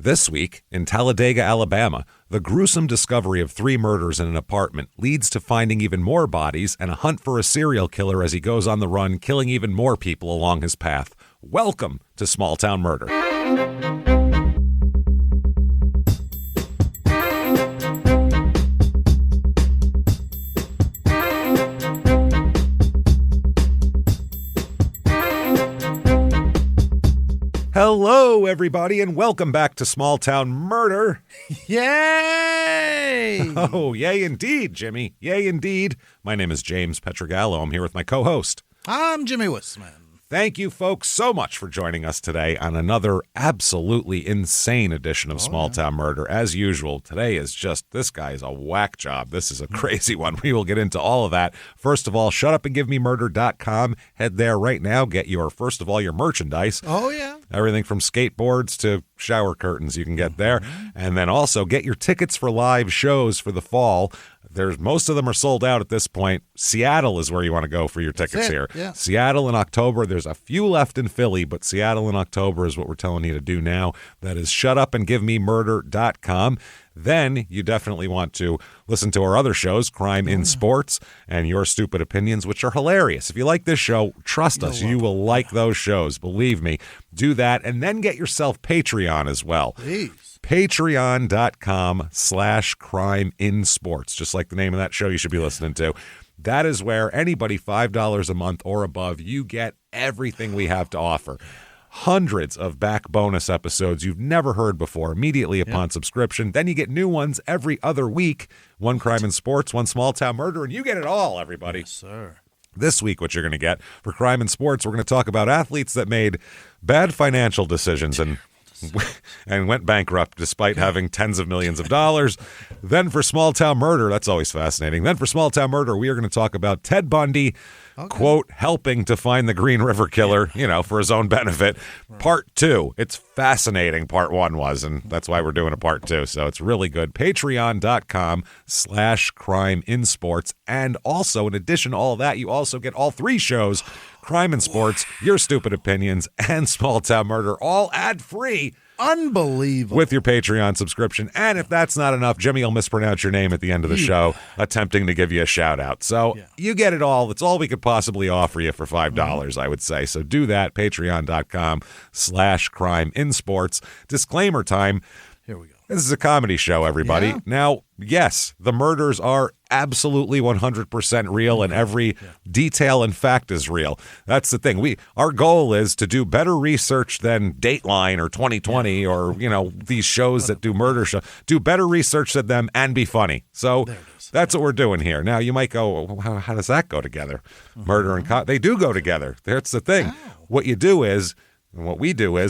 This week, in Talladega, Alabama, the gruesome discovery of 3 murders in an apartment leads to finding even more bodies and a hunt for a serial killer as he goes on the run, killing even more people along his path. Welcome to Small Town Murder. Hello, everybody, and welcome back to Small Town Murder. Yay! Oh, yay indeed, Jimmy. Yay indeed. My name is James Petrogallo. I'm here with my co-host. I'm Jimmy Wissman. Thank you, folks, so much for joining us today on another absolutely insane edition of Small Town Murder. As usual, today is just, this guy is a whack job. This is a crazy one. We will get into all of that. First of all, shutupandgivememurder.com. Head there right now. Get your, first of all, your merchandise. Oh, yeah. Everything from skateboards to shower curtains you can get there. And then also get your tickets for live shows for the fall. Most of them are sold out at this point. Seattle is where you want to go for your tickets here. Yeah. Seattle in October. There's a few left in Philly, but Seattle in October is what we're telling you to do now. That is shutupandgivememurder.com. Then you definitely want to listen to our other shows, Crime in Sports and Your Stupid Opinions, which are hilarious. If you like this show, trust us, you will like those shows. Believe me. Do that, and then get yourself Patreon as well. Please. Patreon.com/CrimeInSports, just like the name of that show you should be listening to. That is where anybody $5 a month or above, you get everything we have to offer. Hundreds of back bonus episodes you've never heard before immediately upon subscription. Then you get new ones every other week. One Crime in Sports, one Small Town Murder, and you get it all, everybody. Yes, sir. This week, what you're going to get for Crime in Sports, we're going to talk about athletes that made bad financial decisions and went bankrupt despite having tens of millions of dollars. Then for Small Town Murder, that's always fascinating. Then for Small Town Murder, we are going to talk about Ted Bundy, quote, helping to find the Green River Killer, for his own benefit. Part 2. It's fascinating. Part 1 was, and that's why we're doing a part 2. So it's really good. Patreon.com/CrimeInSports. And also, in addition to all of that, you also get all 3 shows, Crime in Sports, Your Stupid Opinions, and Small Town Murder, all ad-free. Unbelievable. With your Patreon subscription. And if that's not enough, Jimmy will mispronounce your name at the end of the show, attempting to give you a shout out. So you get it all. It's all we could possibly offer you for $5, I would say. So do that. Patreon.com/CrimeInSports. Disclaimer time. Here we go. This is a comedy show, everybody. Yeah. Now, yes, the murders are absolutely 100% real, and every detail and fact is real. That's the thing. Our goal is to do better research than Dateline or 2020 or, these shows that do murder shows. Do better research than them and be funny. So that's what we're doing here. Now, you might go, well, how does that go together? Murder and they do go together. That's the thing. What we do is,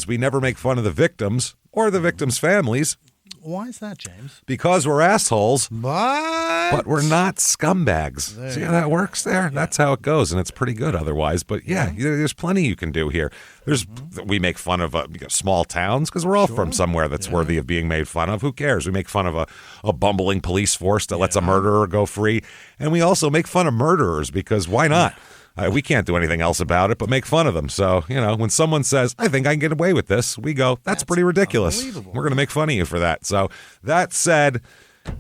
we never make fun of the victims or the victims' families. Why is that, James? Because we're assholes, but we're not scumbags. See how that works there? Yeah. That's how it goes, and it's pretty good otherwise. But there's plenty you can do here. We make fun of small towns because we're all from somewhere that's worthy of being made fun of. Who cares? We make fun of a bumbling police force that lets a murderer go free, and we also make fun of murderers because why not? We can't do anything else about it but make fun of them. So, when someone says, I think I can get away with this, we go, that's pretty ridiculous. We're going to make fun of you for that. So that said,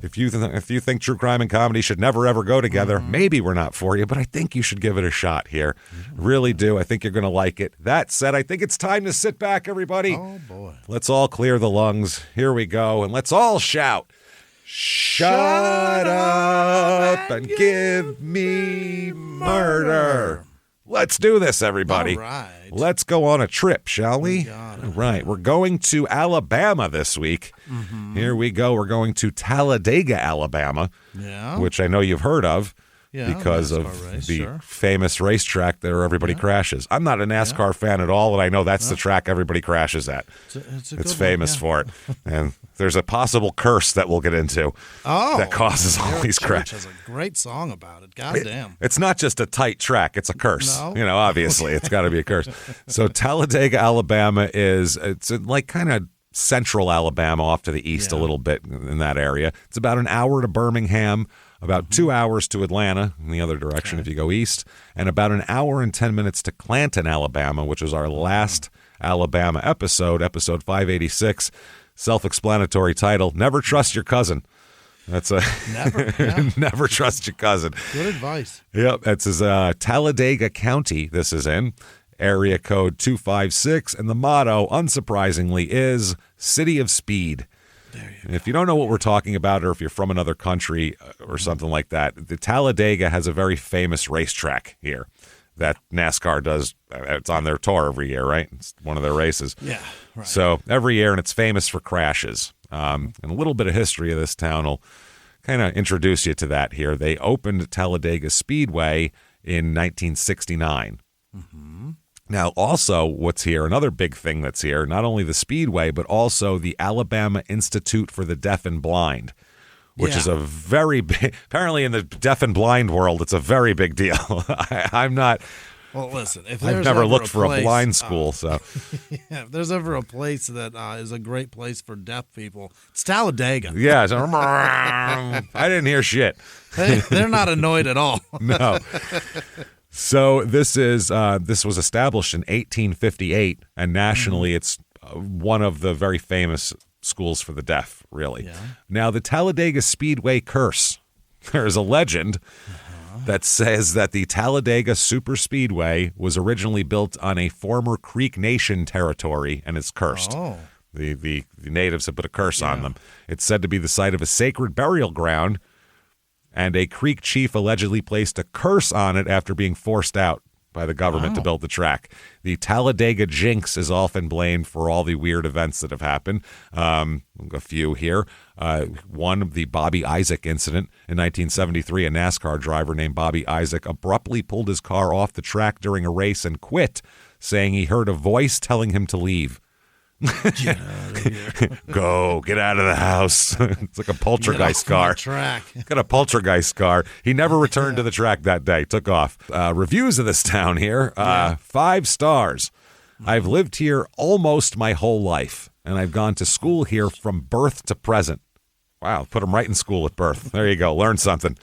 if you think true crime and comedy should never, ever go together, maybe we're not for you, but I think you should give it a shot here. Really do. I think you're going to like it. That said, I think it's time to sit back, everybody. Oh, boy. Let's all clear the lungs. Here we go. And let's all shout. Shut up and give me murder. Let's do this, everybody. All right. Let's go on a trip, shall we? All right. We're going to Alabama this week. Here we go. We're going to Talladega, Alabama, which I know you've heard of. Because of the famous racetrack there everybody crashes. I'm not a NASCAR fan at all, and I know that's the track everybody crashes at. It's famous for it. And there's a possible curse that we'll get into that causes all these crashes. Has a great song about it. Goddamn. It's not just a tight track. It's a curse. No. Obviously, it's got to be a curse. So Talladega, Alabama it's like kind of central Alabama, off to the east a little bit in that area. It's about an hour to Birmingham, about 2 hours to Atlanta in the other direction if you go east, and about an hour and 10 minutes to Clanton, Alabama, which is our last Alabama episode 586. Self-explanatory title, Never Trust Your Cousin. That's a Never. Yeah. never trust your cousin. Good advice. Yep, it says Talladega County this is in, area code 256, and the motto, unsurprisingly, is City of Speed. If you don't know what we're talking about, or if you're from another country or something like that, the Talladega has a very famous racetrack here that NASCAR does. It's on their tour every year, right? It's one of their races. Yeah, right. So every year, and it's famous for crashes. And a little bit of history of this town will kind of introduce you to that here. They opened Talladega Speedway in 1969. Mm-hmm. Now, also, what's here, another big thing that's here, not only the Speedway, but also the Alabama Institute for the Deaf and Blind, which is a very big, apparently in the deaf and blind world, it's a very big deal. I'm not... Well, listen, if I've there's never ever looked for place, a blind school, so... Yeah, if there's ever a place that is a great place for deaf people, it's Talladega. Yeah, so, I didn't hear shit. They're not annoyed at all. No. So this was established in 1858, and nationally it's one of the very famous schools for the deaf, really. Yeah. Now, the Talladega Speedway curse. There's a legend that says that the Talladega Super Speedway was originally built on a former Creek Nation territory and is cursed. Oh. The natives have put a curse on them. It's said to be the site of a sacred burial ground, and a Creek chief allegedly placed a curse on it after being forced out by the government to build the track. The Talladega jinx is often blamed for all the weird events that have happened. A few here. One, the Bobby Isaac incident. In 1973, a NASCAR driver named Bobby Isaac abruptly pulled his car off the track during a race and quit, saying he heard a voice telling him to leave. Get out of here. Go, get out of the house. It's like a poltergeist car. Track. Got a poltergeist car. He never returned to the track that day. Took off. Reviews of this town here. 5 stars. I've lived here almost my whole life, and I've gone to school here from birth to present. Wow, put him right in school at birth. There you go. Learn something.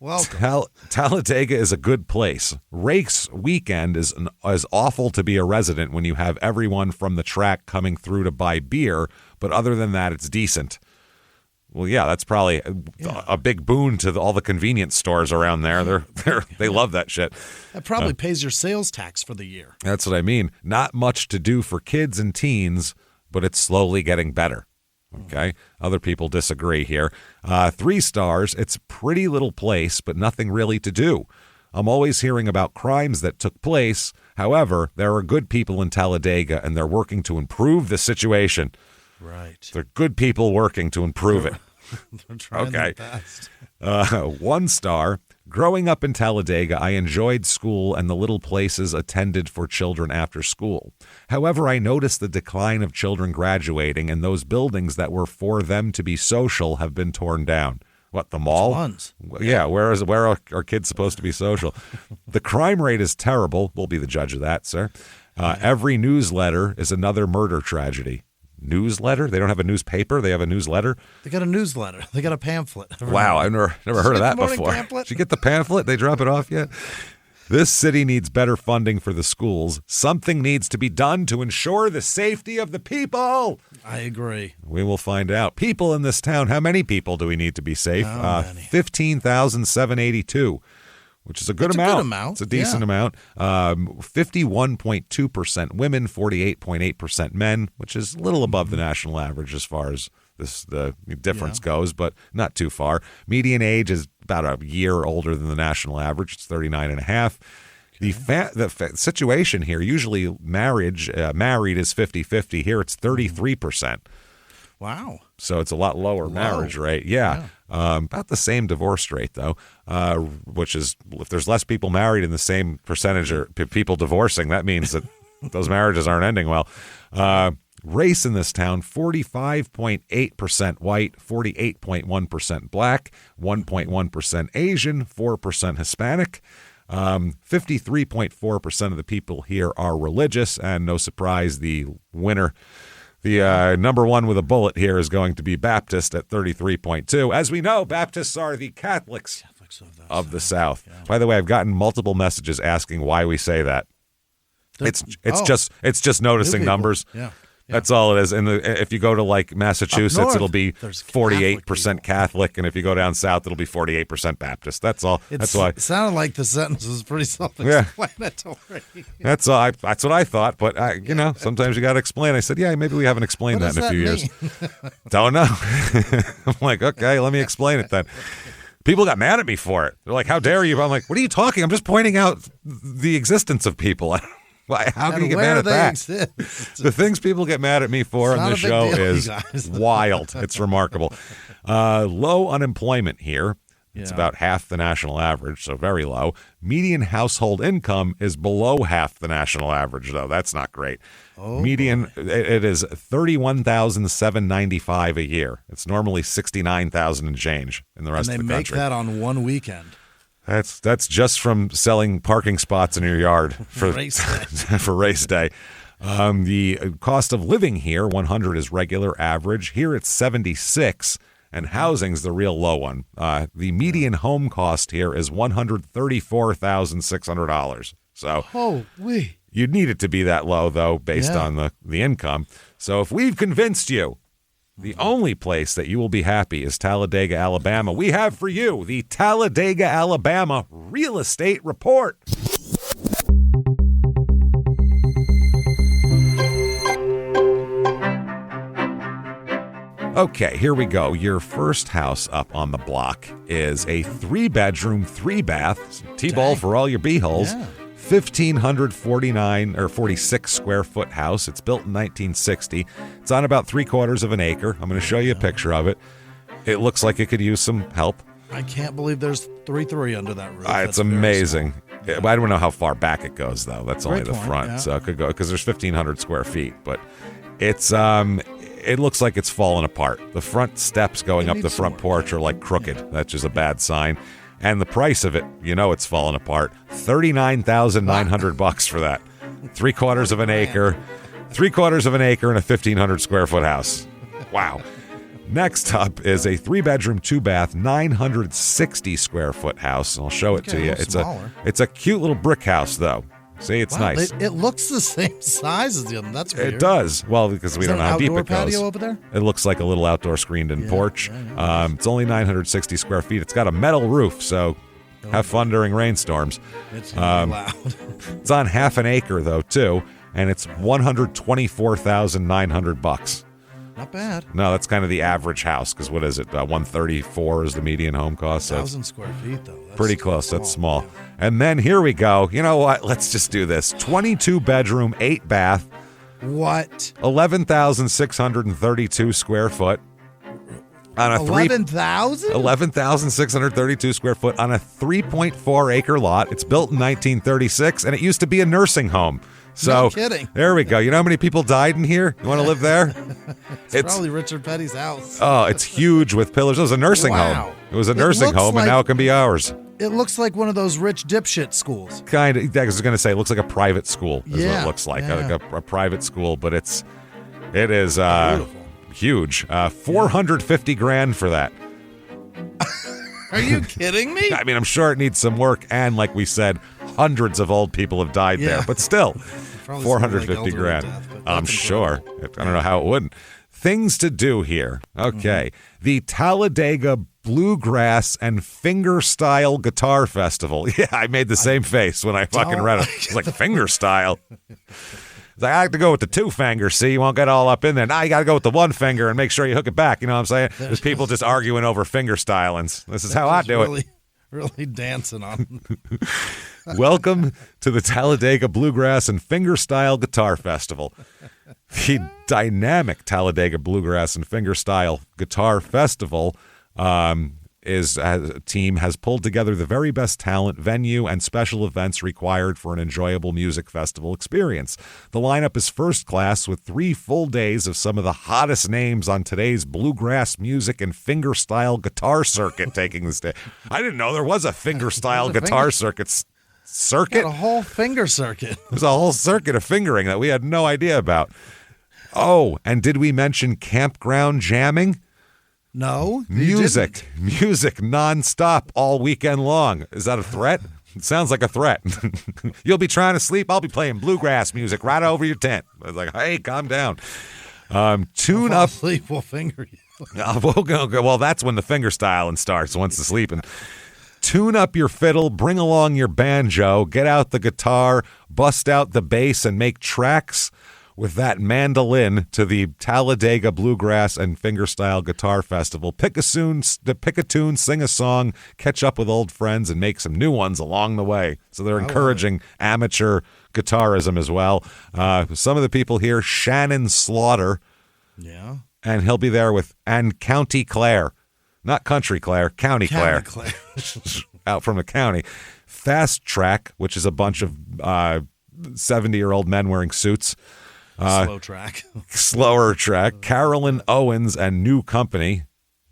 Welcome. Talladega is a good place. Race weekend is awful to be a resident when you have everyone from the track coming through to buy beer, but other than that, it's decent. Well, yeah, that's probably a big boon to all the convenience stores around there. They love that shit. That probably pays your sales tax for the year. That's what I mean. Not much to do for kids and teens, but it's slowly getting better. Okay. Other people disagree here. 3 stars. It's a pretty little place, but nothing really to do. I'm always hearing about crimes that took place. However, there are good people in Talladega, and they're working to improve the situation. Right. They're good people working to improve it. They're trying their best. 1 star. Growing up in Talladega, I enjoyed school and the little places attended for children after school. However, I noticed the decline of children graduating, and those buildings that were for them to be social have been torn down. What, the mall? Ones. Yeah, where are kids supposed to be social? The crime rate is terrible. We'll be the judge of that, sir. Every newsletter is another murder tragedy. Newsletter? They don't have a newspaper. They have a newsletter. They got a newsletter. They got a pamphlet. Wow, I've never heard of that before. Pamphlet? Did you get the pamphlet? They drop it off yet? This city needs better funding for the schools. Something needs to be done to ensure the safety of the people. I agree. We will find out. People in this town, how many people do we need to be safe? How many? 15,782. Which is a good amount. A good amount. It's a decent amount. 51.2% women, 48.8% men, which is a little above the national average as far as the difference goes, but not too far. Median age is about a year older than the national average. It's 39 and a half. Okay. The situation here, usually married is 50-50. Here it's 33%. Wow. So it's a lot lower marriage rate. Yeah. About the same divorce rate, though, which is if there's less people married and the same percentage of people divorcing, that means that those marriages aren't ending well. Race in this town, 45.8% white, 48.1% black, 1.1% Asian, 4% Hispanic. 53.4% of the people here are religious, and no surprise, the winner. The number one with a bullet here is going to be Baptist at 33.2. As we know, Baptists are the Catholics of the South. Yeah. By the way, I've gotten multiple messages asking why we say that. It's just noticing numbers. Yeah. That's all it is. And if you go to like Massachusetts, north, it'll be there's 48% Catholic, and if you go down south, it'll be 48% Baptist. That's all. That's why. It sounded like the sentence was pretty self-explanatory. That's all. That's what I thought. But sometimes you got to explain. I said, yeah, maybe we haven't explained that in a few years. Don't know. I'm like, okay, let me explain it then. People got mad at me for it. They're like, how dare you? I'm like, what are you talking? I'm just pointing out the existence of people. How can you get mad at that? The things people get mad at me for on this show is wild. It's remarkable. Low unemployment here. It's about half the national average, so very low. Median household income is below half the national average, though. That's not great. Median, it is $31,795 a year. It's normally $69,000 and change in the rest of the country. And they make that on one weekend. That's just from selling parking spots in your yard for race day. for race day. The cost of living here, 100 is regular average. Here it's 76, and housing's the real low one. The median home cost here is $134,600. So you'd need it to be that low, though, based on the income. So if we've convinced you, the only place that you will be happy is Talladega, Alabama. We have for you the Talladega, Alabama Real Estate Report. Okay, here we go. Your first house up on the block is a 3-bedroom, 3-bath, T-ball for all your b-holes. 1,549 or 46 square foot house. It's built in 1960. It's on about 3/4 of an acre. I'm going to show you a picture of it. It looks like it could use some help. I can't believe there's 3 under that roof. It's amazing. I don't know how far back it goes, though. That's only the front, so it could go because there's 1,500 square feet. But it's it looks like it's falling apart. The front steps going up the front porch are like crooked. That's just a bad sign. And the price of it, it's falling apart. $39,900 for that. 3/4 of an acre. 3/4 of an acre and a 1,500 square foot house. Wow. Next up is a 3-bedroom, 2-bath, 960 square foot house. I'll show it to you. It's a cute little brick house, though. See, it's nice. It looks the same size as the other. That's weird. It does. Well, because we don't know how deep it goes. Patio over there? It looks like a little outdoor screened-in porch. It's only 960 square feet. It's got a metal roof, so have fun during rainstorms. It's loud. It's on half an acre, though, too, and it's $124,900. Not bad. No, that's kind of the average house, because what is it? 134 is the median home cost. 1,000 square feet, though. That's pretty close. That's small. Yeah. And then here we go. You know what? Let's just do this. 22-bedroom, 8-bath. What? 11,632 square foot. On a 11,000? 11,632 square foot on a 3.4 acre lot. It's built in 1936, and it used to be a nursing home. So, no kidding. There we go. You know how many people died in here? You want to live there? It's probably Richard Petty's house. Oh, it's huge with pillars. It was a nursing home. It was a nursing home, and now it can be ours. It looks like one of those rich dipshit schools. Kind of. I was going to say, it looks like a private school is what it looks like. Like a private school, but it is huge. $450,000 for that. Are you kidding me? I mean, I'm sure it needs some work, and like we said, hundreds of old people have died there, but still, $450,000. I'm sure. I don't know how it wouldn't. Things to do here. Okay. The Talladega Bluegrass and Fingerstyle Guitar Festival. Yeah, I made the same face when I fucking read it. It's like, fingerstyle. I have to go with the 2 finger, see? You won't get all up in there. Now you got to go with the 1 finger and make sure you hook it back. You know what I'm saying? There's people just arguing over finger stylings. This is how I do it. Really dancing on. Welcome to the Talladega Bluegrass and Fingerstyle Guitar Festival. The dynamic Talladega Bluegrass and Fingerstyle Guitar Festival a team has pulled together the very best talent, venue, and special events required for an enjoyable music festival experience. The lineup is first class with 3 full days of some of the hottest names on today's bluegrass music and fingerstyle guitar circuit taking the stage. I didn't know there was a fingerstyle guitar circuit. Got a whole finger circuit. There's a whole circuit of fingering that we had no idea about. Oh, and did we mention campground jamming? No. Music nonstop all weekend long. Is that a threat? It sounds like a threat. You'll be trying to sleep. I'll be playing bluegrass music right over your tent. I was like, hey, calm down. Tune up. Sleep, we'll finger you. Well, that's when the finger styling starts, once the sleeping. Tune up your fiddle, bring along your banjo, get out the guitar, bust out the bass, and make tracks with that mandolin to the Talladega Bluegrass and Fingerstyle Guitar Festival. Pick a tune, sing a song, catch up with old friends, and make some new ones along the way. So they're encouraging amateur guitarism as well. Some of the people here, Shannon Slaughter. Yeah. And he'll be there with, and County Clare. Not Country Clare, County Clare. Out from the county. Fast Track, which is a bunch of 70-year-old men wearing suits. Slower Track. Carolyn Owens and New Company.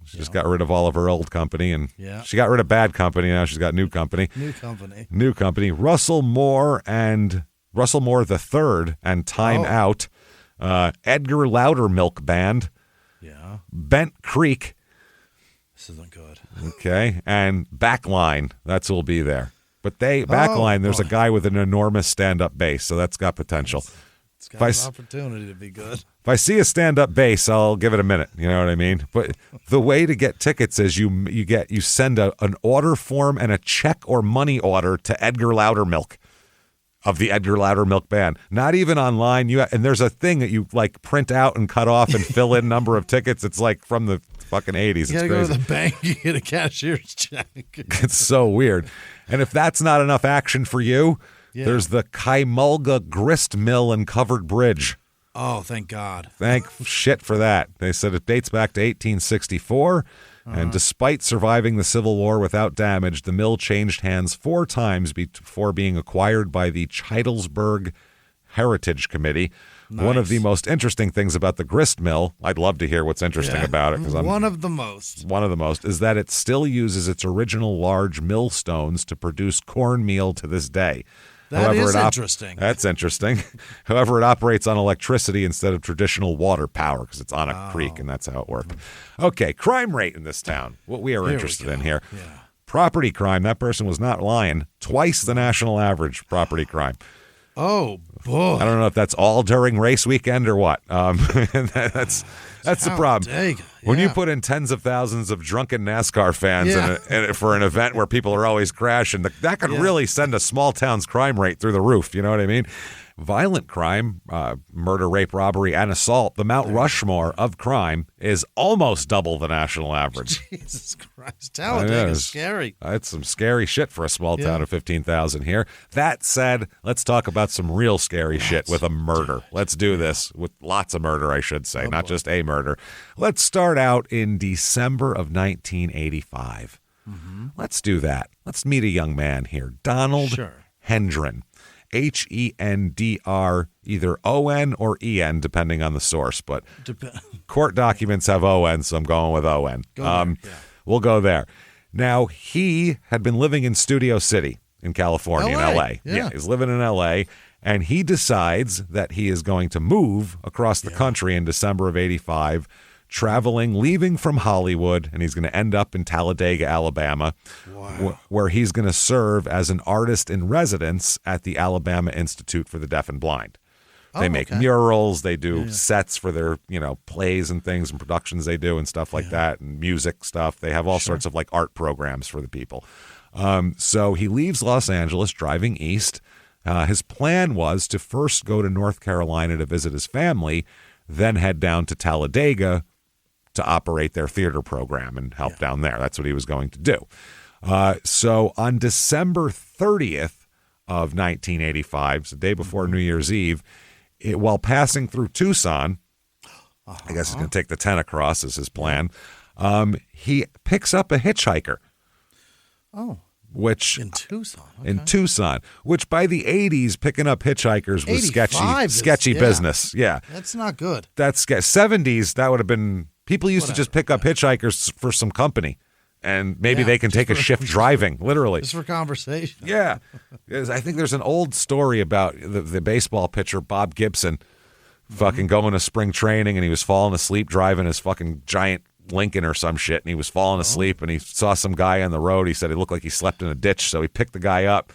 She just got rid of all of her old company, and she got rid of Bad Company. Now she's got New Company. New Company. Russell Moore the Third and Time Out. Edgar Loudermilk Band. Yeah. Bent Creek. This isn't good. Okay. And Backline. That's who'll be there. But Backline, there's a guy with an enormous stand-up bass, so that's got potential. It's got an opportunity to be good. If I see a stand-up bass, I'll give it a minute. You know what I mean? But the way to get tickets is you send an order form and a check or money order to Edgar Loudermilk of the Edgar Loudermilk Band. Not even online. And there's a thing that you like print out and cut off and fill in number of tickets. It's like from the fucking 80s. You gotta go to the bank, you get a cashier's check. It's so weird. And if that's not enough action for you, there's the Kaimulga Grist Mill and Covered Bridge. Oh, thank God. Thank shit for that. They said it dates back to 1864. And despite surviving the Civil War without damage, the mill changed hands 4 times before being acquired by the Childersburg Heritage Committee. Nice. One of the most interesting things about the grist mill, I'd love to hear what's interesting about it. One of the most, is that it still uses its original large millstones to produce cornmeal to this day. Interesting. That's interesting. However, it operates on electricity instead of traditional water power because it's on a creek, and that's how it works. Okay, crime rate in this town. What we are interested in here. Yeah. Property crime. That person was not lying. Twice the national average property crime. Oh, boy. I don't know if that's all during race weekend or what. That's the problem. When you put in tens of thousands of drunken NASCAR fans for an event where people are always crashing, that could really send a small town's crime rate through the roof. You know what I mean? Violent crime, murder, rape, robbery, and assault, the Mount Rushmore of crime is almost double the national average. Jesus Christ. Talladega is scary. It's some scary shit for a small town of 15,000 here. That said, let's talk about some real scary shit with a murder. Let's do this with lots of murder, I should say, not just a murder. Let's start out in December of 1985. Mm-hmm. Let's do that. Let's meet a young man here, Donald Hendren. Hendr, either O-N or E-N, depending on the source. But court documents have O-N, so I'm going with O-N. We'll go there. Now, he had been living in Studio City in California, in L.A. Yeah, he's living in L.A., and he decides that he is going to move across the country in December of 85, leaving from Hollywood, and he's going to end up in Talladega, Alabama, where he's going to serve as an artist in residence at the Alabama Institute for the Deaf and Blind. They make murals, they do sets for their, plays and things and productions they do and stuff like that, and music stuff. They have all sorts of art programs for the people. So he leaves Los Angeles, driving east. His plan was to first go to North Carolina to visit his family, then head down to Talladega to operate their theater program and help down there. That's what he was going to do. So on December 30th of 1985, so the day before New Year's Eve, while passing through Tucson, I guess he's going to take the 10 across is his plan, he picks up a hitchhiker. Which in Tucson. Which by the 80s, picking up hitchhikers was sketchy business. Yeah. That's not good. That's 70s, that would have been... People used to just pick up hitchhikers for some company, and maybe they can take a shift driving, literally. Just for conversation. Yeah. I think there's an old story about the baseball pitcher, Bob Gibson, fucking going to spring training, and he was falling asleep driving his fucking giant Lincoln or some shit, and he was falling asleep, and he saw some guy on the road. He said he looked like he slept in a ditch, so he picked the guy up,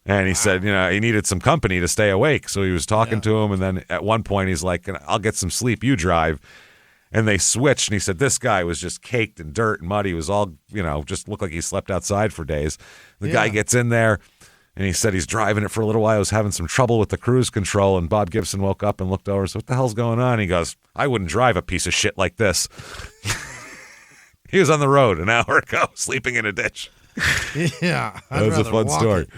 and he said, he needed some company to stay awake, so he was talking to him, and then at one point he's like, I'll get some sleep, you drive. And they switched, and he said this guy was just caked in dirt and mud. He was all, just looked like he slept outside for days. The guy gets in there, and he said he's driving it for a little while. He was having some trouble with the cruise control, and Bob Gibson woke up and looked over and said, what the hell's going on? He goes, I wouldn't drive a piece of shit like this. He was on the road an hour ago, sleeping in a ditch. Yeah. That was a fun story.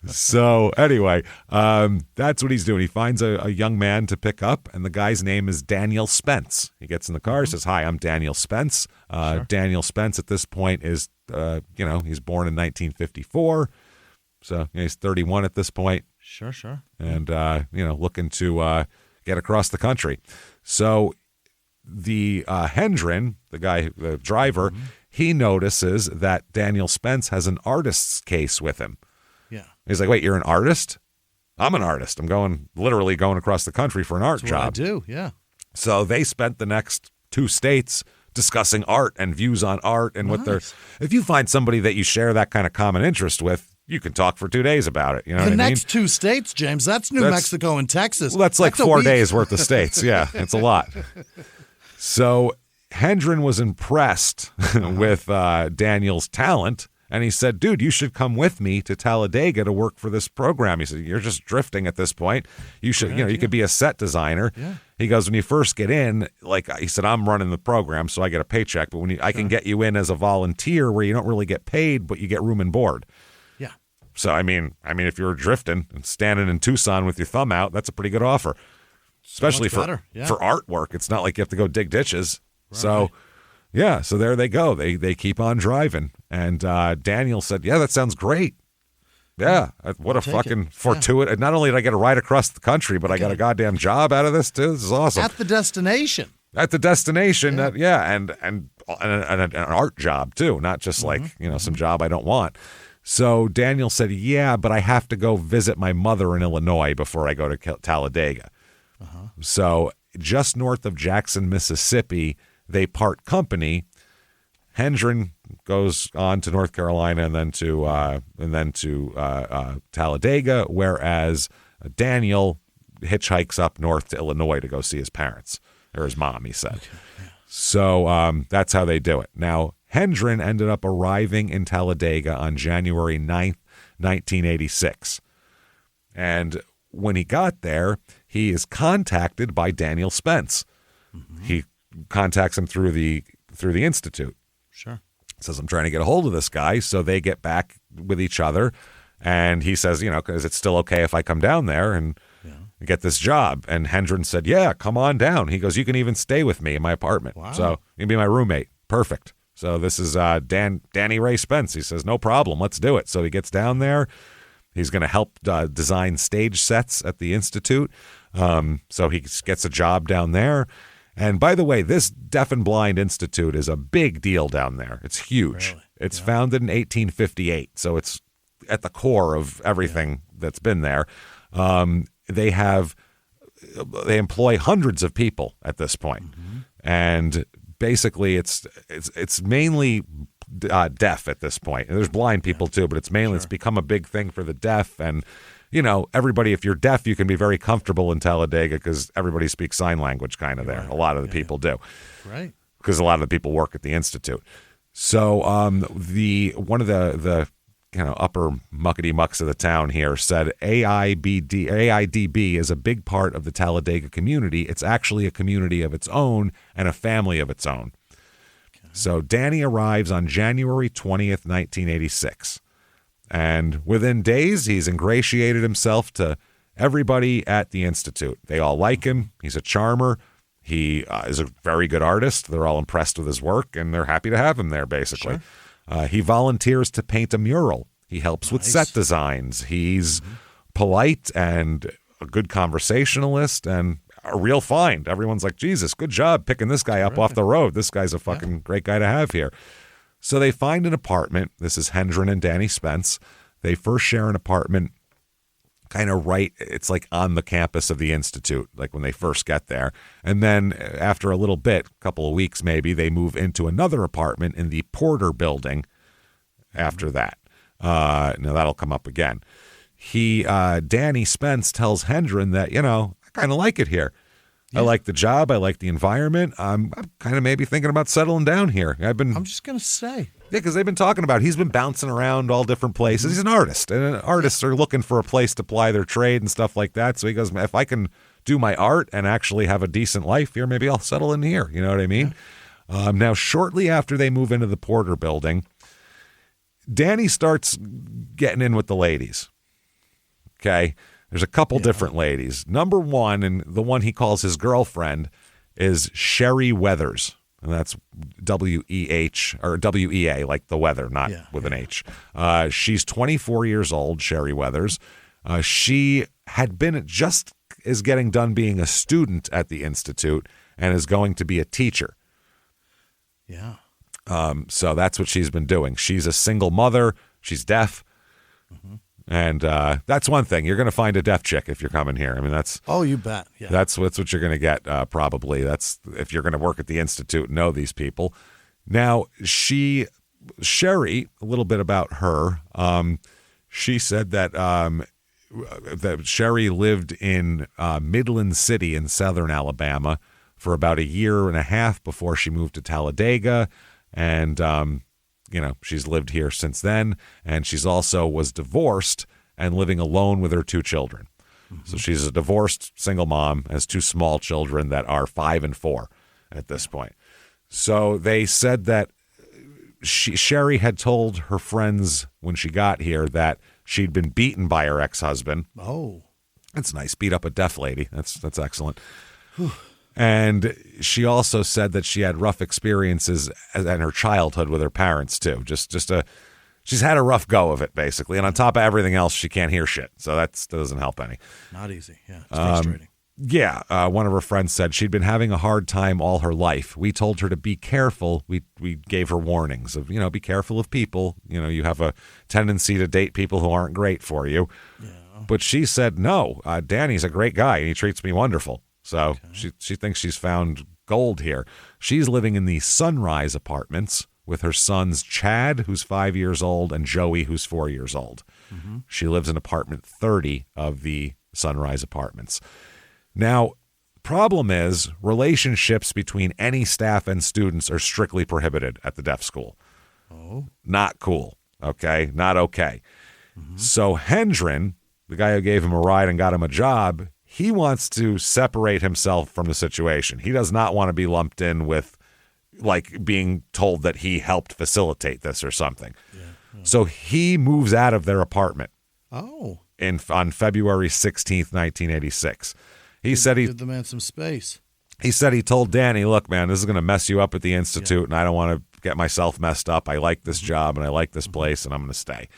So anyway, that's what he's doing. He finds a young man to pick up, and the guy's name is Daniel Spence. He gets in the car, says, hi, I'm Daniel Spence. Daniel Spence at this point is, he's born in 1954. So he's 31 at this point. Sure. And, looking to get across the country. So the Hendren, the driver, he notices that Daniel Spence has an artist's case with him. Yeah. He's like, wait, you're an artist? I'm an artist. I'm literally going across the country for an art job. I do, yeah. So they spent the next 2 states discussing art and views on art and what they're. If you find somebody that you share that kind of common interest with, you can talk for 2 days about it. You know what I mean? The next 2 states, James, that's New Mexico and Texas. Well, that's like 4 days worth of states. Yeah, it's a lot. So Hendren was impressed with Daniel's talent, and he said, dude, you should come with me to Talladega to work for this program. He said, you're just drifting at this point. You should, you could be a set designer. Yeah. He goes, when you first get in, he said, I'm running the program, so I get a paycheck, but I can get you in as a volunteer where you don't really get paid, but you get room and board. Yeah. So, I mean, if you're drifting and standing in Tucson with your thumb out, that's a pretty good offer, especially for artwork. It's not like you have to go dig ditches. Right. So, so there they go. They keep on driving. And Daniel said, yeah, that sounds great. Yeah, what a fucking fortuitous. Not only did I get a ride across the country, but I got a goddamn job out of this, too. This is awesome. At the destination. And an art job, too. Not just some job I don't want. So Daniel said, yeah, but I have to go visit my mother in Illinois before I go to Talladega. So just north of Jackson, Mississippi, they part company. Hendren goes on to North Carolina and then to Talladega, whereas Daniel hitchhikes up north to Illinois to go see his parents, or his mom, he said. Okay, yeah. So that's how they do it. Now, Hendren ended up arriving in Talladega on January 9th, 1986. And when he got there, he is contacted by Daniel Spence. He contacts him through the Institute. Sure. Says, I'm trying to get a hold of this guy. So they get back with each other. And he says, because it's still okay if I come down there and get this job. And Hendren said, yeah, come on down. He goes, you can even stay with me in my apartment. Wow. So you can be my roommate. Perfect. So this is Danny Ray Spence. He says, no problem. Let's do it. So he gets down there. He's going to help design stage sets at the Institute. So he gets a job down there. And by the way, this Deaf and Blind Institute is a big deal down there. It's huge. Really? It's founded in 1858. So it's at the core of everything that's been there. They employ hundreds of people at this point. And basically it's mainly deaf at this point. And there's blind people too, but it's mainly it's become a big thing for the deaf. And everybody, if you're deaf, you can be very comfortable in Talladega because everybody speaks sign language kind of there. A lot of the people do, right? Because a lot of the people work at the Institute. So one of the upper muckety mucks of the town here said AIDB is a big part of the Talladega community. It's actually a community of its own and a family of its own. So Danny arrives on January 20th, 1986. And within days, he's ingratiated himself to everybody at the Institute. They all like him. He's a charmer. He is a very good artist. They're all impressed with his work, and they're happy to have him there, basically. Sure. He volunteers to paint a mural. He helps with set designs. He's polite and a good conversationalist and a real find. Everyone's like, Jesus, good job picking this guy up off the road. This guy's a fucking great guy to have here. So they find an apartment. This is Hendren and Danny Spence. They first share an apartment kind of it's like on the campus of the Institute, like when they first get there. And then after a little bit, a couple of weeks maybe, they move into another apartment in the Porter building after that. Now that'll come up again. Danny Spence tells Hendren that, I kind of like it here. Yeah. I like the job. I like the environment. I'm kind of maybe thinking about settling down here. I'm just going to stay. Yeah, because they've been talking about he's been bouncing around all different places. He's an artist, and artists are looking for a place to ply their trade and stuff like that. So he goes, if I can do my art and actually have a decent life here, maybe I'll settle in here. You know what I mean? Yeah. Now, shortly after they move into the Porter building, Danny starts getting in with the ladies. Okay? There's a couple different ladies. Number one, and the one he calls his girlfriend, is Sherry Weathers. And that's W-E-H, or W-E-A, like the weather, not with an H. She's 24 years old, Sherry Weathers. She had been is getting done being a student at the Institute and is going to be a teacher. Yeah. So that's what she's been doing. She's a single mother. She's deaf. Mm-hmm. And that's one thing. You're going to find a deaf chick if you're coming here. I mean, that's... Oh, you bet. Yeah. That's what you're going to get, probably. That's if you're going to work at the Institute and know these people. Now, Sherry, a little bit about her. She said that Sherry lived in Midland City in southern Alabama for about a year and a half before she moved to Talladega. And... she's lived here since then, and she's also was divorced and living alone with her 2 children. Mm-hmm. So she's a divorced single mom, has 2 small children that are 5 and 4 at this point. So they said that Sherry had told her friends when she got here that she'd been beaten by her ex-husband. Oh. That's nice. Beat up a deaf lady. That's excellent. Whew. And she also said that she had rough experiences in her childhood with her parents, too. She's had a rough go of it, basically. And on top of everything else, she can't hear shit. So that doesn't help any. Not easy. Yeah, it's frustrating. Yeah. One of her friends said she'd been having a hard time all her life. We told her to be careful. We gave her warnings of, be careful of people. You have a tendency to date people who aren't great for you. Yeah. But she said, no, Danny's a great guy, and he treats me wonderful. So she thinks she's found gold here. She's living in the Sunrise Apartments with her sons Chad, who's 5 years old, and Joey, who's 4 years old. Mm-hmm. She lives in apartment 30 of the Sunrise Apartments. Now, problem is relationships between any staff and students are strictly prohibited at the deaf school. Oh. Not cool, okay? Not okay. Mm-hmm. So Hendren, the guy who gave him a ride and got him a job, he wants to separate himself from the situation. He does not want to be lumped in with, like, being told that he helped facilitate this or something. Yeah. So he moves out of their apartment. Oh. On February 16th, 1986. He said give the man some space. He said he told Danny, look, man, this is going to mess you up at the Institute, and I don't want to get myself messed up. I like this job, and I like this place, and I'm going to stay.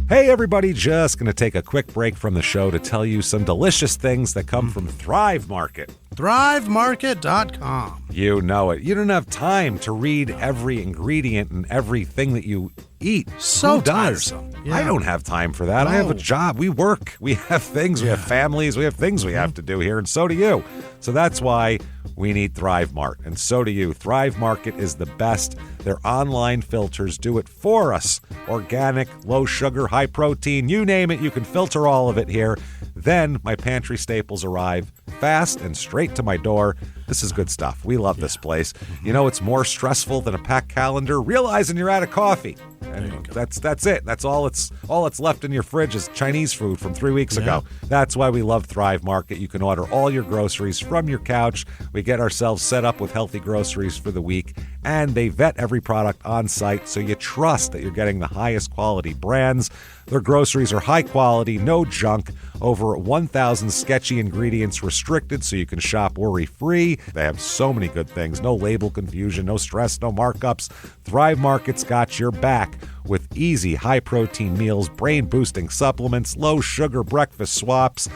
Hey, everybody, just going to take a quick break from the show to tell you some delicious things that come from Thrive Market. ThriveMarket.com. You know it. You don't have time to read every ingredient and everything that you eat. So Who does? tiresome. Yeah. I don't have time for that. No. I have a job. We work. We have things. We have families. We have things we have to do here, and so do you. So that's why we need Thrive Mart, and so do you. Thrive Market is the best. Their online filters do it for us. Organic, low sugar, high protein, you name it, you can filter all of it here. Then my pantry staples arrive fast and straight to my door. This is good stuff. We love this place. You know, it's more stressful than a packed calendar, realizing you're out of coffee. And that's it. That's all it's left in your fridge is Chinese food from 3 weeks ago. That's why we love Thrive Market. You can order all your groceries from your couch. We get ourselves set up with healthy groceries for the week, and they vet every product on site so you trust that you're getting the highest quality brands. Their groceries are high quality, no junk, over 1,000 sketchy ingredients restricted so you can shop worry-free. They have so many good things, no label confusion, no stress, no markups. Thrive Market's got your back with easy high-protein meals, brain-boosting supplements, low-sugar breakfast swaps,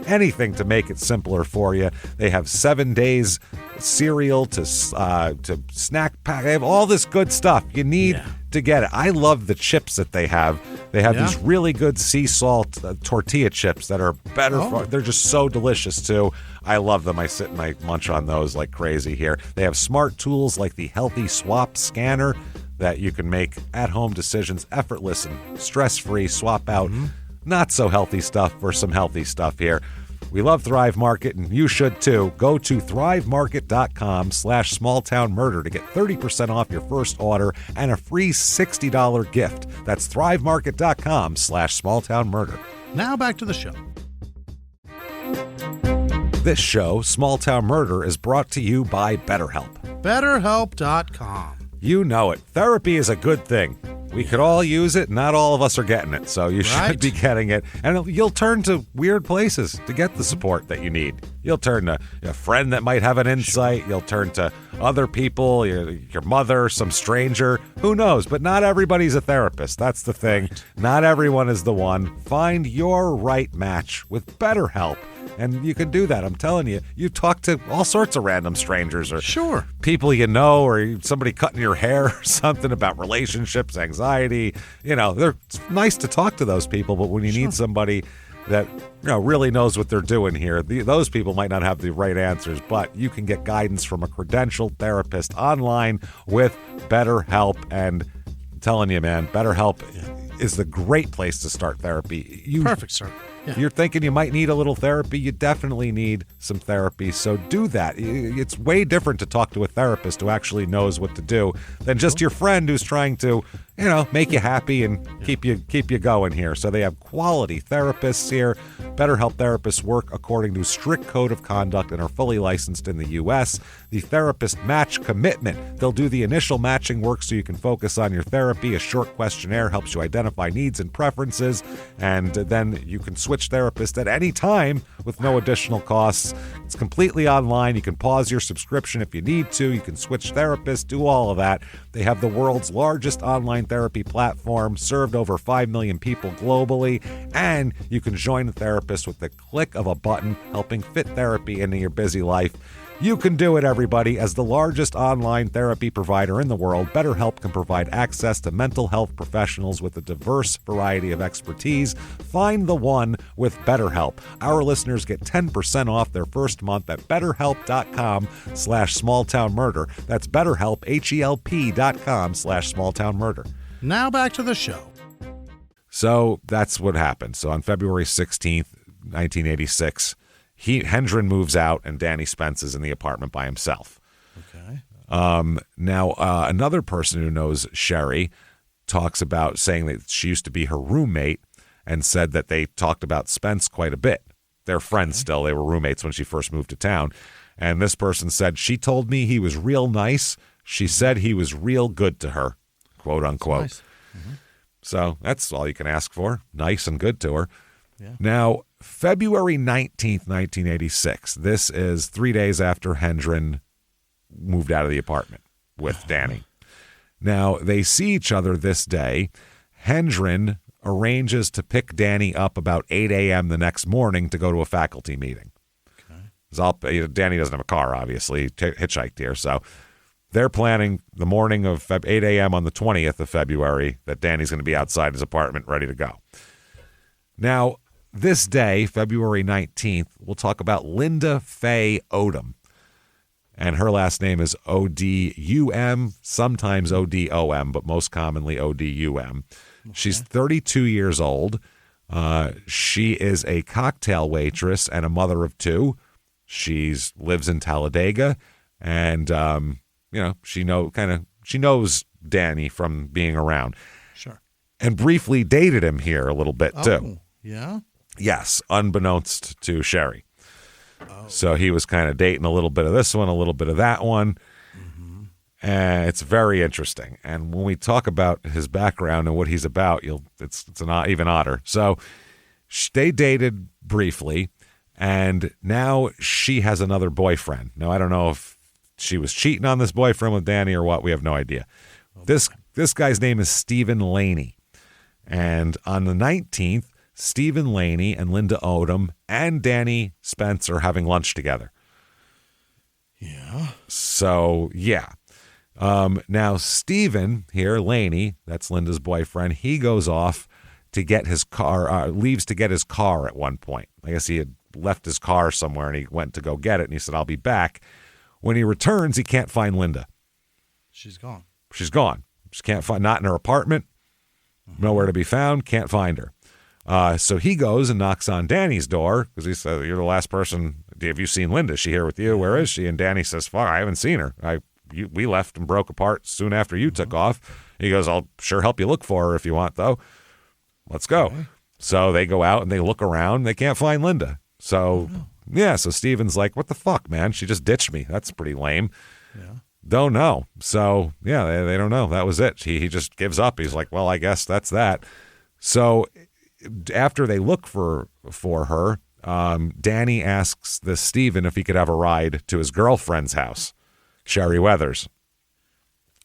anything to make it simpler for you. They have 7 days cereal to snack pack. They have all this good stuff you need to get it. I love the chips that they have. They have these really good sea salt tortilla chips that are better. They're just so delicious, too. I love them. I sit and I munch on those like crazy here. They have smart tools like the Healthy Swap Scanner that you can make at-home decisions effortless and stress-free. Swap out not-so-healthy stuff for some healthy stuff here. We love Thrive Market, and you should too. Go to thrivemarket.com/smalltownmurder to get 30% off your first order and a free $60 gift. That's thrivemarket.com/smalltownmurder. Now back to the show. This show, Small Town Murder, is brought to you by BetterHelp. BetterHelp.com. You know it. Therapy is a good thing. We could all use it. Not all of us are getting it, so you should be getting it. And you'll turn to weird places to get the support that you need. You'll turn to a friend that might have an insight. You'll turn to other people, your mother, some stranger. Who knows? But not everybody's a therapist. That's the thing. Not everyone is the one. Find your right match with BetterHelp. And you can do that. I'm telling you, you talk to all sorts of random strangers or people you know, or somebody cutting your hair or something about relationships, anxiety. It's nice to talk to those people, but when you need somebody that really knows what they're doing here, those people might not have the right answers, but you can get guidance from a credentialed therapist online with BetterHelp. And I'm telling you, man, BetterHelp is the great place to start therapy. Perfect, sir. Yeah. You're thinking you might need a little therapy. You definitely need some therapy, so do that. It's way different to talk to a therapist who actually knows what to do than just your friend who's trying to, make you happy and keep you going here. So they have quality therapists here. BetterHelp therapists work according to a strict code of conduct and are fully licensed in the U.S. The therapist match commitment. They'll do the initial matching work so you can focus on your therapy. A short questionnaire helps you identify needs and preferences, and then you can switch therapists at any time with no additional costs. It's completely online. You can pause your subscription if you need to. You can switch therapists, do all of that. They have the world's largest online therapy platform, served over 5 million people globally, and you can join a therapist with the click of a button, helping fit therapy into your busy life. You can do it, everybody. As the largest online therapy provider in the world, BetterHelp can provide access to mental health professionals with a diverse variety of expertise. Find the one with BetterHelp. Our listeners get 10% off their first month at BetterHelp.com/smalltownmurder. That's BetterHelp, HELP.com/smalltownmurder. Now back to the show. So that's what happened. So on February 16th, 1986, Hendren moves out and Danny Spence is in the apartment by himself. Okay. Now, another person who knows Sherry talks about saying that she used to be her roommate and said that they talked about Spence quite a bit. They're friends still. They were roommates when she first moved to town. And this person said, she told me he was real nice. She said he was real good to her, quote unquote. Nice. Mm-hmm. So that's all you can ask for. Nice and good to her. Yeah. Now, February 19th, 1986. This is 3 days after Hendren moved out of the apartment with Danny. Now, they see each other this day. Hendren arranges to pick Danny up about 8 a.m. the next morning to go to a faculty meeting. Okay. Danny doesn't have a car, obviously. He hitchhiked here, so they're planning the morning of 8 a.m. on the 20th of February that Danny's going to be outside his apartment ready to go. Now, this day, February 19th, we'll talk about Linda Faye Odom. And her last name is O-D-U-M, sometimes O-D-O-M, but most commonly O-D-U-M. Okay. She's 32 years old. She is a cocktail waitress and a mother of two. She lives in Talladega, and she knows Danny from being around. Sure. And briefly dated him here a little bit too. Oh, yeah. Yes, unbeknownst to Sherry. Oh. So he was kind of dating a little bit of this one, a little bit of that one. Mm-hmm. And it's very interesting. And when we talk about his background and what he's about, it's even odder. So they dated briefly, and now she has another boyfriend. Now, I don't know if she was cheating on this boyfriend with Danny or what. We have no idea. Okay. This guy's name is Stephen Laney. And on the 19th, Stephen Laney and Linda Odom and Danny Spence are having lunch together. Yeah. So, yeah. Now, Stephen here, Laney, that's Linda's boyfriend, he goes off to get his car, leaves to get his car at one point. I guess he had left his car somewhere and he went to go get it, and he said, I'll be back. When he returns, he can't find Linda. She's gone. She's gone. She can't find, not in her apartment, nowhere to be found, can't find her. So he goes and knocks on Danny's door because he said, you're the last person. Have you seen Linda? Is she here with you? Where is she? And Danny says, fuck, I haven't seen her. We left and broke apart soon after you took off. He goes, I'll sure help you look for her if you want, though. Let's go. Okay. So they go out and they look around. They can't find Linda. So, so Steven's like, what the fuck, man? She just ditched me. That's pretty lame. Yeah. Don't know. So, they don't know. That was it. He just gives up. He's like, well, I guess that's that. So after they look for her, Danny asks this Steven if he could have a ride to his girlfriend's house, Sherry Weathers.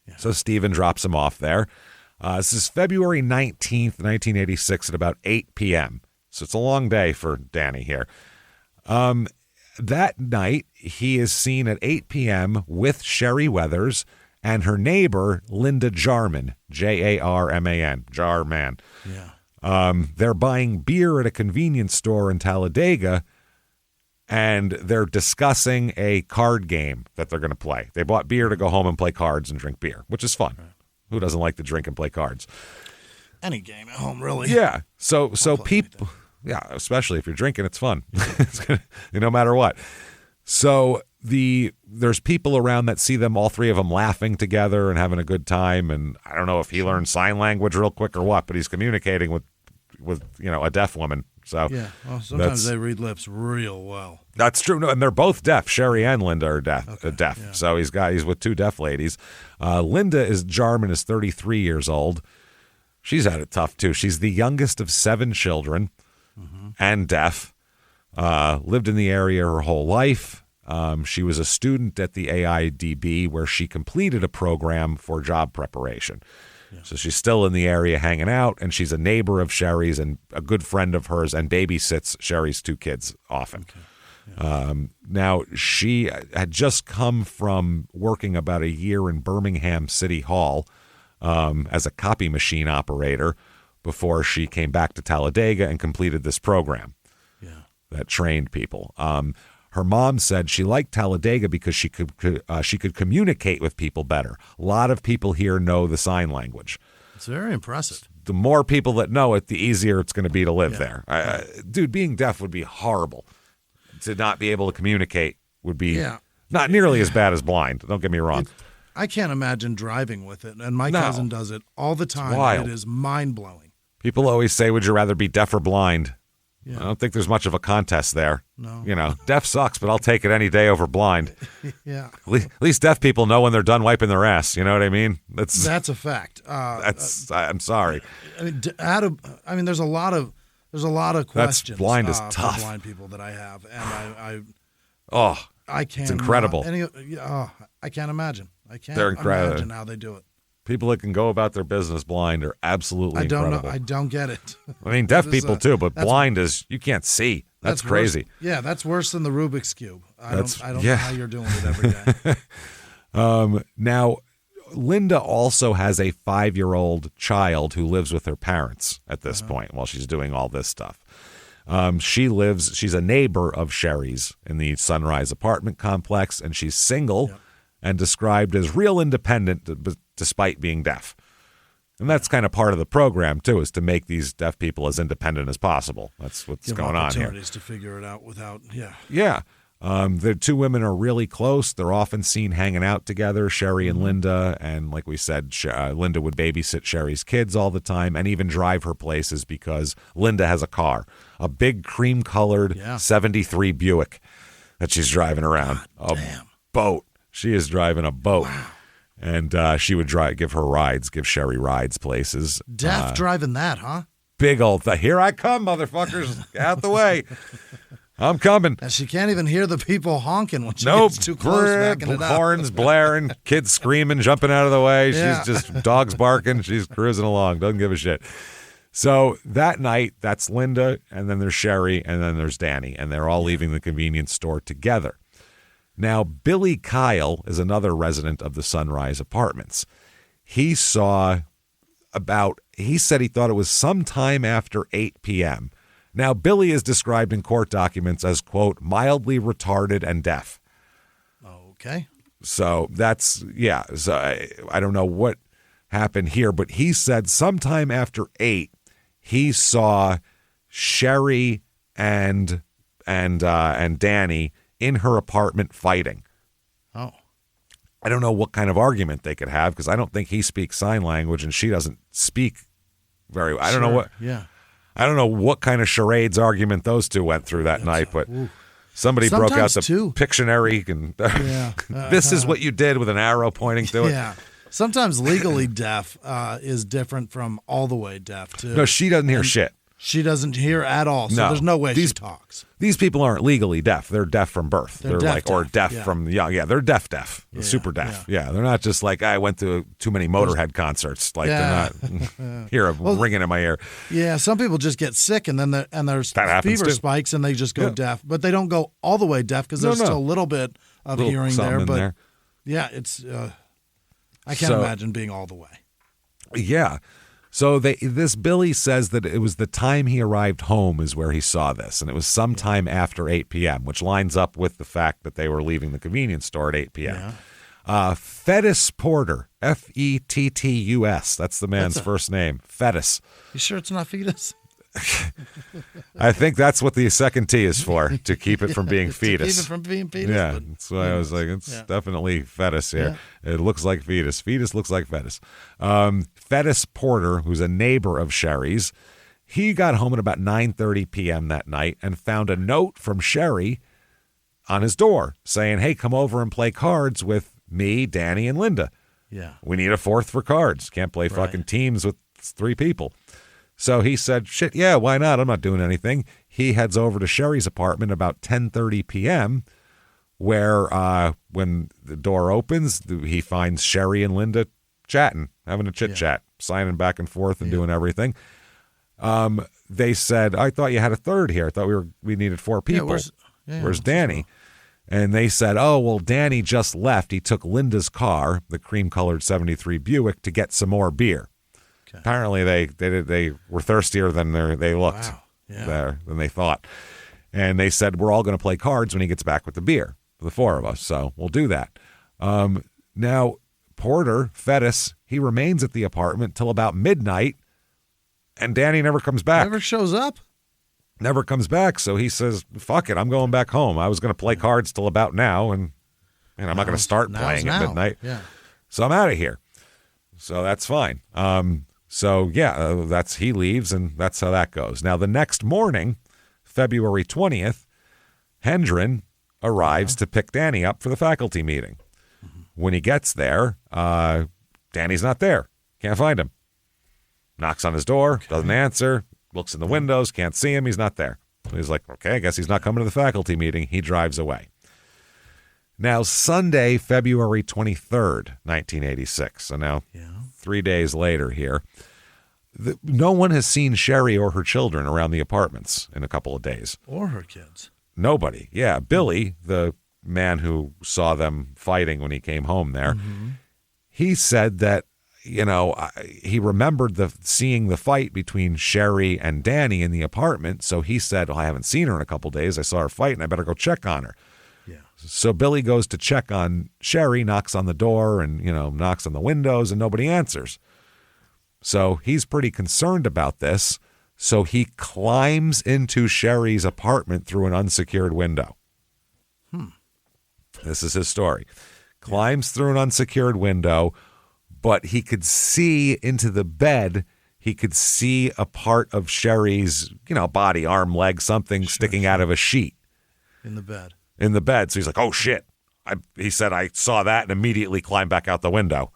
Yeah. So Steven drops him off there. This is February 19th, 1986 at about 8 p.m. So it's a long day for Danny here. That night, he is seen at 8 p.m. with Sherry Weathers and her neighbor, Linda Jarman, Jarman, Jarman. Yeah. They're buying beer at a convenience store in Talladega, and they're discussing a card game that they're going to play. They bought beer to go home and play cards and drink beer, which is fun. Right. Who doesn't like to drink and play cards? Any game at home, really. Yeah. So people, especially if you're drinking, it's fun. It's gonna, no matter what. So there's people around that see them, all three of them laughing together and having a good time. And I don't know if he learned sign language real quick or what, but he's communicating with a deaf woman. So yeah, well, sometimes they read lips real well. That's true. No, and they're both deaf. Sherry and Linda are deaf. Yeah. So he's with two deaf ladies. Jarman is 33 years old. She's had it tough too. She's the youngest of 7 children and deaf. Lived in the area her whole life. She was a student at the AIDB where she completed a program for job preparation. Yeah. So she's still in the area hanging out, and she's a neighbor of Sherry's and a good friend of hers and babysits Sherry's 2 kids often. Okay. Yeah. Now, she had just come from working about a year in Birmingham City Hall as a copy machine operator before she came back to Talladega and completed this program that trained people. Her mom said she liked Talladega because she could communicate with people better. A lot of people here know the sign language. It's very impressive. The more people that know it, the easier it's going to be to live there. Dude, being deaf would be horrible. To not be able to communicate would be not nearly as bad as blind. Don't get me wrong. I can't imagine driving with it, and my cousin does it all the time. It's wild. It is mind-blowing. People always say, would you rather be deaf or blind? Yeah. I don't think there's much of a contest there. No. Deaf sucks, but I'll take it any day over blind. Yeah. At least deaf people know when they're done wiping their ass. You know what I mean? That's a fact. I'm sorry. There's a lot of questions. Blind is tough. For blind people that I have, and I can't. It's incredible. I can't imagine. They're incredible. Imagine how they do it. People that can go about their business blind are absolutely incredible. I don't get it. I mean, deaf people too, but blind is you can't see. That's crazy. Worse. Yeah, that's worse than the Rubik's Cube. I don't know how you're doing it every day. Now, Linda also has a 5-year-old child who lives with her parents at this point while she's doing all this stuff. She's a neighbor of Sherry's in the Sunrise apartment complex, and she's single and described as real independent despite being deaf. And that's kind of part of the program, too, is to make these deaf people as independent as possible. That's what's going on here. Opportunities to figure it out without, Yeah. The 2 women are really close. They're often seen hanging out together, Sherry and Linda. And like we said, Linda would babysit Sherry's kids all the time and even drive her places because Linda has a car, a big cream-colored 73 Buick that she's driving around. Boat. She is driving a boat. Wow. And she would give Sherry rides places. Deaf driving that, huh? Big old thing. Here I come, motherfuckers. Get out the way. I'm coming. And she can't even hear the people honking when she gets too close, backing it up. Horns blaring, kids screaming, jumping out of the way. She's just dogs barking. She's cruising along. Doesn't give a shit. So that night, that's Linda, and then there's Sherry, and then there's Danny, and they're all leaving the convenience store together. Now, Billy Kyle is another resident of the Sunrise Apartments. He saw he said he thought it was sometime after 8 p.m. Now, Billy is described in court documents as, quote, mildly retarded and deaf. Okay. So that's, so I don't know what happened here, but he said sometime after 8, he saw Sherry and Danny in her apartment fighting. Oh. I don't know what kind of argument they could have because I don't think he speaks sign language and she doesn't speak very well. I don't know what. Yeah. I don't know what kind of charades argument those two went through that night, but somebody broke out the Pictionary and this is what you did with an arrow pointing to it. Yeah. Sometimes legally deaf is different from all the way deaf too. No, she doesn't hear shit. She doesn't hear at all, so there's no way she talks. These people aren't legally deaf. They're deaf from birth. They're deaf, like, or deaf from young. Yeah, they're deaf, super deaf. Yeah, they're not just like, I went to too many Motorhead concerts. Like, they're not hear a ringing in my ear. Yeah, some people just get sick and then there's fever spikes and they just go deaf. But they don't go all the way deaf because there's still a little bit of hearing there. But yeah, it's, I can't imagine being all the way. Yeah. So this Billy says that it was the time he arrived home is where he saw this, and it was sometime after 8 p.m., which lines up with the fact that they were leaving the convenience store at 8 p.m. Fettus Porter, Fettus, that's the man's first name, Fettus. You sure it's not fetus? I think that's what the second T is for, to keep it from being fetus. To keep it from being fetus? Yeah, that's why I was like, it's definitely fetus here. Yeah. It looks like fetus. Fetus looks like fetus. Fettus Porter, who's a neighbor of Sherry's, he got home at about 9:30 p.m. that night and found a note from Sherry on his door saying, hey, come over and play cards with me, Danny, and Linda. Yeah. We need a fourth for cards. Can't play fucking teams with 3 people. So he said, shit, yeah, why not? I'm not doing anything. He heads over to Sherry's apartment about 10:30 p.m., where when the door opens, he finds Sherry and Linda chatting, having a chit-chat, signing back and forth and doing everything. They said, I thought you had a third here. I thought we needed 4 people. Where's Danny? And they said, oh, well, Danny just left. He took Linda's car, the cream-colored 73 Buick, to get some more beer. Okay. Apparently, they were thirstier than they looked, than they thought. And they said, we're all going to play cards when he gets back with the beer, the 4 of us. So we'll do that. Now, Porter, Fettus, he remains at the apartment till about midnight, and Danny never comes back. Never shows up? Never comes back. So he says, fuck it, I'm going back home. I was going to play cards till about now, and I'm not going to start playing at midnight. Yeah. So I'm out of here. So that's fine. He leaves, and that's how that goes. Now, the next morning, February 20th, Hendren arrives to pick Danny up for the faculty meeting. Mm-hmm. When he gets there, Danny's not there. Can't find him. Knocks on his door, doesn't answer, looks in the windows, can't see him, he's not there. He's like, okay, I guess he's not coming to the faculty meeting. He drives away. Now, Sunday, February 23rd, 1986. So now 3 days later here. No one has seen Sherry or her children around the apartments in a couple of days. Or her kids. Nobody. Yeah, Billy, the man who saw them fighting when he came home there, he said that, he remembered seeing the fight between Sherry and Danny in the apartment. So he said, I haven't seen her in a couple of days. I saw her fight, and I better go check on her. So Billy goes to check on Sherry, knocks on the door and, knocks on the windows, and nobody answers. So he's pretty concerned about this. So he climbs into Sherry's apartment through an unsecured window. This is his story. Climbs through an unsecured window, but he could see into the bed. He could see a part of Sherry's, body, arm, leg, something sticking out of a sheet. In the bed. So he's like, oh, shit. He said, I saw that and immediately climbed back out the window.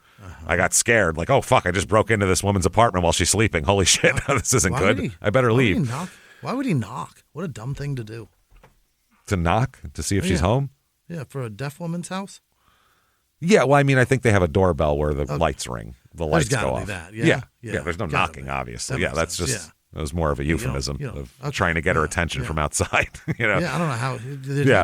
I got scared. Like, oh, fuck, I just broke into this woman's apartment while she's sleeping. Holy shit, this isn't good. I better leave. Why would he knock? What a dumb thing to do. To knock? To see if she's home? Yeah, for a deaf woman's house? Yeah, well, I think they have a doorbell where the lights ring. The lights go off. That. Yeah, there's no knocking, obviously. That's just... It was more of a euphemism of trying to get her attention from outside. Yeah, I don't know how.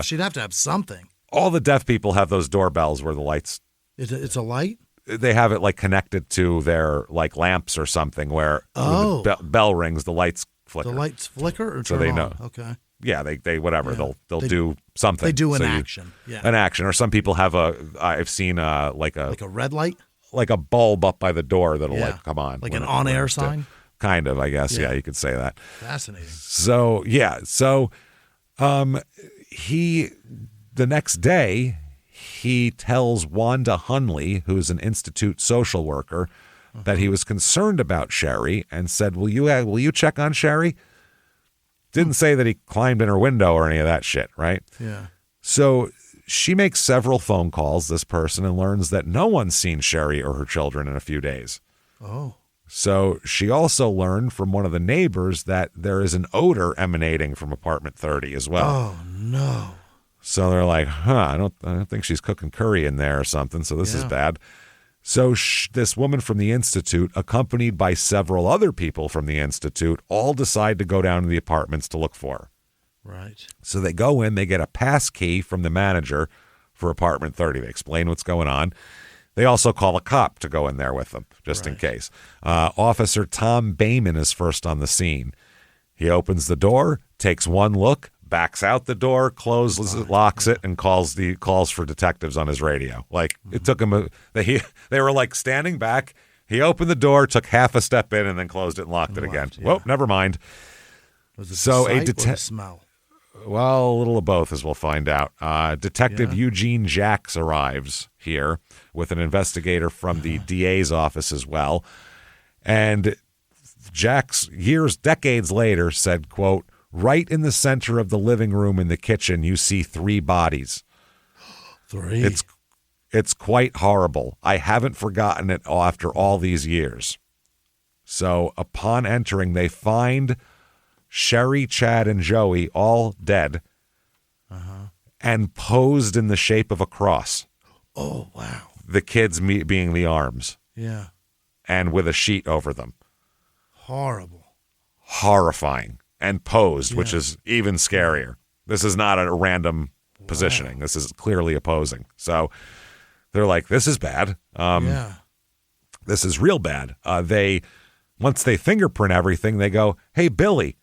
She'd have to have something. All the deaf people have those doorbells where the lights. It's a light? they have it like connected to their like lamps or something where when the bell rings, the lights flicker. The lights flicker or so turn they on? know. Okay. Yeah, they whatever. Yeah. They'll do something. They do an action. An action. Or some people have I've seen like a red light? Like a bulb up by the door that'll like come on. Like an on-air sign? Kind of, I guess. Yeah, you could say that. Fascinating. So, the next day, he tells Wanda Hunley, who's an institute social worker, that he was concerned about Sherry and said, will you check on Sherry? Didn't say that he climbed in her window or any of that shit, right? Yeah. So she makes several phone calls, this person, and learns that no one's seen Sherry or her children in a few days. Oh. So she also learned from one of the neighbors that there is an odor emanating from apartment 30 as well. Oh, no. So they're like, I don't think she's cooking curry in there or something, so this is bad. So this woman from the Institute, accompanied by several other people from the Institute, all decide to go down to the apartments to look for her. Right. So they go in, they get a pass key from the manager for apartment 30. They explain what's going on. They also call a cop to go in there with them, just in case. Officer Tom Bayman is first on the scene. He opens the door, takes one look, backs out the door, closes it, locks it, and calls for detectives on his radio. Like it took him they were like standing back. He opened the door, took half a step in, and then closed it and locked it again. Yeah. Whoa, never mind. Was it so a smell? Well, a little of both, as we'll find out. Detective Eugene Jacks arrives here with an investigator from the DA's office as well. And Jacks, decades later, said, quote, right in the center of the living room in the kitchen, you see 3 bodies. 3? It's quite horrible. I haven't forgotten it after all these years. So upon entering, they find Sherry, Chad, and Joey all dead and posed in the shape of a cross. Oh, wow. The kids being the arms. Yeah. And with a sheet over them. Horrible. Horrifying. And posed, which is even scarier. This is not a random positioning. This is clearly opposing. So they're like, this is bad. This is real bad. Once they fingerprint everything, they go, hey, Billy,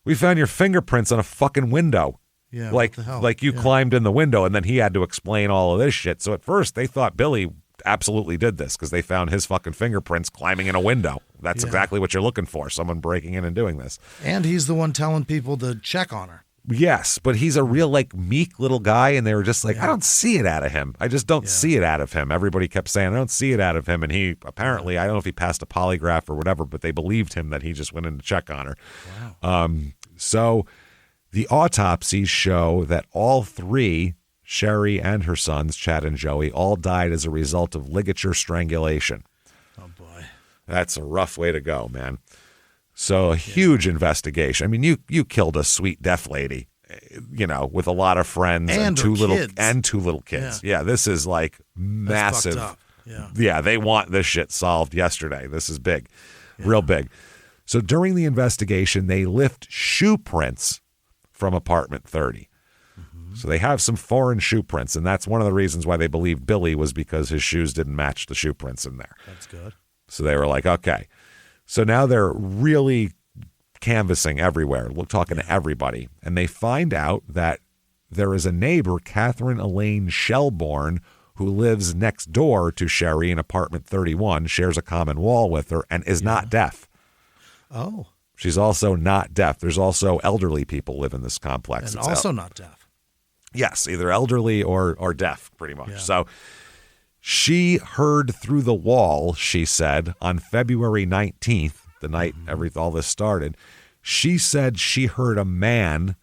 we found your fingerprints on a fucking window. Yeah, like you climbed in the window, and then he had to explain all of this shit. So at first they thought Billy absolutely did this because they found his fucking fingerprints climbing in a window. That's exactly what you're looking for, someone breaking in and doing this. And he's the one telling people to check on her. Yes, but he's a real meek little guy, and they were just like, I don't see it out of him. I just don't see it out of him. Everybody kept saying, I don't see it out of him. And he apparently, I don't know if he passed a polygraph or whatever, but they believed him that he just went in to check on her. Wow. So the autopsies show that all 3, Sherry and her sons, Chad and Joey, all died as a result of ligature strangulation. Oh, boy. That's a rough way to go, man. So a huge investigation. I mean, you killed a sweet deaf lady, with a lot of friends and 2 little kids. Yeah, this is like massive. That's fucked up. Yeah, they want this shit solved yesterday. This is big, real big. So during the investigation, they lift shoe prints from apartment 30. So they have some foreign shoe prints, and that's one of the reasons why they believe Billy was because his shoes didn't match the shoe prints in there. That's good. So they were like, okay. So now they're really canvassing everywhere, talking to everybody. And they find out that there is a neighbor, Catherine Elaine Shelbourne, who lives next door to Sherry in apartment 31, shares a common wall with her, and is not deaf. Oh. She's also not deaf. There's also elderly people live in this complex. And also not deaf. Yes, either elderly or deaf, pretty much. Yeah. So she heard through the wall, she said, on February 19th, the night all this started. She said she heard a man.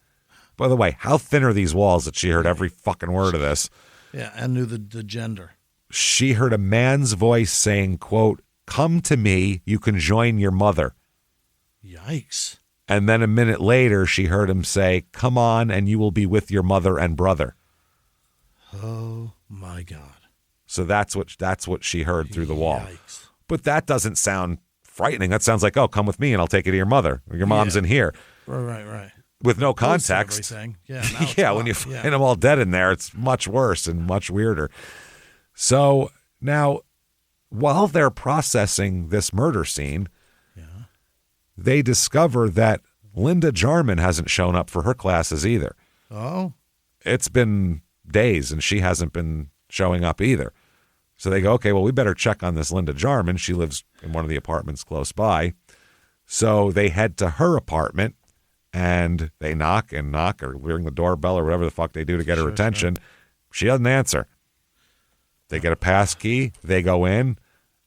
By the way, how thin are these walls that she heard every fucking word of this? Yeah, and knew the gender. She heard a man's voice saying, quote, come to me, you can join your mother. Yikes. And then a minute later, she heard him say, come on, and you will be with your mother and brother. Oh, my God. So that's what she heard through the wall. Yikes. But that doesn't sound frightening. That sounds like, oh, come with me and I'll take you to your mother. Your mom's in here. Right. With no context. Yeah, when you find them all dead in there, it's much worse and much weirder. So now while they're processing this murder scene, they discover that Linda Jarman hasn't shown up for her classes either. Oh. It's been days, and she hasn't been showing up either. So they go, okay, well, we better check on this Linda Jarman. She lives in one of the apartments close by. So they head to her apartment, and they knock or ring the doorbell or whatever the fuck they do to get her attention. Sure. She doesn't answer. They get a pass key. They go in.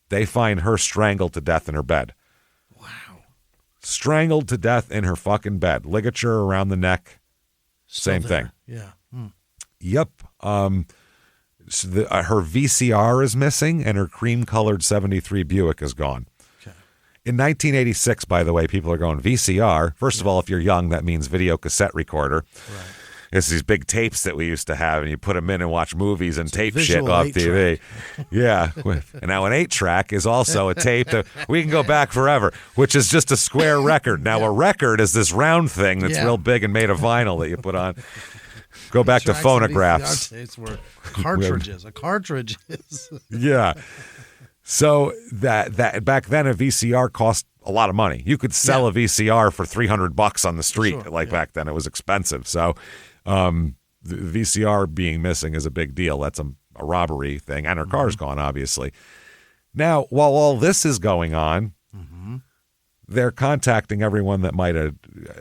They find her strangled to death in her bed. Wow. Strangled to death in her fucking bed. Ligature around the neck. Same thing. Yeah. Yep. So her VCR is missing, and her cream-colored 73 Buick is gone. Okay. In 1986, by the way, people are going, VCR. First of all, if you're young, that means video cassette recorder. Right. It's these big tapes that we used to have, and you put them in and watch movies and tape shit off TV. Yeah. And now an 8-track is also a tape that we can go back forever, which is just a square record. Now a record is this round thing that's real big and made of vinyl that you put on. Go back to phonographs. Tapes were cartridges. A cartridge is. Yeah. So that back then a VCR cost a lot of money. You could sell a VCR for $300 on the street. Back then it was expensive. So the VCR being missing is a big deal. That's a robbery thing. And her car's gone, obviously. Now, while all this is going on, they're contacting everyone that might have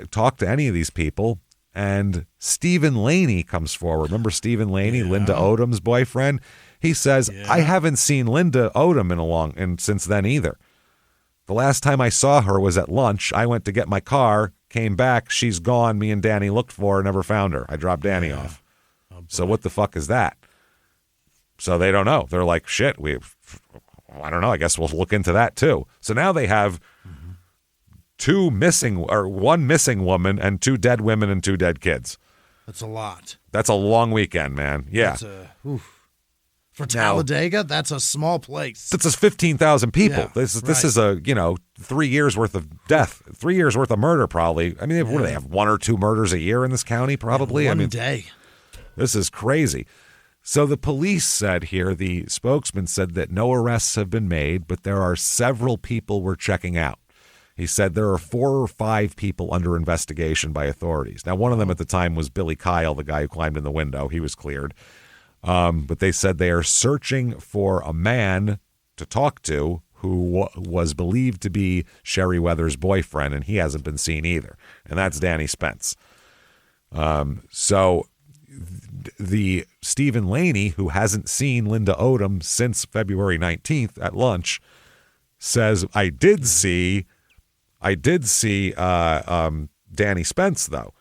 talked to any of these people. And Stephen Laney comes forward. Remember Stephen Laney, Linda Odom's boyfriend? He says, I haven't seen Linda Odom since then either. The last time I saw her was at lunch. I went to get my car, came back. She's gone. Me and Danny looked for her, never found her. I dropped Danny off. Oh, so what the fuck is that? So they don't know. They're like, shit, I don't know. I guess we'll look into that too. So now they have one missing woman and 2 dead women and 2 dead kids. That's a lot. That's a long weekend, man. Yeah. For Talladega, that's a small place. That's 15,000 people. Yeah, this is a 3 years worth of death, 3 years worth of murder, probably. I mean, what do they have? 1 or 2 murders a year in this county, probably. One day. This is crazy. So the police said here, the spokesman said that no arrests have been made, but there are several people we're checking out. He said there are 4 or 5 people under investigation by authorities. Now, one of them at the time was Billy Kyle, the guy who climbed in the window. He was cleared. But they said they are searching for a man to talk to who was believed to be Sherry Weathers' boyfriend, and he hasn't been seen either. And that's Danny Spence. So the Stephen Laney, who hasn't seen Linda Odom since February 19th at lunch, says, I did see Danny Spence, though.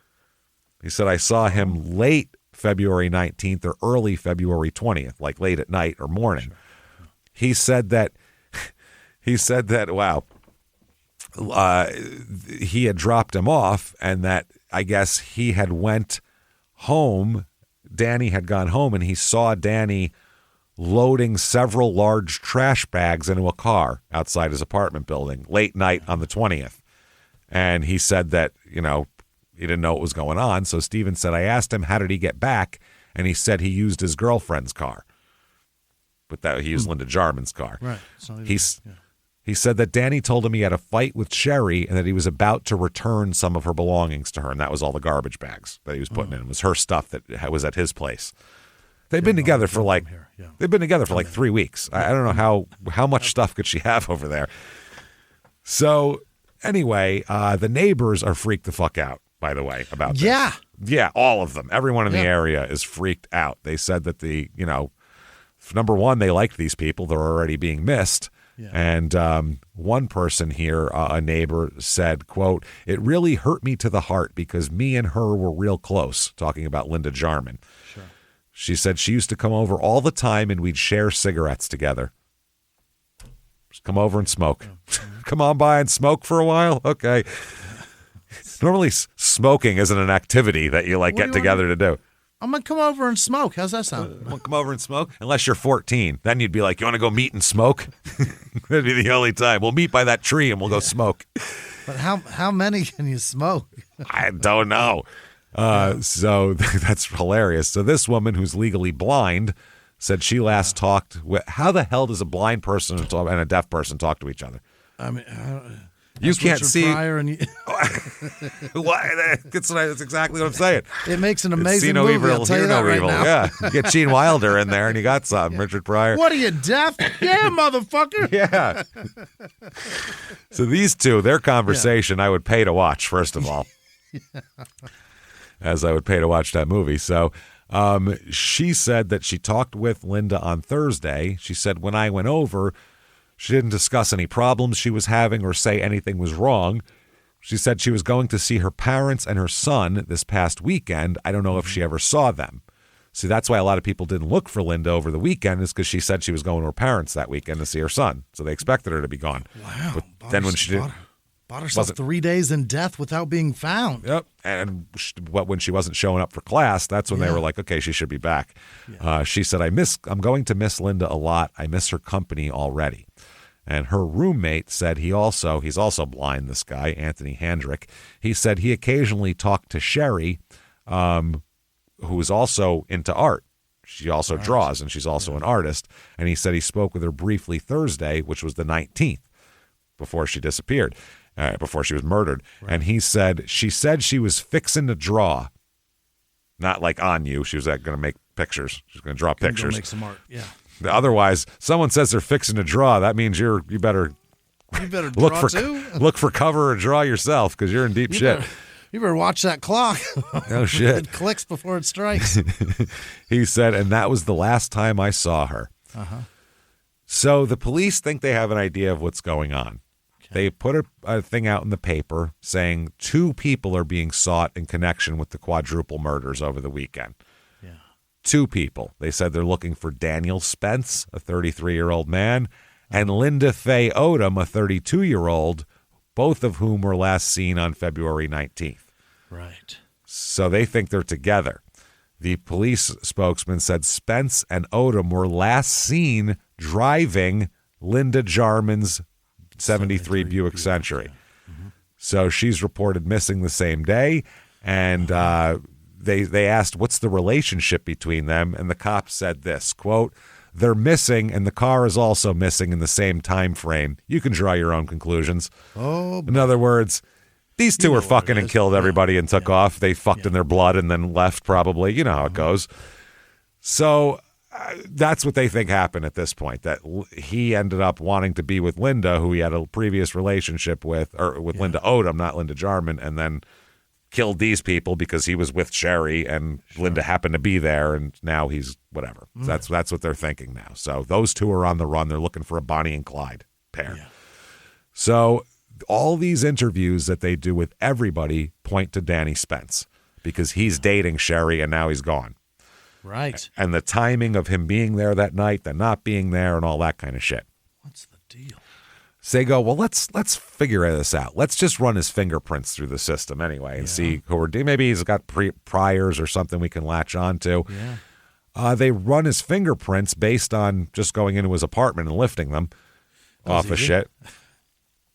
He said, I saw him late February 19th or early February 20th, like late at night or morning. Sure. He said that, wow, he had dropped him off, and that I guess he had went home. Danny had gone home, and he saw Danny loading several large trash bags into a car outside his apartment building late night on the 20th. And he said that, he didn't know what was going on. So Steven said, I asked him, how did he get back? And he said he used his girlfriend's car. But that he used Linda Jarman's car. Right. So he said that Danny told him he had a fight with Sherry and that he was about to return some of her belongings to her. And that was all the garbage bags that he was putting in. It was her stuff that was at his place. They've been together for like 3 weeks. I don't know how much stuff could she have over there. So anyway, the neighbors are freaked the fuck out, by the way, about this. Yeah, all of them. Everyone in the area is freaked out. They said that number one, they liked these people. They're already being missed. Yeah. And one person here, a neighbor, said, quote, it really hurt me to the heart because me and her were real close, talking about Linda Jarman. Sure. She said she used to come over all the time and we'd share cigarettes together. Just come over and smoke. Come on by and smoke for a while? Okay. Normally smoking isn't an activity that you get together to do. I'm going to come over and smoke. How's that sound? Want to come over and smoke? Unless you're 14. Then you'd be like, you want to go meet and smoke? That'd be the only time. We'll meet by that tree and we'll go smoke. But how many can you smoke? I don't know. So that's hilarious. So this woman who's legally blind said she last talked with. How the hell does a blind person and a deaf person talk to each other? I mean, you can't Richard see. Pryor and That's exactly what I'm saying. It makes an amazing see no movie. evil, I'll tell hear you that no right evil. now. Yeah, you get Gene Wilder in there, and you got something. Richard Pryor. What are you, deaf? Yeah, motherfucker. Yeah. So these two, their conversation, I would pay to watch. First of all, as I would pay to watch that movie. So. She said that she talked with Linda on Thursday. She said, when I went over, she didn't discuss any problems she was having or say anything was wrong. She said she was going to see her parents and her son this past weekend. I don't know if she ever saw them. See, that's why a lot of people didn't look for Linda over the weekend, is because she said she was going to her parents that weekend to see her son. So they expected her to be gone. Wow. But then when she did, bought herself 3 days in death without being found. Yep. And when she wasn't showing up for class, that's when they were like, okay, she should be back. Yeah. She said, I'm going to miss Linda a lot. I miss her company already. And her roommate said he's also blind, this guy, Anthony Handrick. He said he occasionally talked to Sherry, who is also into art. She also draws, and she's also an artist. And he said he spoke with her briefly Thursday, which was the 19th, before she disappeared. Before she was murdered. Right. And he said she was fixing to draw. Not like on you. She was going to make pictures. She's going to draw pictures. Go make some art, yeah. Otherwise, someone says they're fixing to draw. That means you better draw too. Look for cover or draw yourself, because you're in deep shit. You better watch that clock. Oh, shit. It clicks before it strikes. He said, and that was the last time I saw her. Uh-huh. So the police think they have an idea of what's going on. They put a thing out in the paper saying 2 people are being sought in connection with the quadruple murders over the weekend. Yeah. 2 people. They said they're looking for Daniel Spence, a 33-year-old man, and Linda Faye Odom, a 32-year-old, both of whom were last seen on February 19th. Right. So they think they're together. The police spokesman said Spence and Odom were last seen driving Linda Jarman's 73 Buick Century. Mm-hmm. So she's reported missing the same day, and they asked what's the relationship between them, and the cops said this, quote, they're missing and the car is also missing in the same time frame. You can draw your own conclusions. In other words, these two were fucking and killed everybody and took off. They fucked in their blood and then left, probably. You know how it goes. So that's what they think happened at this point, that he ended up wanting to be with Linda, who he had a previous relationship with, or with Linda Odom, not Linda Jarman, and then killed these people because he was with Sherry and Linda happened to be there, and now he's whatever. That's what they're thinking now. So those two are on the run. They're looking for a Bonnie and Clyde pair. Yeah. So all these interviews that they do with everybody point to Danny Spence because he's dating Sherry and now he's gone. Right. And the timing of him being there that night, then not being there, and all that kind of shit. What's the deal? So they go, well, let's figure this out. Let's just run his fingerprints through the system anyway and see who we're doing. Maybe he's got priors or something we can latch on to. Yeah. They run his fingerprints based on just going into his apartment and lifting them off of shit.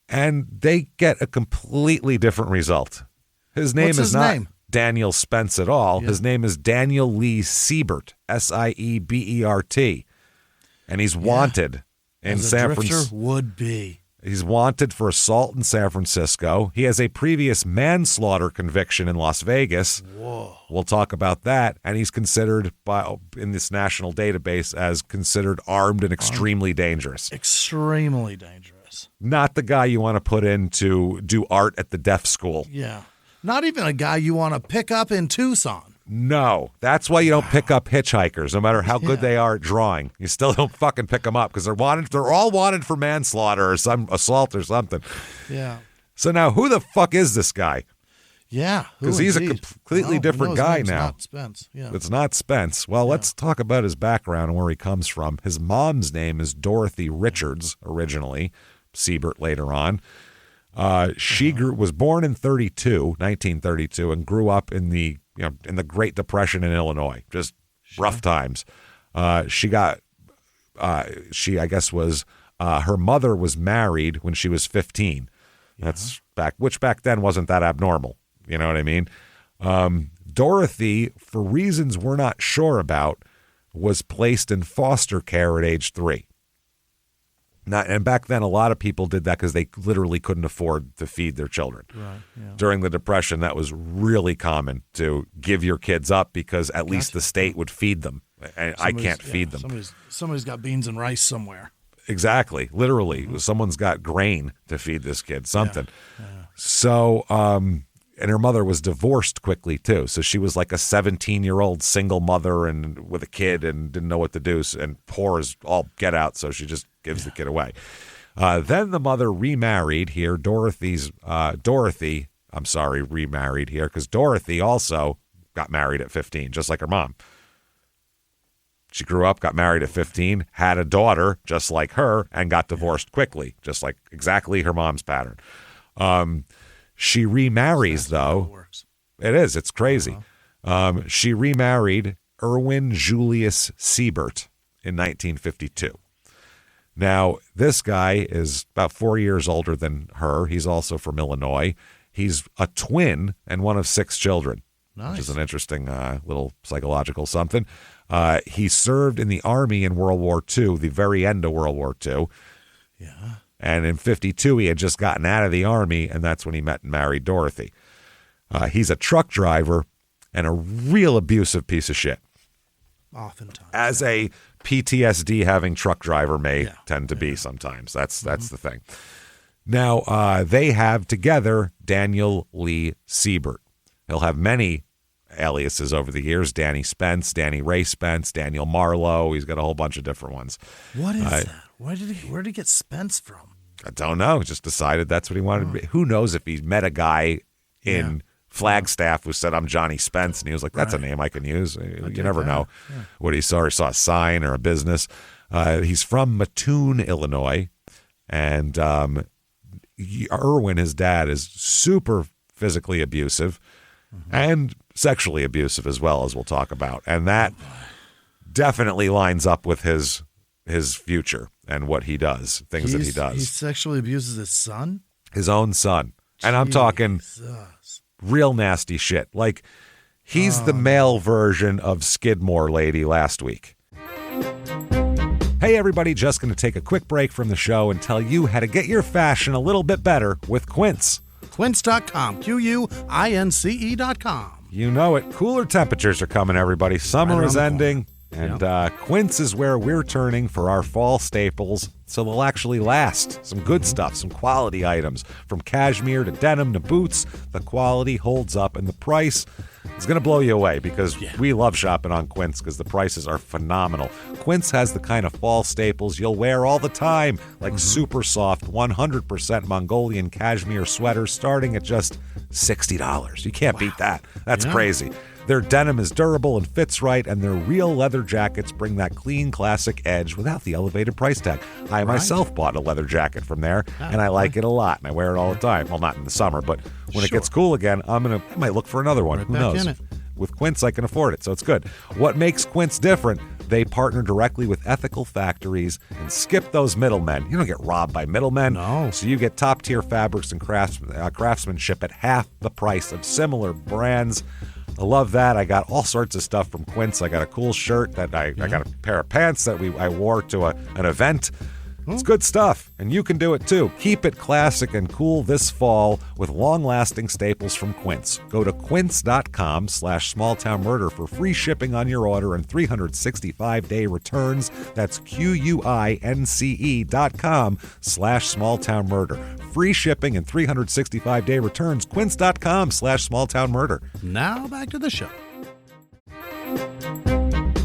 And they get a completely different result. His name is not Daniel Spence at all. Yeah. His name is Daniel Lee Seibert, Siebert. And he's wanted in San Francisco. Would be. He's wanted for assault in San Francisco. He has a previous manslaughter conviction in Las Vegas. Whoa. We'll talk about that. And he's considered in this national database as considered armed and extremely dangerous. Extremely dangerous. Not the guy you want to put in to do art at the deaf school. Yeah. Not even a guy you want to pick up in Tucson. No. That's why you don't pick up hitchhikers, no matter how good they are at drawing. You still don't fucking pick them up because they're all wanted for manslaughter or some assault or something. Yeah. So now who the fuck is this guy? Yeah. Because he's a completely different guy now. It's not Spence. Yeah. It's not Spence. Well, let's talk about his background and where he comes from. His mom's name is Dorothy Richards originally, Seibert later on. She was born in 1932, and grew up in the Great Depression in Illinois, just rough times. She I guess was her mother was married when she was 15. That's back then wasn't that abnormal. You know what I mean? Dorothy, for reasons we're not sure about, was placed in foster care at age 3. And back then, a lot of people did that because they literally couldn't afford to feed their children. Right, yeah. During the Depression, that was really common to give your kids up because at least the state would feed them. And I can't feed them. Somebody's got beans and rice somewhere. Exactly. Literally. Someone's got grain to feed this kid, something. Yeah. So, and her mother was divorced quickly, too. So she was like a 17-year-old single mother and with a kid and didn't know what to do and poor as all get out. So she just gives the kid away. Then the mother remarried here. Remarried here because Dorothy also got married at 15, just like her mom. She grew up, got married at 15, had a daughter just like her, and got divorced quickly, just like exactly her mom's pattern. She remarries, though. It is. It's crazy. She remarried Erwin Julius Seibert in 1952. Now, this guy is about 4 years older than her. He's also from Illinois. He's a twin and one of 6 children, which is an interesting little psychological something. He served in the Army in World War II, the very end of World War II. Yeah. And in 52, he had just gotten out of the Army, and that's when he met and married Dorothy. He's a truck driver and a real abusive piece of shit. Oftentimes. As a PTSD having truck driver may tend to be sometimes. That's the thing. Now, they have together Daniel Lee Seibert. He'll have many aliases over the years. Danny Spence, Danny Ray Spence, Daniel Marlowe. He's got a whole bunch of different ones. What is that? Where did he get Spence from? I don't know. He just decided that's what he wanted to be. Who knows if he met a guy in Flagstaff who said, I'm Johnny Spence, and he was like, that's a name I can use. You never know what he saw. He saw a sign or a business. He's from Mattoon, Illinois, and Erwin, his dad, is super physically abusive and sexually abusive as well, as we'll talk about. And that definitely lines up with his future and what he does, things that he does. He sexually abuses his son? His own son. And I'm talking real nasty shit. Like, he's the male version of Skidmore Lady last week. Hey, everybody, just going to take a quick break from the show and tell you how to get your fashion a little bit better with Quince. Quince.com, Quince.com. You know it. Cooler temperatures are coming, everybody. Summer is ending. And Quince is where we're turning for our fall staples so they'll actually last. Some good stuff, some quality items. From cashmere to denim to boots, the quality holds up and the price is going to blow you away because we love shopping on Quince because the prices are phenomenal. Quince has the kind of fall staples you'll wear all the time, like super soft 100% Mongolian cashmere sweaters starting at just $60. You can't beat that. That's crazy. Their denim is durable and fits right, and their real leather jackets bring that clean, classic edge without the elevated price tag. I myself bought a leather jacket from there, and I like it a lot, and I wear it all the time. Well, not in the summer, but when it gets cool again, I might look for another one. Who knows? With Quince, I can afford it, so it's good. What makes Quince different? They partner directly with ethical factories and skip those middlemen. You don't get robbed by middlemen. No. So you get top-tier fabrics and craftsmanship at half the price of similar brands. I love that. I got all sorts of stuff from Quince. I got a cool shirt that I got a pair of pants that I wore to an event. It's good stuff, and you can do it too. Keep it classic and cool this fall with long-lasting staples from Quince. Go to quince.com/smalltownmurder for free shipping on your order and 365-day returns. That's QUINCE.com/smalltownmurder. Free shipping and 365-day returns. Quince.com/smalltownmurder. Now back to the show.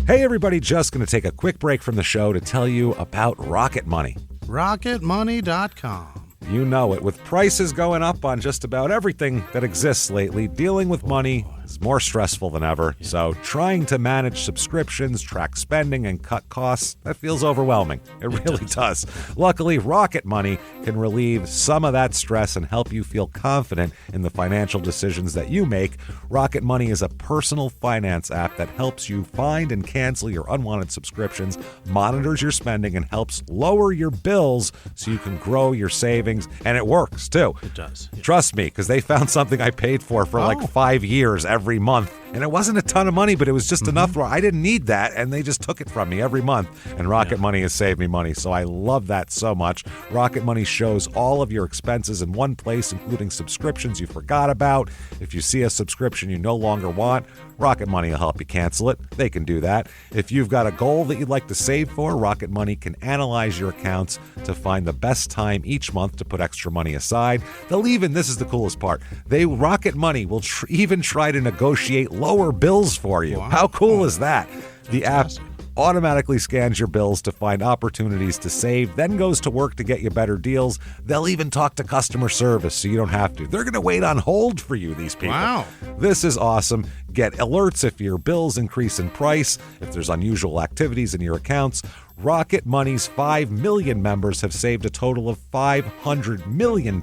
Hey, everybody, just going to take a quick break from the show to tell you about Rocket Money. RocketMoney.com. You know it. With prices going up on just about everything that exists lately, dealing with money is more stressful than ever. So trying to manage subscriptions, track spending, and cut costs, that feels overwhelming. It really does. Luckily, Rocket Money can relieve some of that stress and help you feel confident in the financial decisions that you make. Rocket Money is a personal finance app that helps you find and cancel your unwanted subscriptions, monitors your spending, and helps lower your bills so you can grow your savings. And it works, too. It does. Trust me, because they found something I paid for like 5 years every month. And it wasn't a ton of money, but it was just enough where I didn't need that, and they just took it from me every month. And Rocket Money has saved me money, so I love that so much. Rocket Money shows all of your expenses in one place, including subscriptions you forgot about. If you see a subscription you no longer want, Rocket Money will help you cancel it. They can do that. If you've got a goal that you'd like to save for, Rocket Money can analyze your accounts to find the best time each month to put extra money aside. They'll even, this is the coolest part, Rocket Money will even try to negotiate lower bills for you. Wow. How cool is that? The app automatically scans your bills to find opportunities to save, then goes to work to get you better deals. They'll even talk to customer service so you don't have to. They're going to wait on hold for you, these people. Wow. This is awesome. Get alerts if your bills increase in price, if there's unusual activities in your accounts. Rocket Money's 5 million members have saved a total of $500 million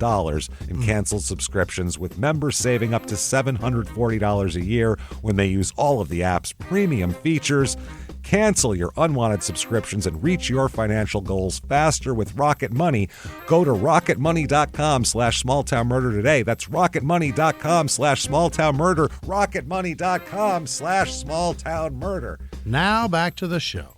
in canceled subscriptions, with members saving up to $740 a year when they use all of the app's premium features. Cancel your unwanted subscriptions and reach your financial goals faster with Rocket Money. Go to rocketmoney.com/smalltownmurder today. That's rocketmoney.com/smalltownmurder. rocketmoney.com/smalltownmurder. Now back to the show.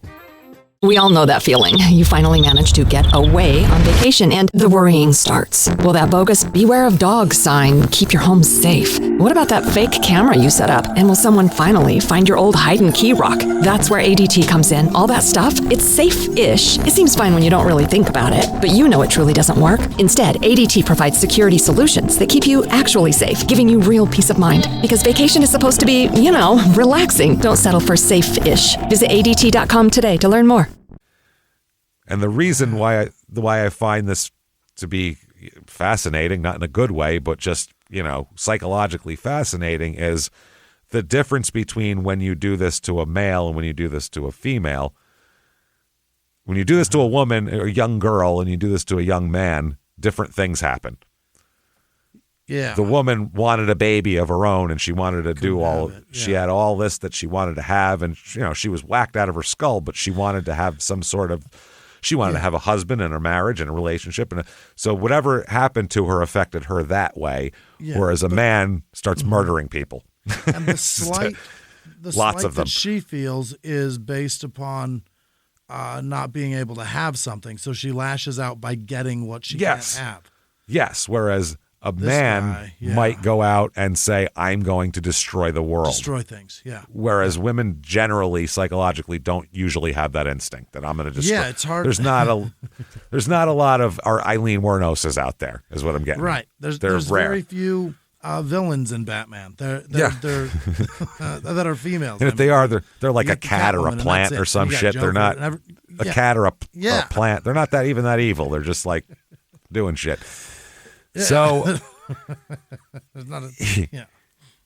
We all know that feeling. You finally manage to get away on vacation and the worrying starts. Will that bogus "beware of dogs" sign keep your home safe? What about that fake camera you set up? And will someone finally find your old hide and key rock? That's where ADT comes in. All that stuff, it's safe-ish. It seems fine when you don't really think about it, but you know it truly doesn't work. Instead, ADT provides security solutions that keep you actually safe, giving you real peace of mind. Because vacation is supposed to be, relaxing. Don't settle for safe-ish. Visit ADT.com today to learn more. And the reason why I find this to be fascinating, not in a good way, but just, psychologically fascinating, is the difference between when you do this to a male and when you do this to a female. When you do this to a woman or a young girl and you do this to a young man, different things happen. Yeah. The woman wanted a baby of her own, and she wanted to do all. Yeah. She had all this that she wanted to have, and she was whacked out of her skull, but she wanted to have some sort of. She wanted to have a husband and a marriage and a relationship, and so whatever happened to her affected her that way. Yeah, whereas a man starts murdering people. And the slight lots of them that she feels is based upon not being able to have something, so she lashes out by getting what she can't have. Yes, whereas a man might go out and say, "I'm going to destroy the world." Destroy things, yeah. Whereas women generally, psychologically, don't usually have that instinct that I'm going to destroy. Yeah, it's hard. There's not a lot of our Eileen Wuornoses out there, is what I'm getting. Right. There's very few villains in Batman. They're that are females. And if they are, they're like a cat or a plant or some shit. They're not a cat or a plant. They're not that evil. They're just like doing shit. Yeah. So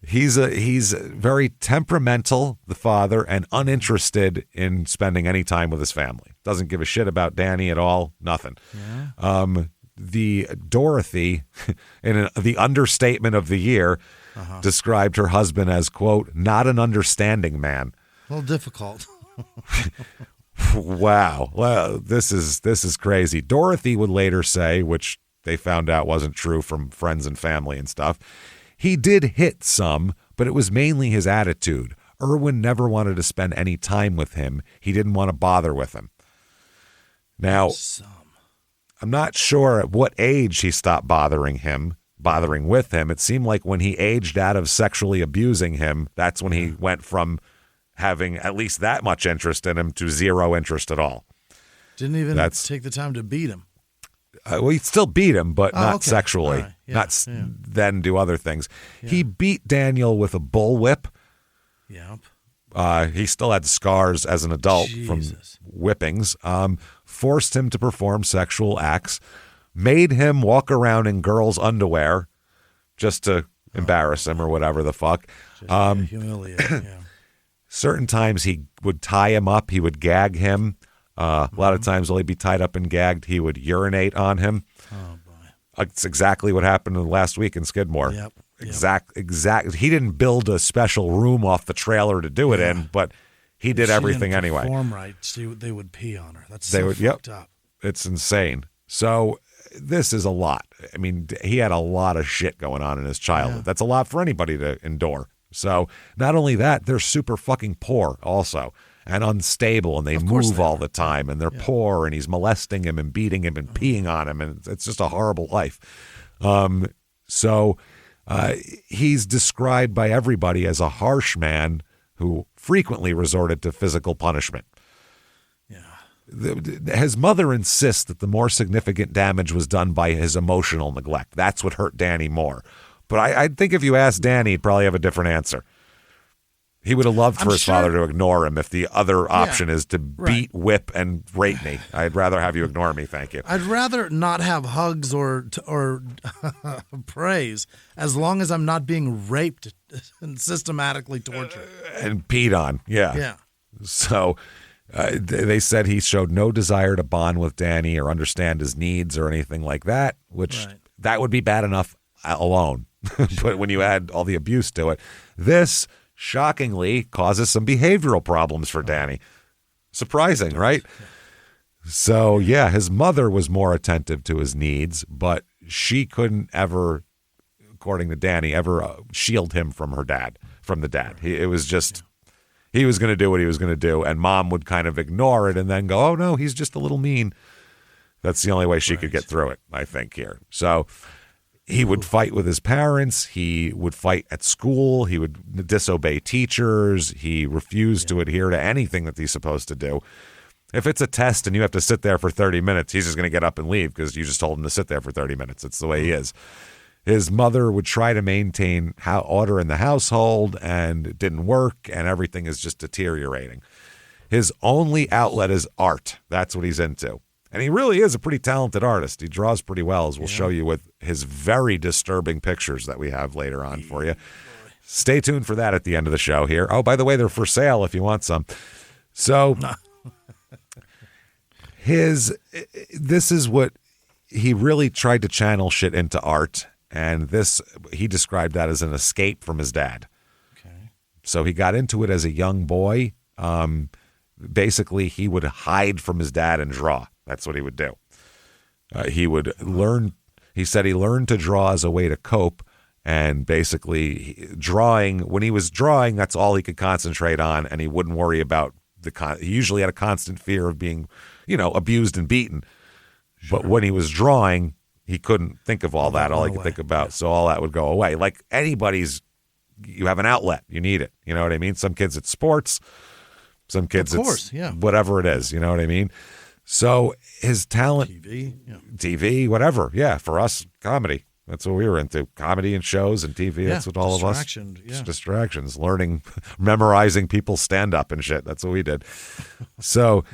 he's very temperamental, the father, and uninterested in spending any time with his family. Doesn't give a shit about Danny at all. Nothing. Yeah. The Dorothy, in the understatement of the year, described her husband as, quote, "not an understanding man." A little difficult. Wow. Well, this is crazy. Dorothy would later say, which they found out wasn't true from friends and family and stuff, he did hit some, but it was mainly his attitude. Irwin never wanted to spend any time with him. He didn't want to bother with him. Now, I'm not sure at what age he stopped bothering with him. It seemed like when he aged out of sexually abusing him, that's when he went from having at least that much interest in him to zero interest at all. Didn't even take the time to beat him. Well, he still beat him, but not sexually. Right. Yeah. Then do other things. Yeah. He beat Daniel with a bullwhip. Yep. He still had scars as an adult from whippings. Forced him to perform sexual acts. Made him walk around in girls' underwear just to embarrass him or whatever the fuck. Humiliate. Yeah. Certain times he would tie him up. He would gag him. A lot of times while he'd be tied up and gagged, he would urinate on him. Oh, boy. It's exactly what happened last week in Skidmore. Yep. Exact. He didn't build a special room off the trailer to do it in, but he did everything anyway. Perform right, they would pee on her. That's so fucked up. It's insane. So this is a lot. I mean, he had a lot of shit going on in his childhood. Yeah. That's a lot for anybody to endure. So not only that, they're super fucking poor also and unstable, and they move all the time, and they're poor, and he's molesting him and beating him and peeing on him, and it's just a horrible life. So he's described by everybody as a harsh man who frequently resorted to physical punishment. His mother insists that the more significant damage was done by his emotional neglect. That's what hurt Danny more. But I think if you asked Danny, he'd probably have a different answer. He would have loved for his father to ignore him if the other option is to beat, whip, and rape me. I'd rather have you ignore me, thank you. I'd rather not have hugs or praise as long as I'm not being raped and systematically tortured. And peed on, yeah. So they said he showed no desire to bond with Danny or understand his needs or anything like that, which that would be bad enough alone. But when you add all the abuse to it, this shockingly causes some behavioral problems for Danny. Surprising, right? So, his mother was more attentive to his needs, but she couldn't ever, according to Danny, ever shield him from the dad. It was just, he was going to do what he was going to do, and mom would kind of ignore it and then go, oh, no, he's just a little mean. That's the only way she could get through it, I think, here. So he would fight with his parents. He would fight at school. He would disobey teachers. He refused to adhere to anything that he's supposed to do. If it's a test and you have to sit there for 30 minutes, he's just going to get up and leave because you just told him to sit there for 30 minutes. It's the way he is. His mother would try to maintain order in the household, and it didn't work, and everything is just deteriorating. His only outlet is art. That's what he's into. And he really is a pretty talented artist. He draws pretty well, as we'll show you with his very disturbing pictures that we have later on for you. Stay tuned for that at the end of the show here. Oh, by the way, they're for sale if you want some. So this is what he really tried to channel shit into art. And he described that as an escape from his dad. Okay. So he got into it as a young boy. Basically, he would hide from his dad and draw. That's what he would do. He would learn. He said he learned to draw as a way to cope, and basically drawing. When he was drawing, that's all he could concentrate on, and he wouldn't worry about he usually had a constant fear of being, abused and beaten. Sure. But when he was drawing, he couldn't think of all that. All he could think about, so all that would go away. Like you have an outlet. You need it. You know what I mean? Some kids it's sports. Some kids it's whatever it is. You know what I mean? So his talent, TV, whatever. Yeah, for us, comedy. That's what we were into. Comedy and shows and TV. That's what all of us. Distractions. Learning, memorizing people's stand-up and shit. That's what we did. So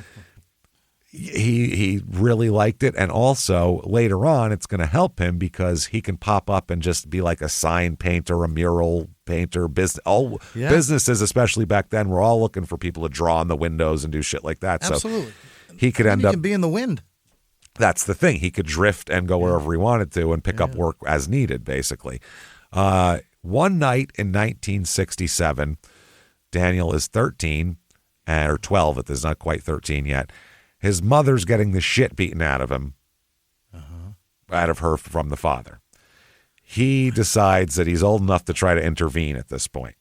he really liked it. And also, later on, it's going to help him because he can pop up and just be like a sign painter, a mural painter. Businesses, especially back then, were all looking for people to draw on the windows and do shit like that. Absolutely. So he could end up... He can be in the wind. That's the thing. He could drift and go wherever he wanted to and pick up work as needed, basically. One night in 1967, Daniel is 13, or 12, it is not quite 13 yet. His mother's getting the shit beaten out of him, out of her from the father. He decides that he's old enough to try to intervene at this point,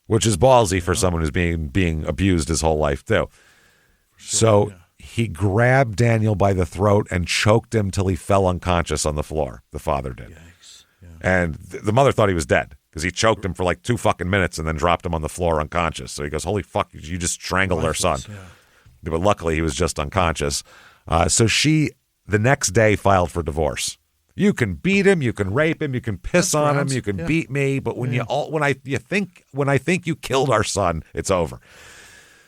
which is ballsy for someone who's being abused his whole life, too. So he grabbed Daniel by the throat and choked him till he fell unconscious on the floor. The father did. Yikes. Yeah. And the mother thought he was dead because he choked him for like 2 fucking minutes and then dropped him on the floor unconscious. So he goes, holy fuck, you just strangled our son. Yeah. But luckily he was just unconscious. So she, the next day, filed for divorce. You can beat him, you can rape him, you can piss on him, you can beat me, but when when I think you killed our son, it's over.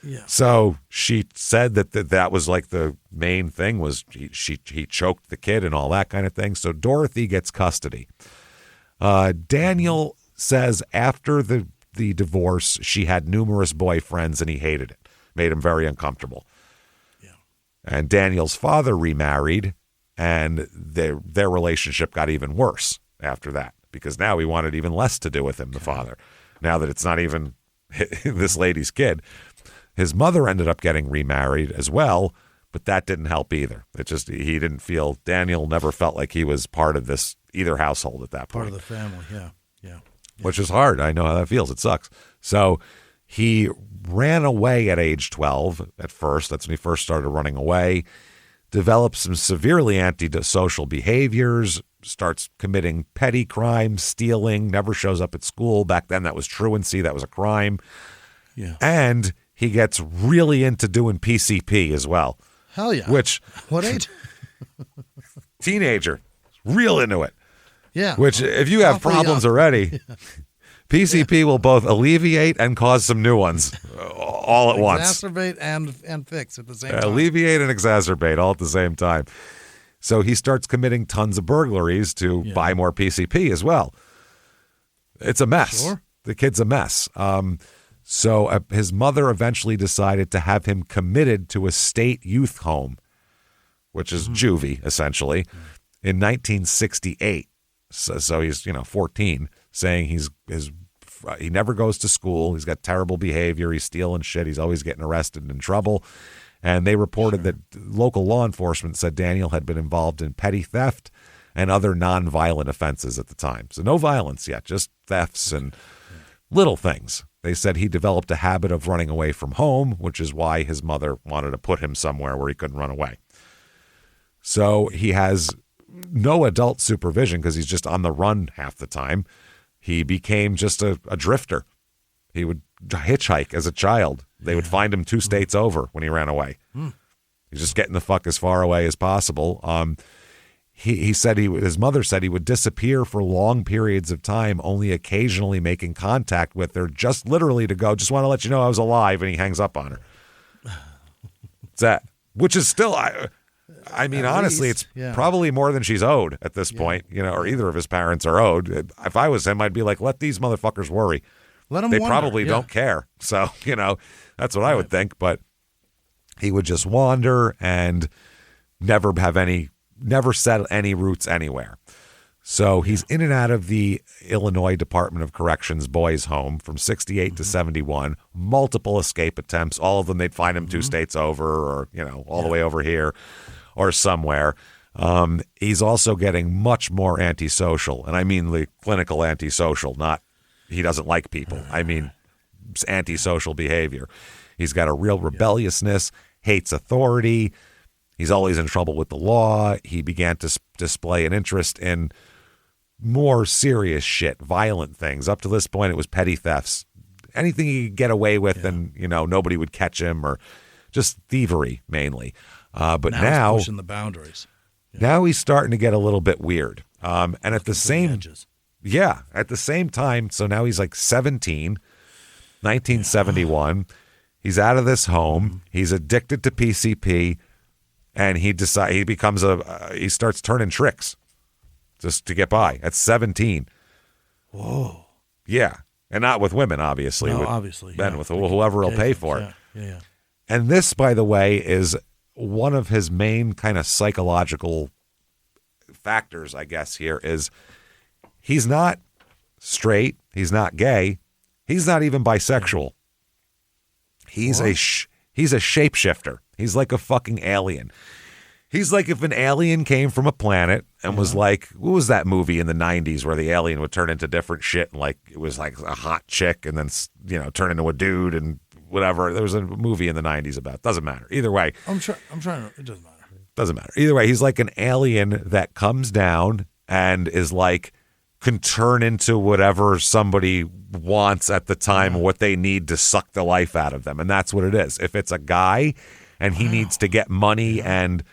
Yeah. So she said that was like the main thing was he choked the kid and all that kind of thing. So Dorothy gets custody. Daniel says after the divorce, she had numerous boyfriends and he hated it, made him very uncomfortable. Yeah. And Daniel's father remarried, and their relationship got even worse after that because now he wanted even less to do with him, the father. Now that it's not even this lady's kid. His mother ended up getting remarried as well, but that didn't help either. Daniel never felt like he was part of this either household at that point. Part of the family, yeah. which is hard. I know how that feels. It sucks. So he ran away at age 12 at first. That's when he first started running away. Develops some severely antisocial behaviors, starts committing petty crimes, stealing, never shows up at school. Back then, that was truancy. That was a crime. Yeah. And he gets really into doing PCP as well. Hell yeah. Which, what age? Teenager, real into it. Yeah. Which, if you have problems already, PCP will both alleviate and cause some new ones all at once. Exacerbate and fix at the same time. Alleviate and exacerbate all at the same time. So he starts committing tons of burglaries to buy more PCP as well. It's a mess. Sure. The kid's a mess. So his mother eventually decided to have him committed to a state youth home, which is juvie, essentially, in 1968. So he's 14, saying he never goes to school. He's got terrible behavior. He's stealing shit. He's always getting arrested and in trouble. And they reported that local law enforcement said Daniel had been involved in petty theft and other nonviolent offenses at the time. So no violence yet, just thefts and little things. They said he developed a habit of running away from home, which is why his mother wanted to put him somewhere where he couldn't run away. So he has no adult supervision because he's just on the run half the time. He became just a drifter. He would hitchhike as a child. They would find him 2 states over when he ran away. He's just getting the fuck as far away as possible. He said his mother said he would disappear for long periods of time, only occasionally making contact with her, just literally to go, just want to let you know I was alive, and he hangs up on her. That, which is still, I mean, honestly, it's probably more than she's owed at this point, or either of his parents are owed. If I was him, I'd be like, let these motherfuckers worry. Let them They wonder. probably don't care. So, that's what I would think. But he would just wander and never set any roots anywhere. So he's in and out of the Illinois Department of Corrections boys' home from 68 to 71, multiple escape attempts. All of them, they'd find him 2 states over or, all the way over here or somewhere. He's also getting much more antisocial. And I mean the clinical antisocial, not he doesn't like people. I mean antisocial behavior. He's got a real rebelliousness, hates authority. He's always in trouble with the law. He began to display an interest in more serious shit, violent things. Up to this point, it was petty thefts. Anything he could get away with and, nobody would catch him, or just thievery mainly. But now he's pushing the boundaries. Now he's starting to get a little bit weird. And at the same edges. at the same time, so now he's like 17, 1971. He's out of this home. He's addicted to PCP. And he starts turning tricks just to get by at 17. Whoa. Yeah. And not with women, obviously. No, with obviously. Men, with whoever will pay for it. Yeah. And this, by the way, is one of his main kind of psychological factors, I guess, here is he's not straight. He's not gay. He's not even bisexual. He's a shapeshifter. He's like a fucking alien. He's like if an alien came from a planet and was like, what was that movie in the 90s where the alien would turn into different shit and like it was like a hot chick and then, turn into a dude and whatever. There was a movie in the 90s about it. Doesn't matter. Either way. I'm trying to, it doesn't matter. Doesn't matter. Either way, he's like an alien that comes down and is like, can turn into whatever somebody wants at the time, what they need to suck the life out of them. And that's what it is. If it's a guy and he needs to get money and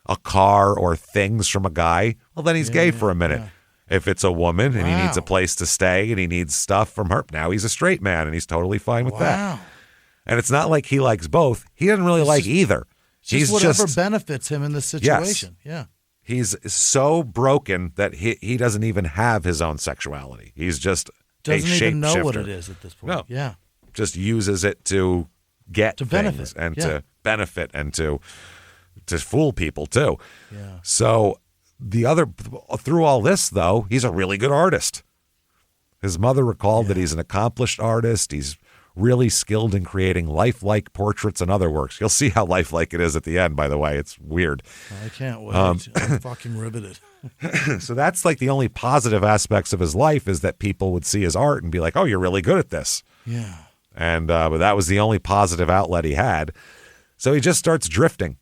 a car or things from a guy, well, then he's gay for a minute. Yeah. If it's a woman and he needs a place to stay and he needs stuff from her, now he's a straight man and he's totally fine with that. And it's not like he likes both. He doesn't really like either. He's whatever benefits him in this situation. Yes. Yeah. He's so broken that he doesn't even have his own sexuality. He's just doesn't even know shifter. What it is at this point. No. Yeah. Just uses it to get benefit things and to benefit and to fool people too. Yeah. So through all this though, he's a really good artist. His mother recalled that he's an accomplished artist. He's really skilled in creating lifelike portraits and other works. You'll see how lifelike it is at the end, by the way. It's weird. I can't wait. I'm fucking riveted. So that's like the only positive aspects of his life, is that people would see his art and be like, oh, you're really good at this. Yeah. And but that was the only positive outlet he had. So he just starts drifting.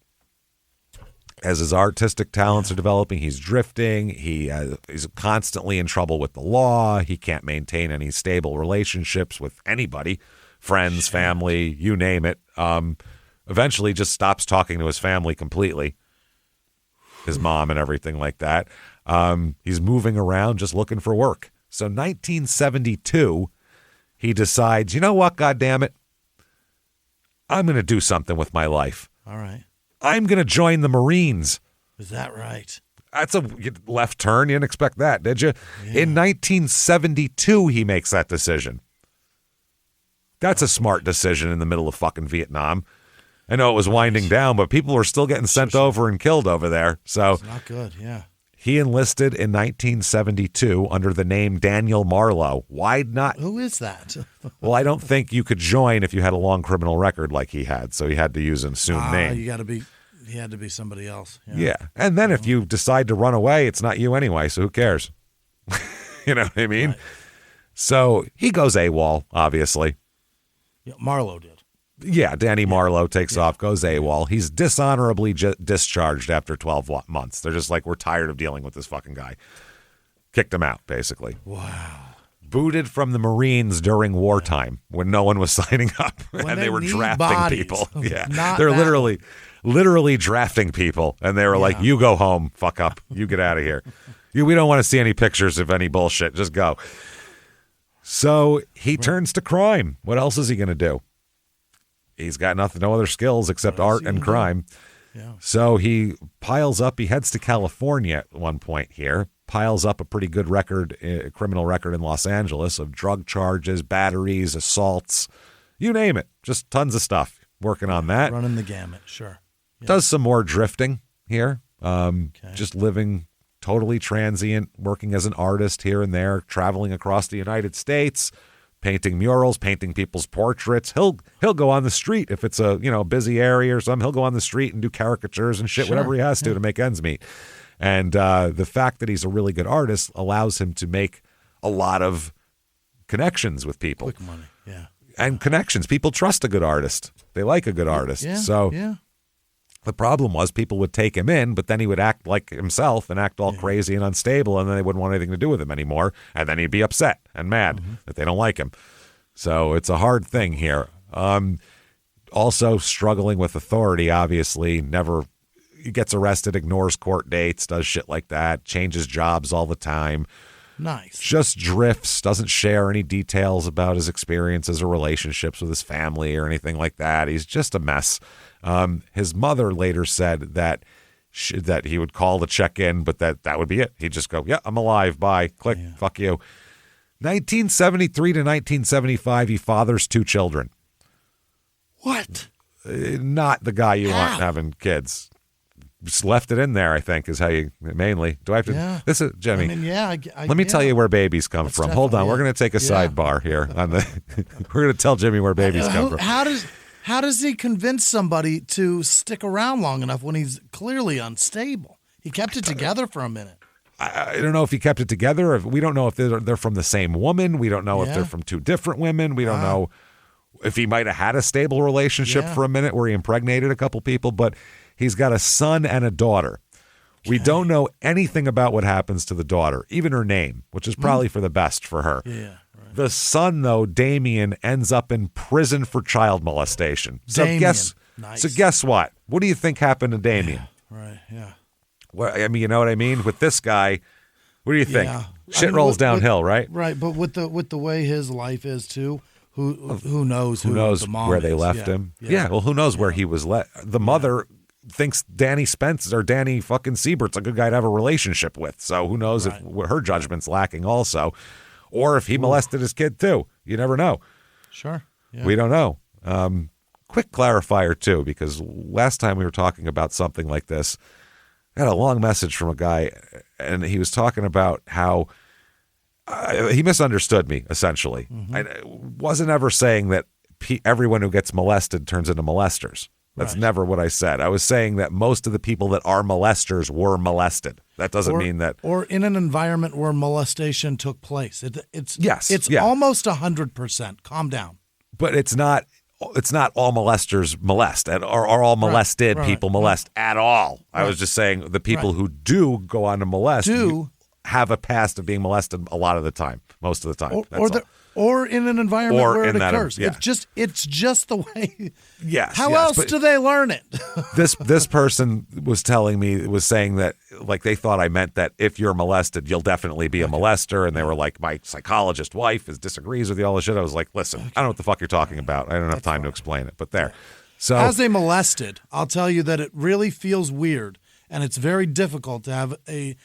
As his artistic talents are developing, he's drifting. He's constantly in trouble with the law. He can't maintain any stable relationships with anybody, friends, family, you name it. Eventually just stops talking to his family completely, his mom and everything like that. He's moving around just looking for work. So 1972, he decides, you know what, goddammit? I'm going to do something with my life. All right. I'm going to join the Marines. Is that right? That's a left turn. You didn't expect that, did you? Yeah. In 1972, he makes that decision. That's a smart decision in the middle of fucking Vietnam. I know it was winding down, but people were still getting sent over and killed over there. So it's not good, yeah. He enlisted in 1972 under the name Daniel Marlowe. Why not? Who is that? Well, I don't think you could join if you had a long criminal record like he had, so he had to use an assumed name. He had to be somebody else. Yeah. And then if you decide to run away, it's not you anyway, so who cares? You know what I mean? Right. So he goes AWOL, obviously. Yeah, Marlowe did. Yeah, Danny Marlowe takes off, goes AWOL. He's dishonorably discharged after 12 months. They're just like, we're tired of dealing with this fucking guy. Kicked him out, basically. Wow. Booted from the Marines during wartime when no one was signing up. And they were drafting people. Yeah, they're literally drafting people. And they were like, you go home, fuck up. You get out of here. We don't want to see any pictures of any bullshit. Just go. So he turns to crime. What else is he going to do? He's got no other skills except art and crime. Yeah. So he piles up. He heads to California at one point here, piles up a pretty good criminal record in Los Angeles of drug charges, batteries, assaults, you name it. Just tons of stuff. Working on that. Running the gamut, sure. Yeah. Does some more drifting here. Just living totally transient, working as an artist here and there, traveling across the United States, painting murals, painting people's portraits. He'll go on the street if it's a busy area or something. He'll go on the street and do caricatures and shit, whatever he has to make ends meet. And the fact that he's a really good artist allows him to make a lot of connections with people. Quick money, yeah. And connections. People trust a good artist. They like a good artist. Yeah, the problem was people would take him in, but then he would act like himself and act all crazy and unstable, and then they wouldn't want anything to do with him anymore. And then he'd be upset and mad that they don't like him. So it's a hard thing here. Also struggling with authority, obviously. He gets arrested, ignores court dates, does shit like that, changes jobs all the time. Nice. Just drifts, doesn't share any details about his experiences or relationships with his family or anything like that. He's just a mess. His mother later said that he would call to check in, but that would be it. He'd just go, yeah, I'm alive. Bye. Click. Yeah. Fuck you. 1973 to 1975, he fathers 2 children. What? Not the guy you want having kids. Just left it in there, I think, is how you mainly. Do I have to? Yeah. This is Jimmy. I mean, let me tell you where babies come from. Hold on. We're going to take a sidebar here. We're going to tell Jimmy where babies come from. How does he convince somebody to stick around long enough when he's clearly unstable? He kept it together for a minute. I don't know if he kept it together. We don't know if they're from the same woman. We don't know if they're from 2 different women. We don't know if he might have had a stable relationship for a minute where he impregnated a couple people, but he's got a son and a daughter. Okay. We don't know anything about what happens to the daughter, even her name, which is probably for the best for her. Yeah. Right. The son, though, Damien, ends up in prison for child molestation. So guess what? What do you think happened to Damien? Yeah. Right, yeah. Well, I mean, you know what I mean? With this guy, what do you think? Yeah. Shit rolls downhill, right? Right, but with the way his life is too, who knows who the mom where they is. left him? Yeah, well, who knows where he was the mother thinks Danny Spence or Danny fucking Seibert's a good guy to have a relationship with. So who knows if her judgment's lacking also, or if he molested his kid too. You never know. Sure. Yeah. We don't know. Quick clarifier too, because last time we were talking about something like this, I had a long message from a guy, and he was talking about how he misunderstood me, essentially. I wasn't ever saying that everyone who gets molested turns into molesters. That's never what I said. I was saying that most of the people that are molesters were molested. That doesn't mean that. Or in an environment where molestation took place. It's yeah. almost 100%. Calm down. But it's not all molesters molest, or all molested people molest at all. I was just saying the people who do go on to molest have a past of being molested a lot of the time, most of the time. Or in an environment where it occurs. Yeah. It's just the way. Yes. How else do they learn it? This person was saying that, like, they thought I meant that if you're molested, you'll definitely be a molester. And they were like, my psychologist wife disagrees with you, all this shit. I was like, listen, I don't know what the fuck you're talking about. I don't have time to explain it. But there. So as a molested, I'll tell you that it really feels weird, and it's very difficult to have a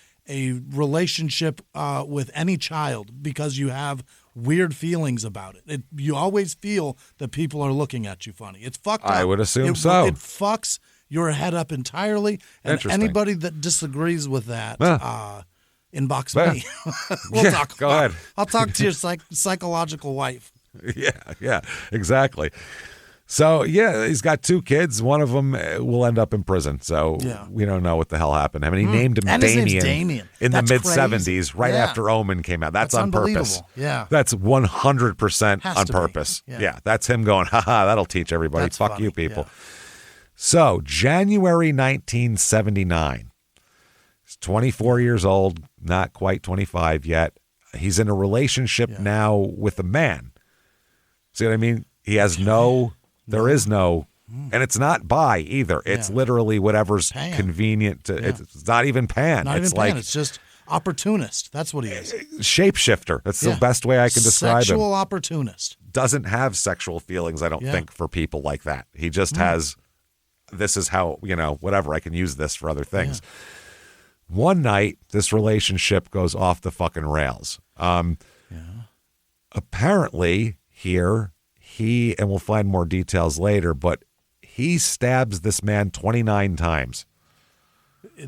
relationship with any child because you have weird feelings about it. You always feel that people are looking at you funny. It's fucked up. I would assume so. It fucks your head up entirely. And anybody that disagrees with that, inbox me. We'll talk. Go ahead. I'll talk to your psychological wife. Yeah, exactly. So, he's got 2 kids. One of them will end up in prison. So we don't know what the hell happened. I mean, he named him Damien in the mid-'70s, right after Omen came out. That's on purpose. Yeah. That's 100% on purpose. Yeah, that's him going, haha, that'll teach everybody. That's Fuck funny. you people. Yeah. So, January 1979. He's 24 years old, not quite 25 yet. He's in a relationship now with a man. See what I mean? He has there is no, and it's not bi either. It's literally whatever's convenient to. It's not even pan. It's just opportunist. That's what he is. Shapeshifter. That's the best way I can describe him. Sexual opportunist. Doesn't have sexual feelings, I don't think, for people like that. He just has, this is how, whatever, I can use this for other things. Yeah. One night, this relationship goes off the fucking rails. Apparently, here, and we'll find more details later, but he stabs this man 29 times.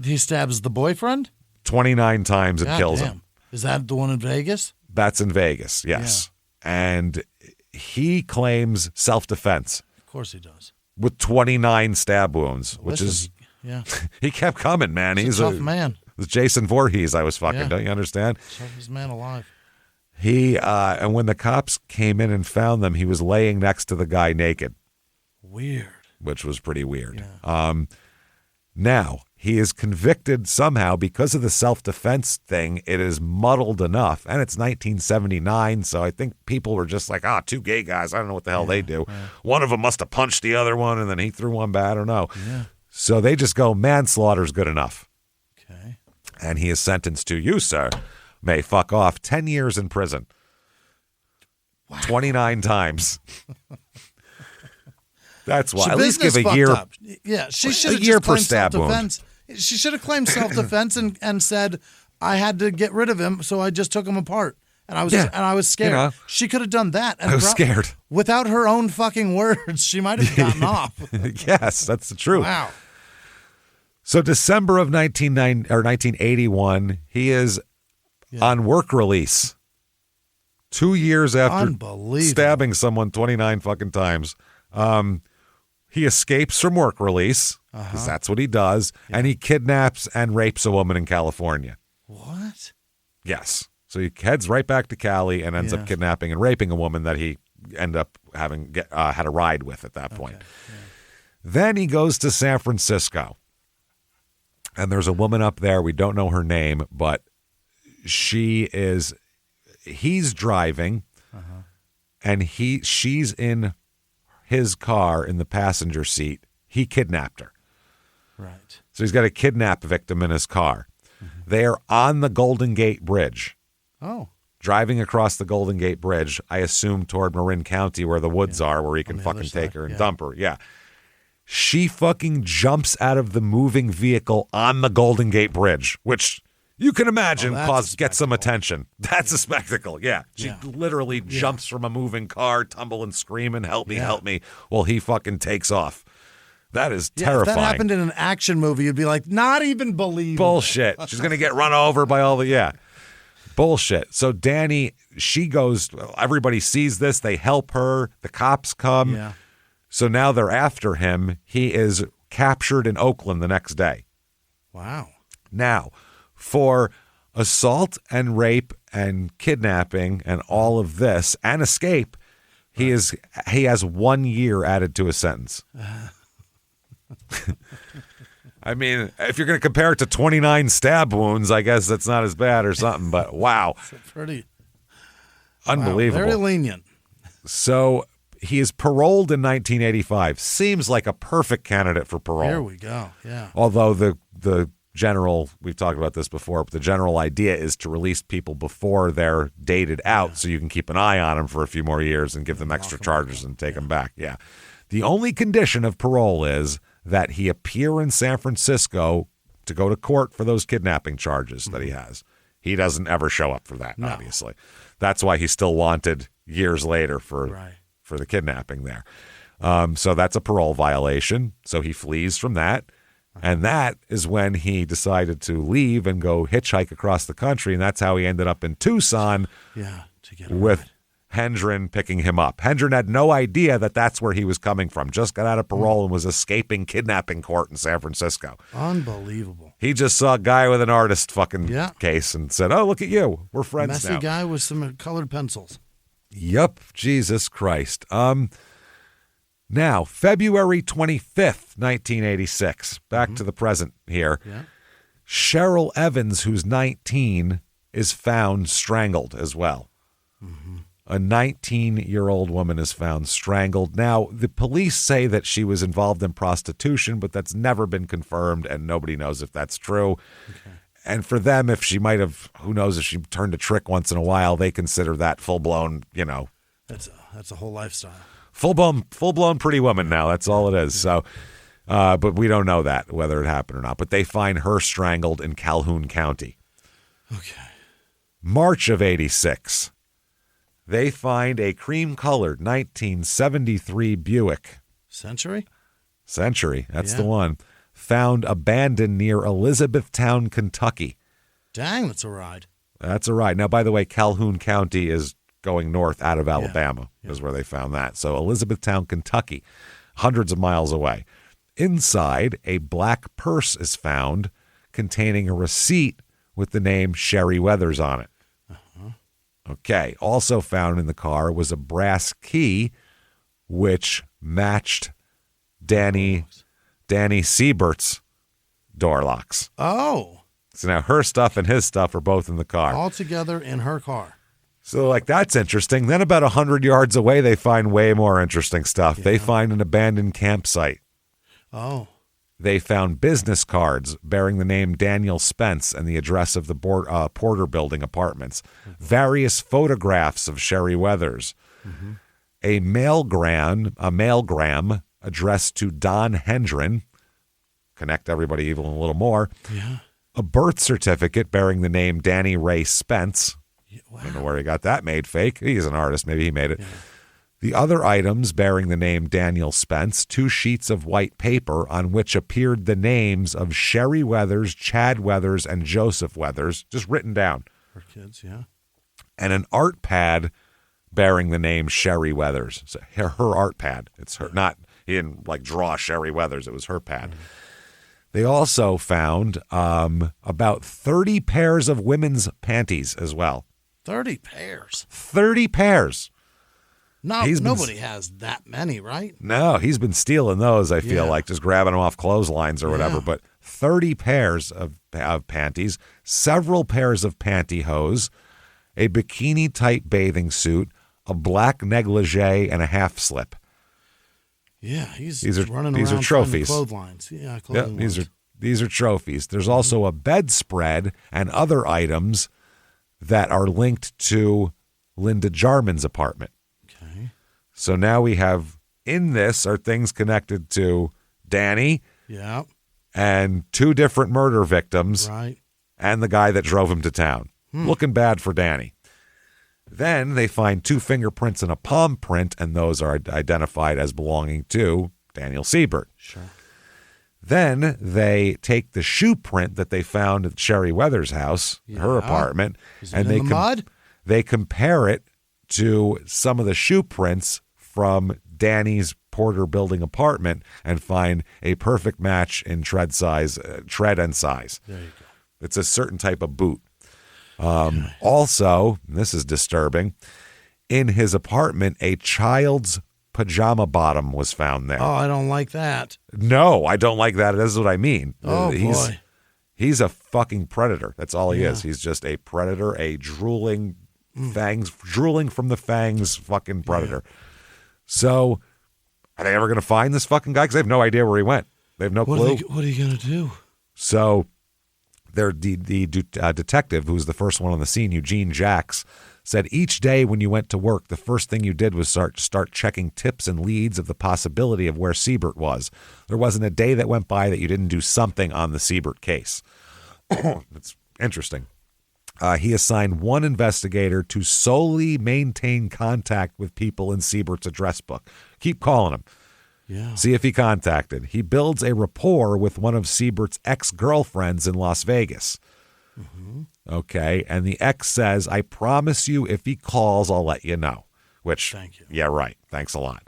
He stabs the boyfriend? 29 times and kills him. Is that the one in Vegas? That's in Vegas, yes. Yeah. And he claims self-defense. Of course he does. With 29 stab wounds, which is... Yeah. He kept coming, man. He's a tough man. It was Jason Voorhees I was fucking, don't you understand? Toughest man alive. He, and when the cops came in and found them, he was laying next to the guy naked. Weird. Which was pretty weird. Yeah. Now, he is convicted somehow because of the self-defense thing. It is muddled enough, and it's 1979, so I think people were just like, 2 gay guys, I don't know what the hell they do. Yeah. One of them must have punched the other one, and then he threw one back, I don't know. Yeah. So they just go, manslaughter's good enough. Okay. And he is sentenced to, you, sir, may fuck off 10 years in prison. Wow. 29 times. That's why. At least give a year. Up. Yeah, she should have just claimed per stab self-defense. She should have claimed self-defense and said, I had to get rid of him, so I just took him apart. And I was scared. She could have done that. And I was scared. Without her own fucking words, she might have gotten off. Yes, that's the truth. Wow. So December of 1981, he is on work release. 2 years after stabbing someone 29 fucking times. He escapes from work release, because that's what he does, and he kidnaps and rapes a woman in California. What? Yes. So he heads right back to Cali and ends up kidnapping and raping a woman that he ended up having had a ride with at that point. Yeah. Then he goes to San Francisco. And there's a woman up there. We don't know her name, but he's driving, and she's in his car in the passenger seat. He kidnapped her. Right. So he's got a kidnap victim in his car. They're on the Golden Gate Bridge. Oh. Driving across the Golden Gate Bridge, I assume toward Marin County where the woods are, where he can fucking take her and dump her. Yeah. She fucking jumps out of the moving vehicle on the Golden Gate Bridge, which you can imagine gets some attention. That's a spectacle. Yeah. She literally jumps from a moving car, tumbling, screaming, help me, help me. Well, he fucking takes off. That is terrifying. If that happened in an action movie, you'd be like, not even believable. Bullshit. She's going to get run over by all the, Bullshit. So Danny, she goes, everybody sees this. They help her. The cops come. Yeah. So now they're after him. He is captured in Oakland the next day. Wow. Now, for assault and rape and kidnapping and all of this and escape, he has 1 year added to his sentence. I mean, if you're going to compare it to 29 stab wounds, I guess that's not as bad or something, but wow. Pretty unbelievable. Wow, very lenient. So he is paroled in 1985. Seems like a perfect candidate for parole. Here we go. Yeah. Although the general, we've talked about this before, but the general idea is to release people before they're dated out so you can keep an eye on them for a few more years and give them extra charges and take them back. Yeah. The only condition of parole is that he appear in San Francisco to go to court for those kidnapping charges that he has. He doesn't ever show up for that, obviously. That's why he's still wanted years later for the kidnapping there. So that's a parole violation. So he flees from that. And that is when he decided to leave and go hitchhike across the country. And that's how he ended up in Tucson with Hendren picking him up. Hendren had no idea that that's where he was coming from. Just got out of parole and was escaping kidnapping court in San Francisco. Unbelievable. He just saw a guy with an artist fucking case and said, oh, look at you. We're friends now. Messy guy with some colored pencils. Yep. Jesus Christ. Now, February 25th, 1986, back to the present here. Yeah. Cheryl Evans, who's 19, is found strangled as well. Mm-hmm. A 19-year-old woman is found strangled. Now, the police say that she was involved in prostitution, but that's never been confirmed, and nobody knows if that's true. Okay. And for them, if she might have, who knows, if she turned a trick once in a while, they consider that full-blown, you know. That's a whole lifestyle. Full-blown pretty woman now. That's all it is. So, but we don't know that, whether it happened or not. But they find her strangled in Calhoun County. Okay. March of 86. They find a cream-colored 1973 Buick. Century, that's the one. Found abandoned near Elizabethtown, Kentucky. Dang, that's a ride. That's a ride. Now, by the way, Calhoun County is going north out of Alabama is where they found that. So Elizabethtown, Kentucky, hundreds of miles away. Inside, a black purse is found containing a receipt with the name Sherry Weathers on it. Okay. Also found in the car was a brass key, which matched Danny Seibert's door locks. Oh. So now her stuff and his stuff are both in the car. All together in her car. So, like, that's interesting. Then about 100 yards away, they find way more interesting stuff. Yeah. They find an abandoned campsite. Oh. They found business cards bearing the name Daniel Spence and the address of the Porter Building apartments. Mm-hmm. Various photographs of Sherry Weathers. Mm-hmm. A mailgram addressed to Don Hendren. Connect everybody even a little more. Yeah. A birth certificate bearing the name Danny Ray Spence. Wow. I don't know where he got that made fake. He's an artist. Maybe he made it. Yeah. The other items bearing the name Daniel Spence, 2 sheets of white paper on which appeared the names of Sherry Weathers, Chad Weathers, and Joseph Weathers, just written down. Her kids, yeah. And an art pad bearing the name Sherry Weathers. So her art pad. It's her, not, he didn't like draw Sherry Weathers. It was her pad. Mm-hmm. They also found about 30 pairs of women's panties as well. 30 pairs? 30 pairs. No, nobody has that many, right? No, he's been stealing those, I feel like, just grabbing them off clotheslines or whatever. Yeah. But 30 pairs of panties, several pairs of pantyhose, a bikini-type bathing suit, a black negligee, and a half-slip. Yeah, these are trophies. Clotheslines. Yeah, clotheslines. Yep, these are trophies. There's also a bedspread and other items that are linked to Linda Jarman's apartment. Okay. So now we have in this are things connected to Danny. Yeah. And 2 different murder victims. Right. And the guy that drove him to town. Looking bad for Danny. Then they find 2 fingerprints and a palm print, and those are identified as belonging to Daniel Seibert. Sure. Then they take the shoe print that they found at Sherry Weathers' house, her apartment, and they compare it to some of the shoe prints from Danny's Porter Building apartment and find a perfect match in tread and size. There you go. It's a certain type of boot. Also, this is disturbing, in his apartment, a child's pajama bottom was found there. Oh, I don't like that. No, I don't like that. This is what I mean. Oh, boy. He's a fucking predator. That's all he is. He's just a predator, a drooling from the fangs fucking predator. Yeah. So, are they ever going to find this fucking guy? Because they have no idea where he went. They have no clue. What are you going to do? So, the detective, who's the first one on the scene, Eugene Jacks, said each day when you went to work, the first thing you did was start checking tips and leads of the possibility of where Seibert was. There wasn't a day that went by that you didn't do something on the Seibert case. It's interesting. He assigned one investigator to solely maintain contact with people in Seibert's address book. Keep calling him. Yeah. See if he contacted. He builds a rapport with one of Seibert's ex-girlfriends in Las Vegas. Mm-hmm. Okay, and the ex says, I promise you if he calls, I'll let you know. Which, thank you. Yeah, right. Thanks a lot.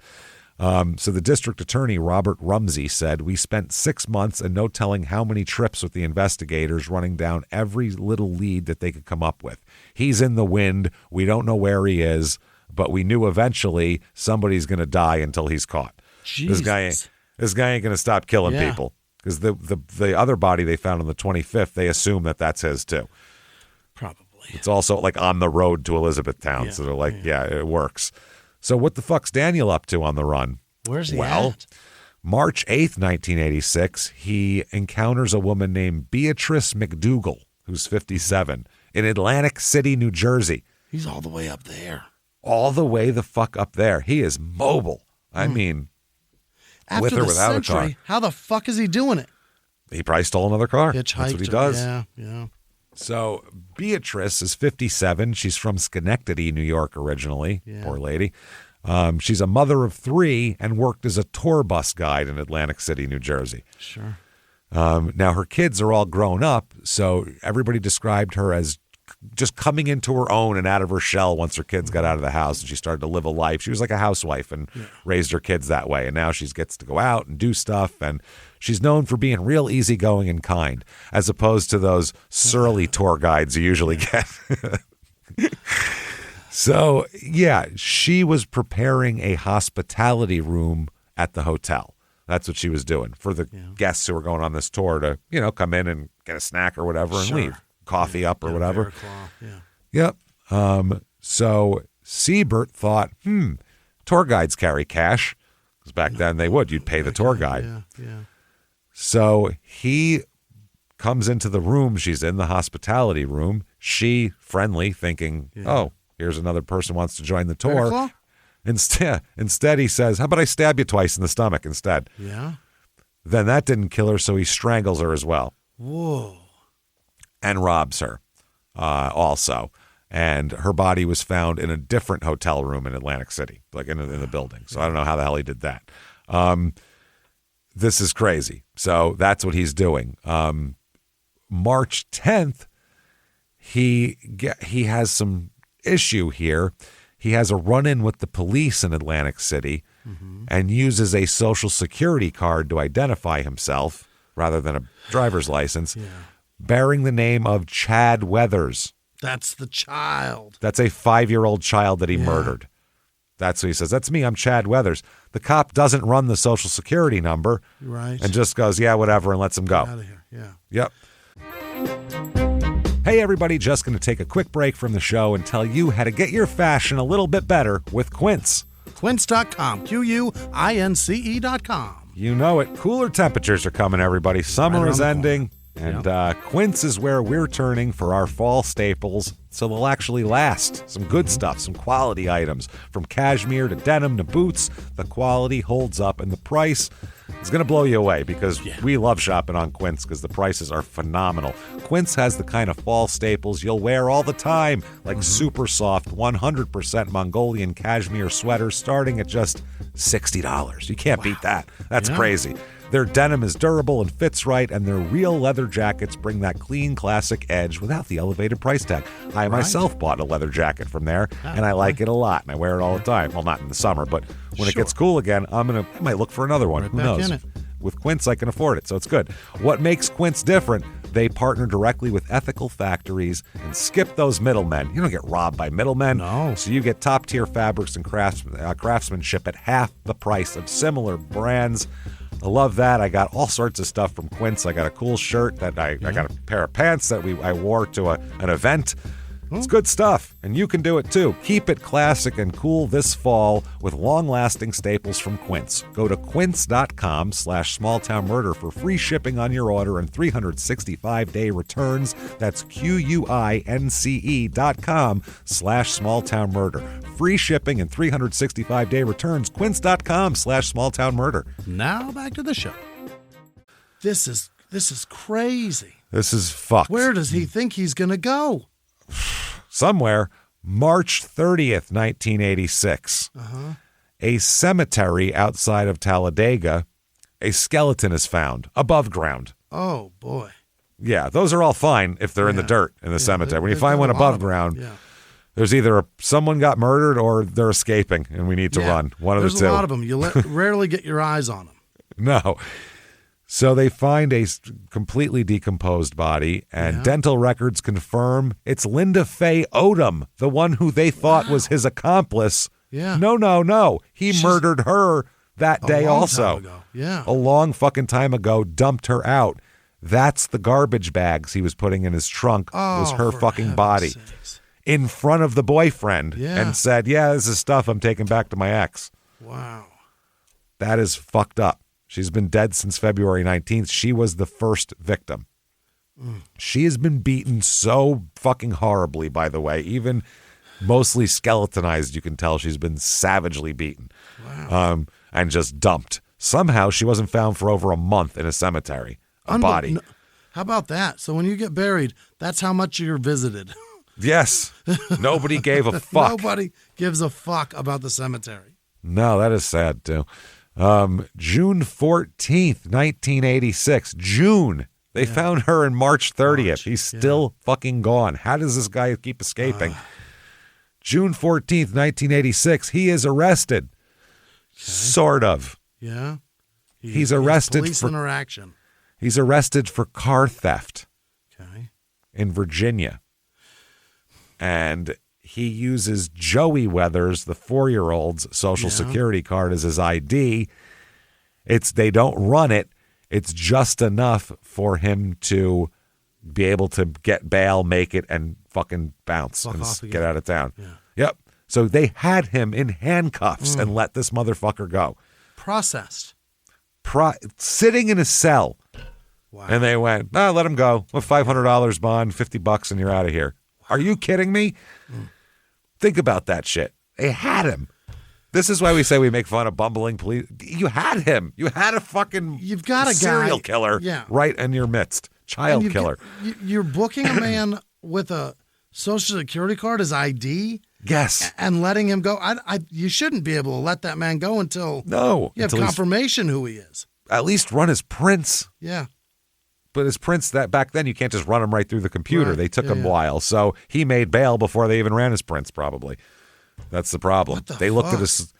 So the district attorney, Robert Rumsey, said, we spent 6 months and no telling how many trips with the investigators running down every little lead that they could come up with. He's in the wind. We don't know where he is, but we knew eventually somebody's going to die until he's caught. Jesus. This guy ain't going to stop killing people. Because the other body they found on the 25th, they assume that that's his too. Probably. It's also like on the road to Elizabethtown. So they're like, yeah, it works. So what the fuck's Daniel up to on the run? Where's he at? March 8th, 1986, he encounters a woman named Beatrice McDougal, who's 57, in Atlantic City, New Jersey. He's all the way up there. All the way the fuck up there. He is mobile. I mean, after with or the without century, a car. How the fuck is he doing it? He probably stole another car. Hitchhiked. That's what he does. Yeah. So Beatrice is 57. She's from Schenectady, New York originally. Yeah. Poor lady. She's a mother of 3 and worked as a tour bus guide in Atlantic City, New Jersey. Sure. Now her kids are all grown up, so everybody described her as just coming into her own and out of her shell once her kids got out of the house and she started to live a life. She was like a housewife and raised her kids that way. And now she gets to go out and do stuff. And she's known for being real easygoing and kind, as opposed to those surly tour guides you usually get. So, yeah, she was preparing a hospitality room at the hotel. That's what she was doing for the guests who were going on this tour to, come in and get a snack or whatever and leave. Coffee up or whatever. Yep. So Seibert thought, tour guides carry cash. Because back then they would. You'd pay the tour guide. Yeah. So he comes into the room. She's in the hospitality room. She, friendly, thinking, oh, here's another person wants to join the tour. Instead, he says, how about I stab you twice in the stomach instead? Yeah. Then that didn't kill her, so he strangles her as well. Whoa. And robs her also. And her body was found in a different hotel room in Atlantic City, like in the building. So I don't know how the hell he did that. This is crazy. So that's what he's doing. March 10th, he has some issue here. He has a run-in with the police in Atlantic City and uses a Social Security card to identify himself rather than a driver's license. Yeah. Bearing the name of Chad Weathers. That's the child. That's a 5-year-old child that he murdered. That's what he says. That's me. I'm Chad Weathers. The cop doesn't run the Social Security number. Right. And just goes, yeah, whatever, and lets him go. Get out of here. Yeah. Yep. Hey, everybody. Just going to take a quick break from the show and tell you how to get your fashion a little bit better with Quince. Quince.com. QUINCE.com. You know it. Cooler temperatures are coming, everybody. Summer is ending. And Quince is where we're turning for our fall staples so they'll actually last. Some good stuff, some quality items. From cashmere to denim to boots, the quality holds up and the price is going to blow you away because we love shopping on Quince because the prices are phenomenal. Quince has the kind of fall staples you'll wear all the time, like super soft 100% Mongolian cashmere sweaters starting at just $60. You can't beat that. That's crazy. Their denim is durable and fits right, and their real leather jackets bring that clean, classic edge without the elevated price tag. I myself bought a leather jacket from there, and I like it a lot, and I wear it all the time. Well, not in the summer, but when it gets cool again, I might look for another one. Who knows? With Quince, I can afford it, so it's good. What makes Quince different? They partner directly with ethical factories and skip those middlemen. You don't get robbed by middlemen. No. So you get top-tier fabrics and craftsmanship at half the price of similar brands. I love that. I got all sorts of stuff from Quince. I got a cool shirt that I got a pair of pants that I wore to an event. It's good stuff, and you can do it too. Keep it classic and cool this fall with long-lasting staples from Quince. Go to quince.com/smalltownmurder for free shipping on your order and 365-day returns. That's QUINCE.com/smalltownmurder. Free shipping and 365-day returns. Quince.com/smalltownmurder. Now back to the show. This is crazy. This is fucked. Where does he think he's going to go? Somewhere, March 30th, 1986. A cemetery outside of Talladega, a skeleton is found above ground. Oh, boy. Yeah, those are all fine if they're in the dirt in the cemetery. When you find one above ground, there's either someone got murdered or they're escaping and we need to run. One of the two. There's a lot of them. You rarely get your eyes on them. No. So they find a completely decomposed body, and dental records confirm it's Linda Faye Odom, the one who they thought was his accomplice. Yeah. No. She's murdered her that day also. Time ago. Yeah. A long fucking time ago, dumped her out. That's the garbage bags he was putting in his trunk was her fucking body. Sakes. In front of the boyfriend and said, this is stuff I'm taking back to my ex. Wow. That is fucked up. She's been dead since February 19th. She was the first victim. She has been beaten so fucking horribly, by the way. Even mostly skeletonized, you can tell she's been savagely beaten. Wow. And just dumped. Somehow she wasn't found for over a month in a cemetery. A body. How about that? So when you get buried, that's how much you're visited. Yes. Nobody gave a fuck. Nobody gives a fuck about the cemetery. No, that is sad, too. June 14th, 1986. June. They found her in March 30th. He's still fucking gone. How does this guy keep escaping? June 14th, 1986. He is arrested. Okay. Sort of. Yeah. He's arrested police for interaction. He's arrested for car theft. Okay. In Virginia. And he uses Joey Weathers, the 4-year-old's social security card as his ID. They don't run it. It's just enough for him to be able to get bail, make it, and fucking bounce and get out of town. Yeah. Yep. So they had him in handcuffs and let this motherfucker go. Processed. Sitting in a cell. Wow. And they went, let him go. With $500 bond, $50 and you're out of here. Are you kidding me? Think about that shit. They had him. This is why we say we make fun of bumbling police. You had him. You had a fucking You've got a serial guy, killer right in your midst. Child killer. You're booking a man with a social security card as ID? Yes. And letting him go. You shouldn't be able to let that man go until you have confirmation who he is. At least run his prints. Yeah. But his prints, that back then, you can't just run them right through the computer. Right. They took him a while. So he made bail before they even ran his prints, probably. That's the problem. They looked at his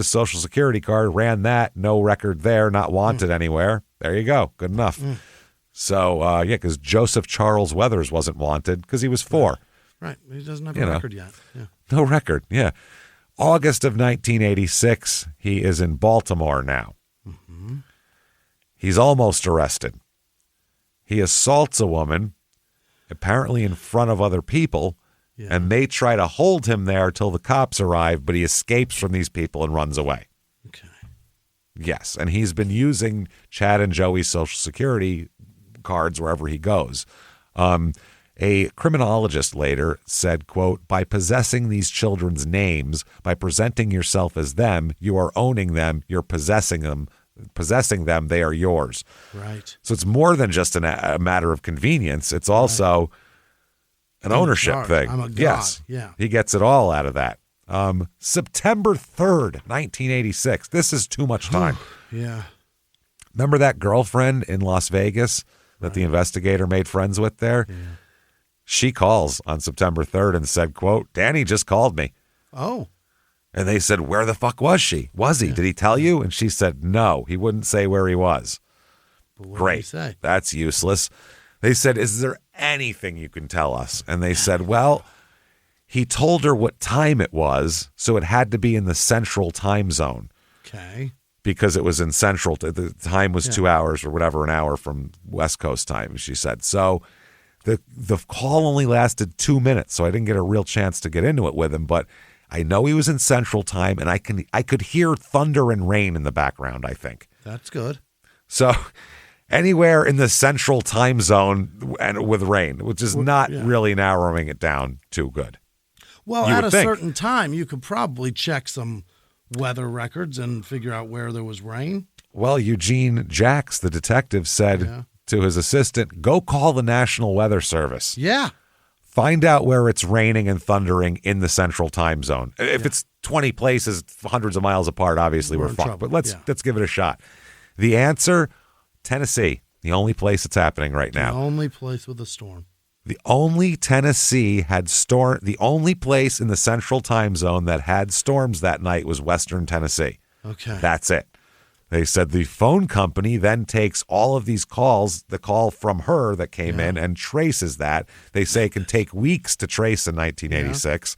social security card, ran that, no record there, not wanted anywhere. There you go. Good enough. So, because Joseph Charles Weathers wasn't wanted because he was 4. Right. He doesn't have a record yet. Yeah. No record. Yeah. August of 1986, he is in Baltimore now. Mm-hmm. He's almost arrested. He assaults a woman, apparently in front of other people, and they try to hold him there till the cops arrive, but he escapes from these people and runs away. Okay. Yes, and he's been using Chad and Joey's Social Security cards wherever he goes. A criminologist later said, quote, by possessing these children's names, by presenting yourself as them, you are owning them, you're possessing them, they are yours. Right. So it's more than just a matter of convenience. It's also an ownership thing. I'm a god. Yes. Yeah. He gets it all out of that. September 3rd, 1986. This is too much time. Yeah. Remember that girlfriend in Las Vegas that the investigator made friends with there? Yeah. She calls on September 3rd and said, quote, Danny just called me. Oh. And they said, where the fuck was she? Was he? Yeah. Did he tell you? And she said, no, he wouldn't say where he was. Great. Say? That's useless. They said, is there anything you can tell us? And they said, well, he told her what time it was, so it had to be in the central time zone. Okay. Because it was in central. The time was 2 hours or whatever, an hour from West Coast time, she said. So the call only lasted 2 minutes, so I didn't get a real chance to get into it with him. But I know he was in central time, and I could hear thunder and rain in the background, I think. That's good. So anywhere in the central time zone and with rain, which is not really narrowing it down too good. Well, at a certain time, you could probably check some weather records and figure out where there was rain. Well, Eugene Jacks, the detective, said to his assistant, go call the National Weather Service. Yeah. Find out where it's raining and thundering in the central time zone. If it's 20 places, hundreds of miles apart, obviously we're fucked. But let's give it a shot. The answer, Tennessee, the only place it's happening right now. The only place with a storm. The only Tennessee had storm. The only place in the central time zone that had storms that night was Western Tennessee. Okay. That's it. They said the phone company then takes all of these calls, the call from her that came in, and traces that. They say it can take weeks to trace in 1986,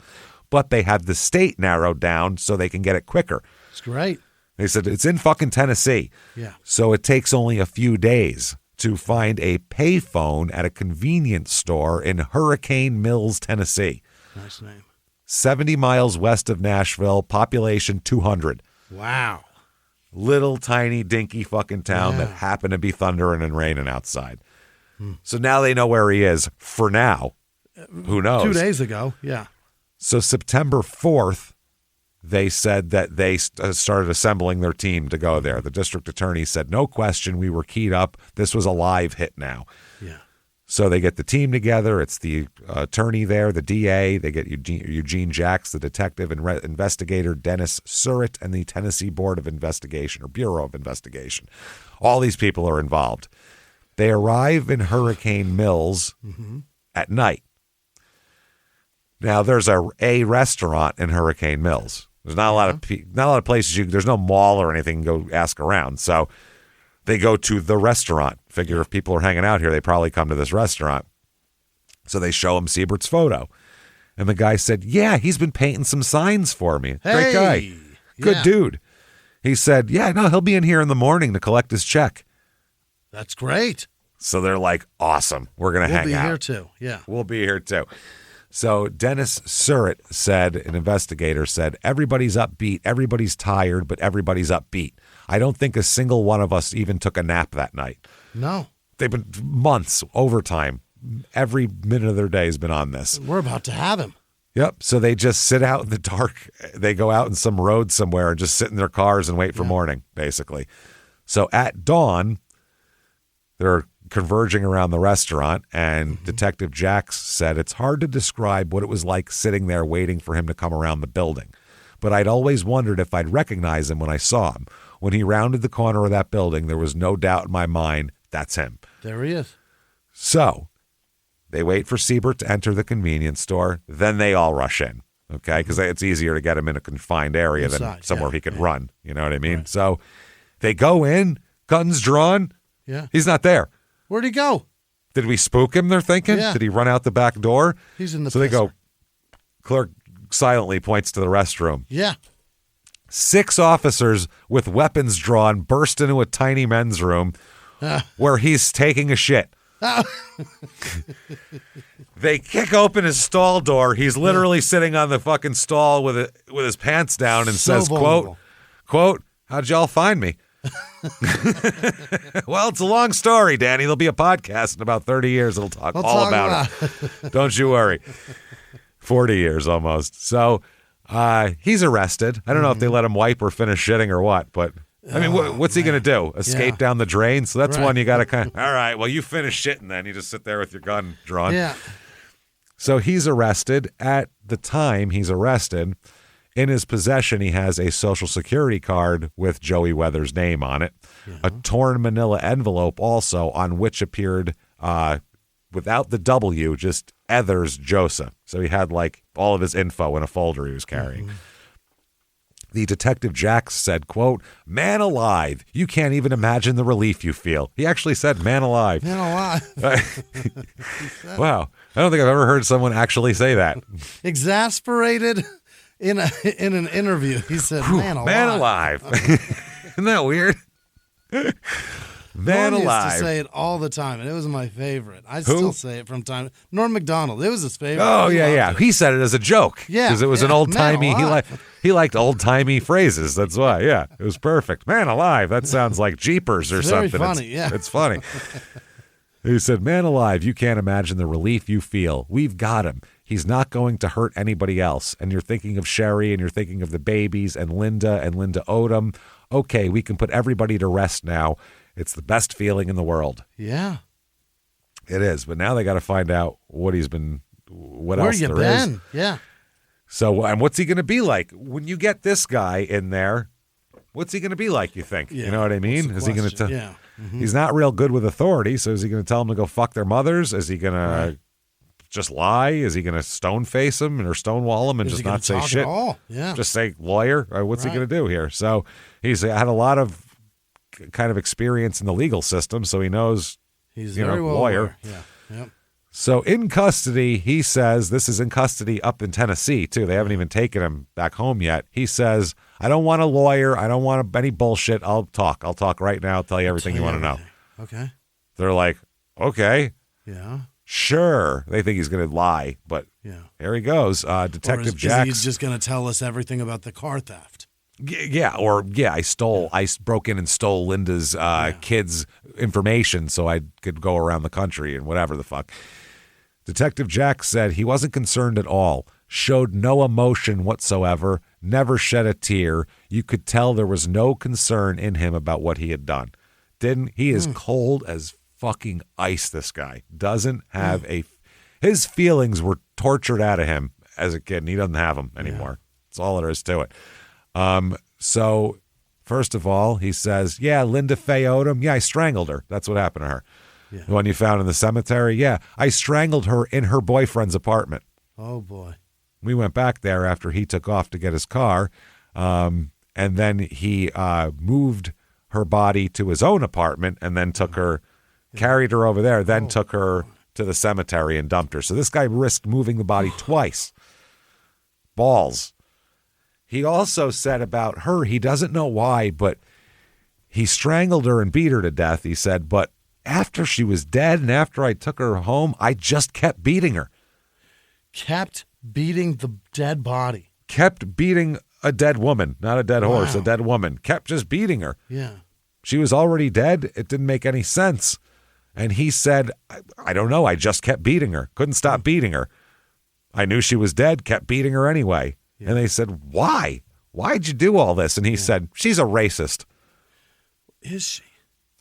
but they have the state narrowed down so they can get it quicker. It's great. They said it's in fucking Tennessee. Yeah. So it takes only a few days to find a payphone at a convenience store in Hurricane Mills, Tennessee. Nice name. 70 miles west of Nashville, population 200. Wow. Little tiny dinky fucking town that happened to be thundering and raining outside. So now they know where he is for now. Who knows? 2 days ago, So September 4th, they said that they started assembling their team to go there. The district attorney said, no question, we were keyed up. This was a live hit now. Yeah. So they get the team together. It's the attorney there, the DA. They get Eugene Jacks, the detective and investigator, Dennis Surratt, and the Tennessee Board of Investigation or Bureau of Investigation. All these people are involved. They arrive in Hurricane Mills at night. Now, there's a restaurant in Hurricane Mills. There's not a lot of places there's no mall or anything to go ask around. So they go to the restaurant. Figure if people are hanging out here, they probably come to this restaurant. So they show him Seibert's photo. And the guy said, yeah, he's been painting some signs for me. Great guy. Good dude. He said, yeah, no, he'll be in here in the morning to collect his check. That's great. So they're like, awesome. We're going to hang out. We'll be here too. Yeah. We'll be here too. So Dennis Surratt said, an investigator said, everybody's upbeat, everybody's tired, but everybody's upbeat. I don't think a single one of us even took a nap that night. No. They've been months, overtime. Every minute of their day has been on this. We're about to have him. Yep. So they just sit out in the dark. They go out in some road somewhere and just sit in their cars and wait for morning, basically. So at dawn, they're converging around the restaurant, and Detective Jacks said it's hard to describe what it was like sitting there waiting for him to come around the building. But I'd always wondered if I'd recognize him when I saw him. When he rounded the corner of that building, there was no doubt in my mind, that's him. There he is. So they wait for Seibert to enter the convenience store. Then they all rush in, okay? Because it's easier to get him in a confined area than somewhere he could run. You know what I mean? Right. So they go in, guns drawn. Yeah. He's not there. Where'd he go? Did we spook him, they're thinking? Yeah. Did he run out the back door? He's in the So they go, clerk silently points to the restroom. Yeah. 6 officers with weapons drawn burst into a tiny men's room where he's taking a shit. They kick open his stall door. He's literally sitting on the fucking stall with his pants down and says, quote, how'd y'all find me? Well, it's a long story, Danny. There'll be a podcast in about 30 years. It'll talk all about it. Don't you worry. 40 years almost. So he's arrested. I don't know if they let him wipe or finish shitting or what, but I mean, what's he going to do? Escape down the drain? So that's one you got to kind of, all right, well, you finish shitting then. You just sit there with your gun drawn. Yeah. So he's arrested. At the time he's arrested, In his possession, he has a Social Security card with Joey Weathers' name on it, a torn manila envelope also on which appeared, without the W, just Ethers Joseph. So he had like all of his info in a folder he was carrying. The Detective Jack said, quote, "Man alive, you can't even imagine the relief you feel." He actually said, "Man alive." Man alive. Wow. I don't think I've ever heard someone actually say that. Exasperated in an interview. He said, "Man alive." Man alive. Isn't that weird? Man Norm alive. used to say it all the time, and it was my favorite. I still say it from time. Norm Macdonald. It was his favorite. Oh, yeah. He said it as a joke. Yeah. Because it was an old-timey. He liked old-timey phrases. That's why. Yeah. It was perfect. Man alive. That sounds like Jeepers or something. Very funny, It's funny. He said, "Man alive, you can't imagine the relief you feel. We've got him. He's not going to hurt anybody else. And you're thinking of Sherry, and you're thinking of the babies and Linda Odom. Okay, we can put everybody to rest now. It's the best feeling in the world." Yeah. It is. But now they got to find out what else there is. Where you been? Yeah. So, and what's he going to be like? When you get this guy in there, what's he going to be like, you think? Yeah. You know what I mean? Is he going to Yeah. Mm-hmm. He's not real good with authority, so is he going to tell them to go fuck their mothers? Is he going to just lie? Is he going to stone face them or stonewall them and just not say shit? At all? Yeah. Just say lawyer? What's he going to do here? So he's had a lot of kind of experience in the legal system, so he knows he's very well lawyer. aware. Yeah. Yep. So in custody, he says, this is in custody up in Tennessee, too. They haven't even taken him back home yet. He says, "I don't want a lawyer. I don't want any bullshit. I'll talk right now. I'll tell you everything you want to know." Okay. They're like, okay. Yeah. Sure. They think he's going to lie, but here he goes. Detective Jack. He's just going to tell us everything about the car theft. I broke in and stole Linda's kids' information so I could go around the country and whatever the fuck. Detective Jack said he wasn't concerned at all, showed no emotion whatsoever, never shed a tear. You could tell there was no concern in him about what he had done. He is cold as fucking ice, this guy. Doesn't have his feelings were tortured out of him as a kid, and he doesn't have them anymore. That's all there is to it. So first of all, he says, Linda Faye Odom. Yeah, I strangled her. That's what happened to her. Yeah. The one you found in the cemetery. Yeah, I strangled her in her boyfriend's apartment. Oh, boy. We went back there after he took off to get his car. And then he moved her body to his own apartment and then carried her over there, then took her to the cemetery and dumped her. So this guy risked moving the body twice. Balls. He also said about her, he doesn't know why, but he strangled her and beat her to death, he said, but after she was dead and after I took her home, I just kept beating her. Kept beating the dead body. Kept beating a dead woman, not a dead horse, a dead woman. Kept just beating her. Yeah. She was already dead. It didn't make any sense. And he said, I don't know, I just kept beating her. Couldn't stop beating her. I knew she was dead, kept beating her anyway. Yeah. And they said, why? Why'd you do all this? And he said, she's a racist. Is she?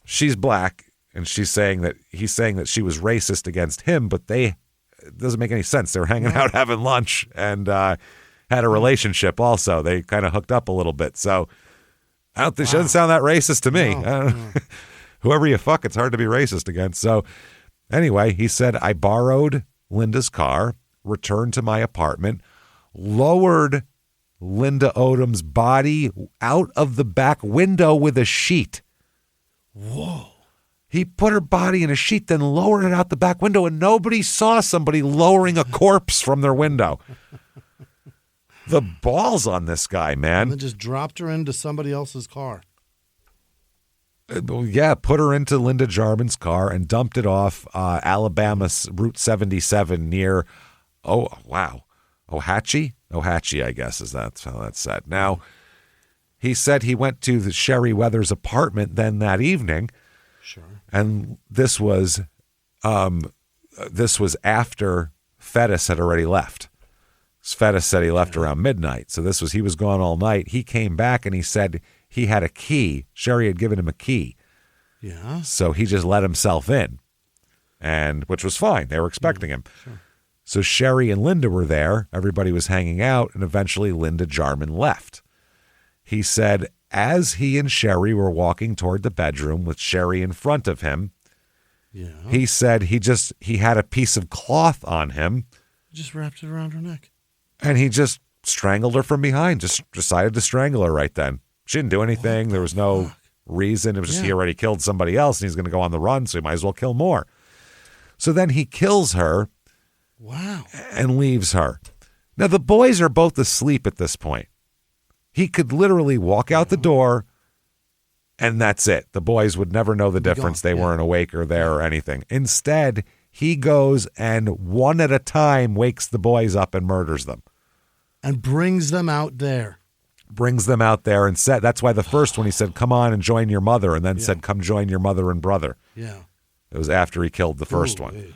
She's black, and he's saying that she was racist against him, but it doesn't make any sense. They were hanging out having lunch and had a relationship also. They kind of hooked up a little bit. So I don't think she doesn't sound that racist to me. No. Whoever you fuck, it's hard to be racist against. So anyway, he said, I borrowed Linda's car, returned to my apartment, lowered Linda Odom's body out of the back window with a sheet. Whoa. He put her body in a sheet, then lowered it out the back window, and nobody saw somebody lowering a corpse from their window. The balls on this guy, man. And then just dropped her into somebody else's car. Yeah, put her into Linda Jarman's car and dumped it off Alabama's Route 77 near, Ohatchee, I guess that's how that's said. Now, he said he went to the Sherry Weathers' apartment then that evening. Sure. And this was after Fettis had already left. Fettis said he left around midnight. So he was gone all night. He came back and he said he had a key. Sherry had given him a key. Yeah. So he just let himself in, which was fine. They were expecting him. Sure. So Sherry and Linda were there. Everybody was hanging out, and eventually Linda Jarman left. He said as he and Sherry were walking toward the bedroom with Sherry in front of him, he said he had a piece of cloth on him. Just wrapped it around her neck. And he just strangled her from behind, just decided to strangle her right then. She didn't do anything. There was no reason. It was just he already killed somebody else, and he's going to go on the run, so he might as well kill more. So then he kills her. Wow. And leaves her. Now, the boys are both asleep at this point. He could literally walk out the door, and that's it. The boys would never know the difference. They weren't awake or there or anything. Instead, he goes and one at a time wakes the boys up and murders them. And brings them out there. Brings them out there and said, that's why the first one he said, come on and join your mother, and then said, come join your mother and brother. Yeah. It was after he killed the first one.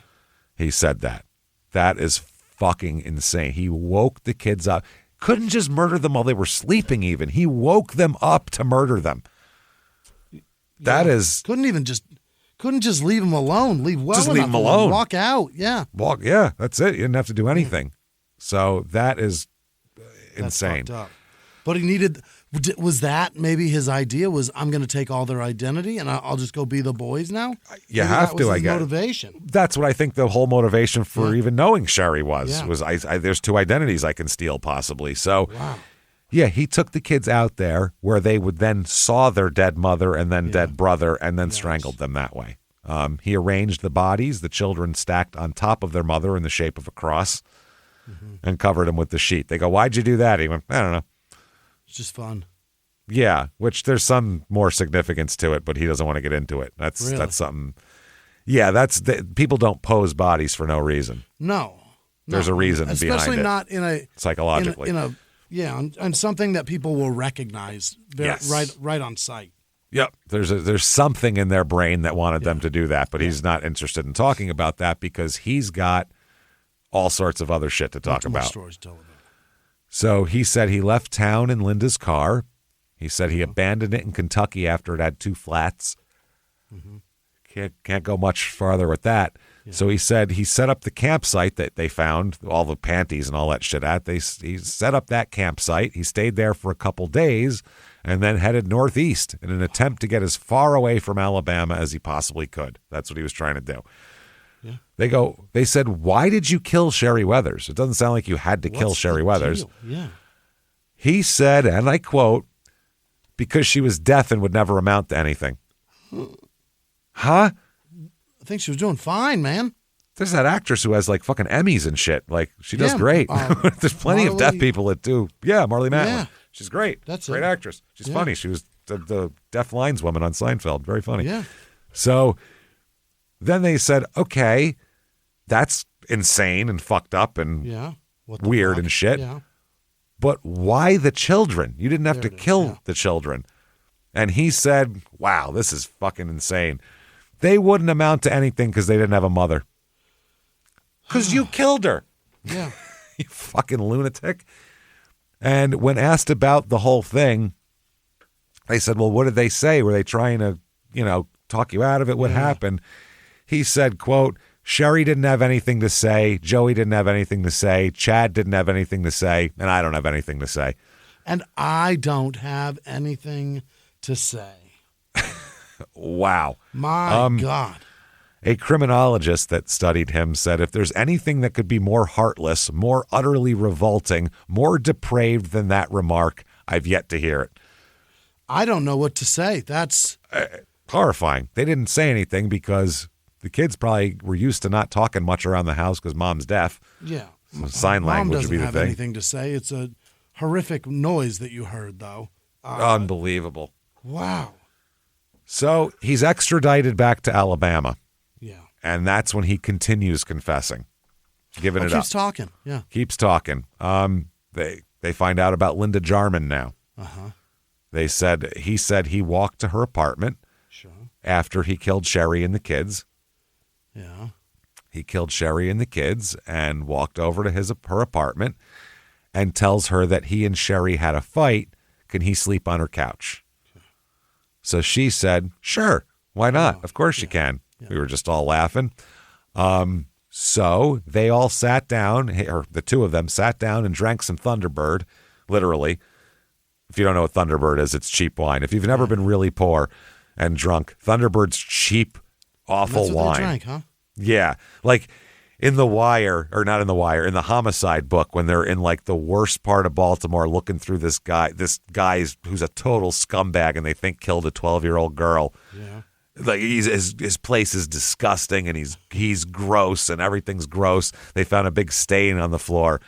He said that. That is fucking insane. He woke the kids up. Couldn't just murder them while they were sleeping even. He woke them up to murder them. That is... Couldn't just leave them alone. Leave them alone. Walk out. Yeah. That's it. You didn't have to do anything. So that is insane. That's fucked up. But he needed... Was that maybe his idea was, I'm going to take all their identity and I'll just go be the boys now? You have to, I guess. Motivation. That's what I think the whole motivation for even knowing Sherry was there's two identities I can steal possibly. So, he took the kids out there where they would then saw their dead mother and then dead brother and then strangled them that way. He arranged the bodies, the children stacked on top of their mother in the shape of a cross and covered them with the sheet. They go, why'd you do that? He went, I don't know. It's just fun. Yeah, which there's some more significance to it, but he doesn't want to get into it. That's something. Yeah, people don't pose bodies for no reason. No. There's a reason behind it. Especially not in a psychologically. On something that people will recognize right on sight. Yep. There's something in their brain that wanted them to do that, but he's not interested in talking about that because he's got all sorts of other shit to talk about. Stories to tell about. So he said he left town in Linda's car. He said he abandoned it in Kentucky after it had 2 flats. Can't go much farther with that. Yeah. So he said he set up the campsite that they found all the panties and all that shit at. He set up that campsite. He stayed there for a couple days and then headed northeast in an attempt to get as far away from Alabama as he possibly could. That's what he was trying to do. Yeah. They said, why did you kill Sherry Weathers? It doesn't sound like you had to kill Sherry Weathers. Yeah. He said, and I quote, because she was deaf and would never amount to anything. Huh? I think she was doing fine, man. There's that actress who has like fucking Emmys and shit. Like she does great. There's plenty of deaf people that do. Yeah, Marlee Matlin. Yeah. She's great. That's a great actress. She's funny. She was the deaf lines woman on Seinfeld. Very funny. Yeah. So then they said, okay, that's insane and fucked up and weird and shit. Yeah. But why the children? You didn't have to kill the children. And he said, wow, this is fucking insane. They wouldn't amount to anything because they didn't have a mother. Because you killed her. Yeah. You fucking lunatic. And when asked about the whole thing, they said, well, what did they say? Were they trying to, talk you out of it? What happened? He said, quote, Sherry didn't have anything to say. Joey didn't have anything to say. Chad didn't have anything to say. And I don't have anything to say. And I don't have anything to say. Wow. My God. A criminologist that studied him said, if there's anything that could be more heartless, more utterly revolting, more depraved than that remark, I've yet to hear it. I don't know what to say. That's horrifying. They didn't say anything because the kids probably were used to not talking much around the house because mom's deaf. Yeah. So sign language would be the thing. Mom doesn't have anything to say. It's a horrific noise that you heard, though. Unbelievable. Wow. So he's extradited back to Alabama. Yeah. And that's when he continues confessing, giving it up. Keeps talking. Yeah. Keeps talking. They find out about Linda Jarman now. Uh-huh. He said he walked to her apartment after he killed Sherry and the kids. Yeah. He killed Sherry and the kids and walked over to her apartment and tells her that he and Sherry had a fight. Can he sleep on her couch? Okay. So she said, sure, why not? Of course you can. Yeah. We were just all laughing. So they all sat down, or the two of them sat down and drank some Thunderbird, literally. If you don't know what Thunderbird is, it's cheap wine. If you've never been really poor and drunk, Thunderbird's cheap, awful That's what wine. They drank, huh? Yeah. Like in The Wire, or not in The Wire, in the Homicide book, when they're in like the worst part of Baltimore looking through this guy who's a total scumbag and they think killed a 12-year-old girl. Yeah. Like his place is disgusting and he's gross and everything's gross. They found a big stain on the floor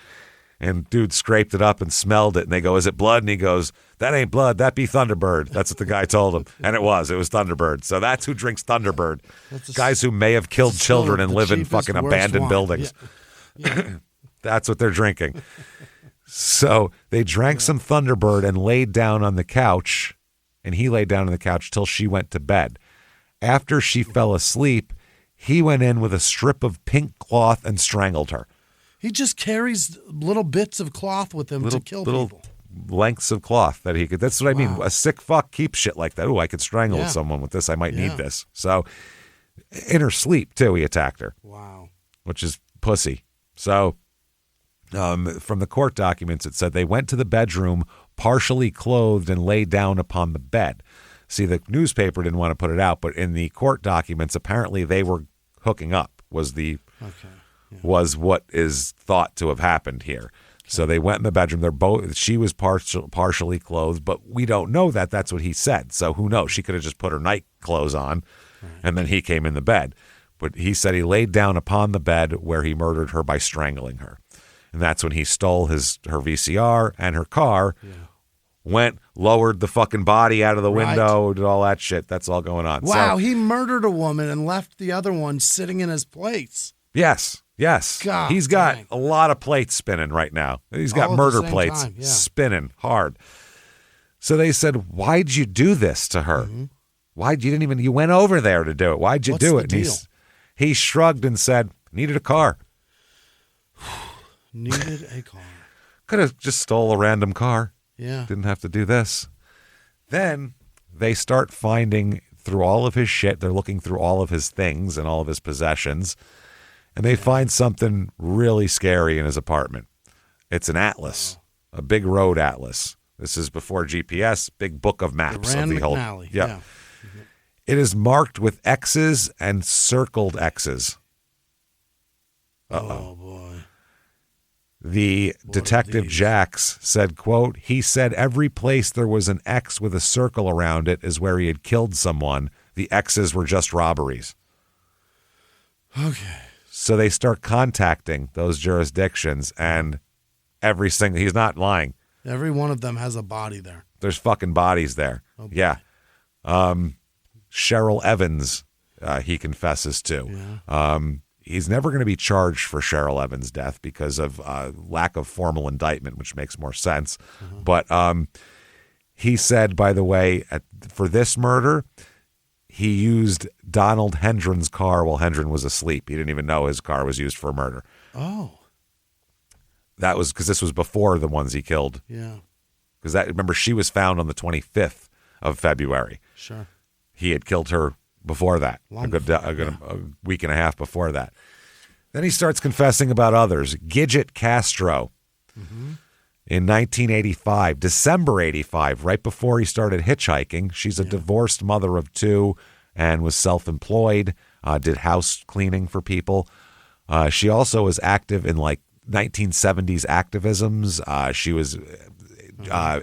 and dude scraped it up and smelled it and they go, "Is it blood?" And he goes, "That ain't blood, that be Thunderbird." That's what the guy told him. And it was Thunderbird. So that's who drinks Thunderbird. Guys who may have killed children and live in fucking abandoned buildings. Yeah. That's what they're drinking. So they drank some Thunderbird and laid down on the couch, and he laid down on the couch till she went to bed. After she fell asleep, he went in with a strip of pink cloth and strangled her. He just carries little bits of cloth with him to kill people. Lengths of cloth that he could. That's what I mean. A sick fuck keeps shit like that. Oh, I could strangle someone with this. I might need this. So in her sleep, too, he attacked her. Wow. Which is pussy. So from the court documents, it said they went to the bedroom partially clothed and lay down upon the bed. See, the newspaper didn't want to put it out, but in the court documents, apparently they were hooking up was what is thought to have happened here. Okay. So they went in the bedroom. She was partially clothed, but we don't know that. That's what he said. So who knows? She could have just put her night clothes on, and then he came in the bed. But he said he laid down upon the bed where he murdered her by strangling her. And that's when he stole her VCR and her car. Yeah. Went, lowered the fucking body out of the window, did all that shit. That's all going on. Wow, he murdered a woman and left the other one sitting in his place. Yes. God, he's got a lot of plates spinning right now. He's got murder plates spinning hard. So they said, "Why'd you do this to her? Mm-hmm. You went over there to do it. Why'd you do it?" And he shrugged and said, "Needed a car." Needed a car. Could have just stole a random car. Yeah. Didn't have to do this. Then they start finding through all of his shit. They're looking through all of his things and all of his possessions. And they find something really scary in his apartment. It's an atlas, a big road atlas. This is before GPS, big book of maps of the whole. Yeah. Mm-hmm. It is marked with X's and circled X's. Oh, boy. The detective Jax said, quote, "He said every place there was an X with a circle around it is where he had killed someone. The X's were just robberies." Okay. So they start contacting those jurisdictions, and he's not lying. Every one of them has a body there. There's fucking bodies there. Oh, yeah. Cheryl Evans, he confesses to. Yeah. He's never going to be charged for Cheryl Evans' death because of lack of formal indictment, which makes more sense. Uh-huh. But he said, by the way, for this murder, he used Donald Hendren's car while Hendren was asleep. He didn't even know his car was used for murder. Oh. That was because this was before the ones he killed. Yeah. Because remember, she was found on the 25th of February. Sure. He had killed her before that, a week and a half before that. Then he starts confessing about others. Gidget Castro in 1985, December 85, right before he started hitchhiking. She's a divorced mother of two and was self-employed, did house cleaning for people. She also was active in like 1970s activisms. She was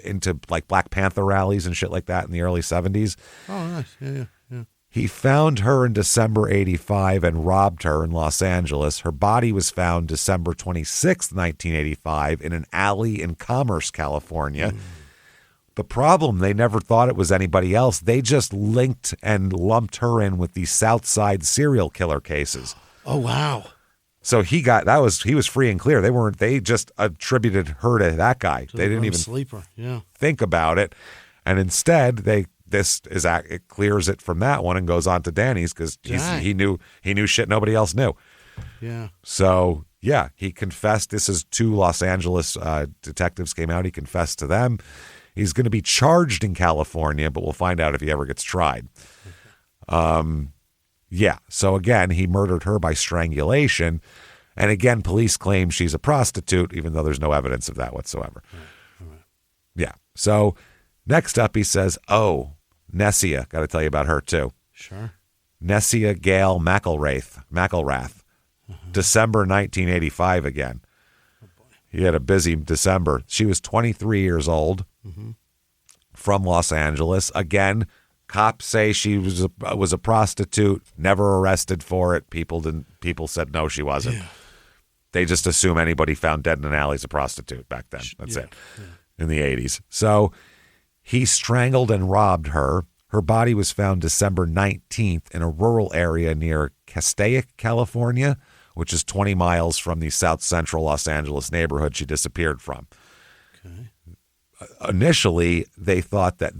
into like Black Panther rallies and shit like that in the early 70s. Oh, nice. Yeah. He found her in December 85 and robbed her in Los Angeles. Her body was found December 26, 1985 in an alley in Commerce, California. The problem, they never thought it was anybody else. They just linked and lumped her in with the South Side serial killer cases. Oh, wow. So he was free and clear. They just attributed her to that guy. They didn't even think about it. And instead, it clears it from that one and goes on to Danny's because he knew shit nobody else knew. Yeah. So he confessed. This is two Los Angeles detectives came out. He confessed to them. He's going to be charged in California, but we'll find out if he ever gets tried. Yeah. So again, he murdered her by strangulation. And again, police claim she's a prostitute, even though there's no evidence of that whatsoever. Right. Yeah. So next up, he says, Nessia. Got to tell you about her, too. Sure. Nessia Gale McElrath. December 1985 again. Oh, boy. He had a busy December. She was 23 years old, from Los Angeles. Again, cops say she was a prostitute, never arrested for it. People said no, she wasn't. Yeah. They just assume anybody found dead in an alley is a prostitute back then. That's it. Yeah. In the 80s. So he strangled and robbed her. Her body was found December 19th in a rural area near Castaic, California, which is 20 miles from the south central Los Angeles neighborhood she disappeared from. Okay. Initially, they thought that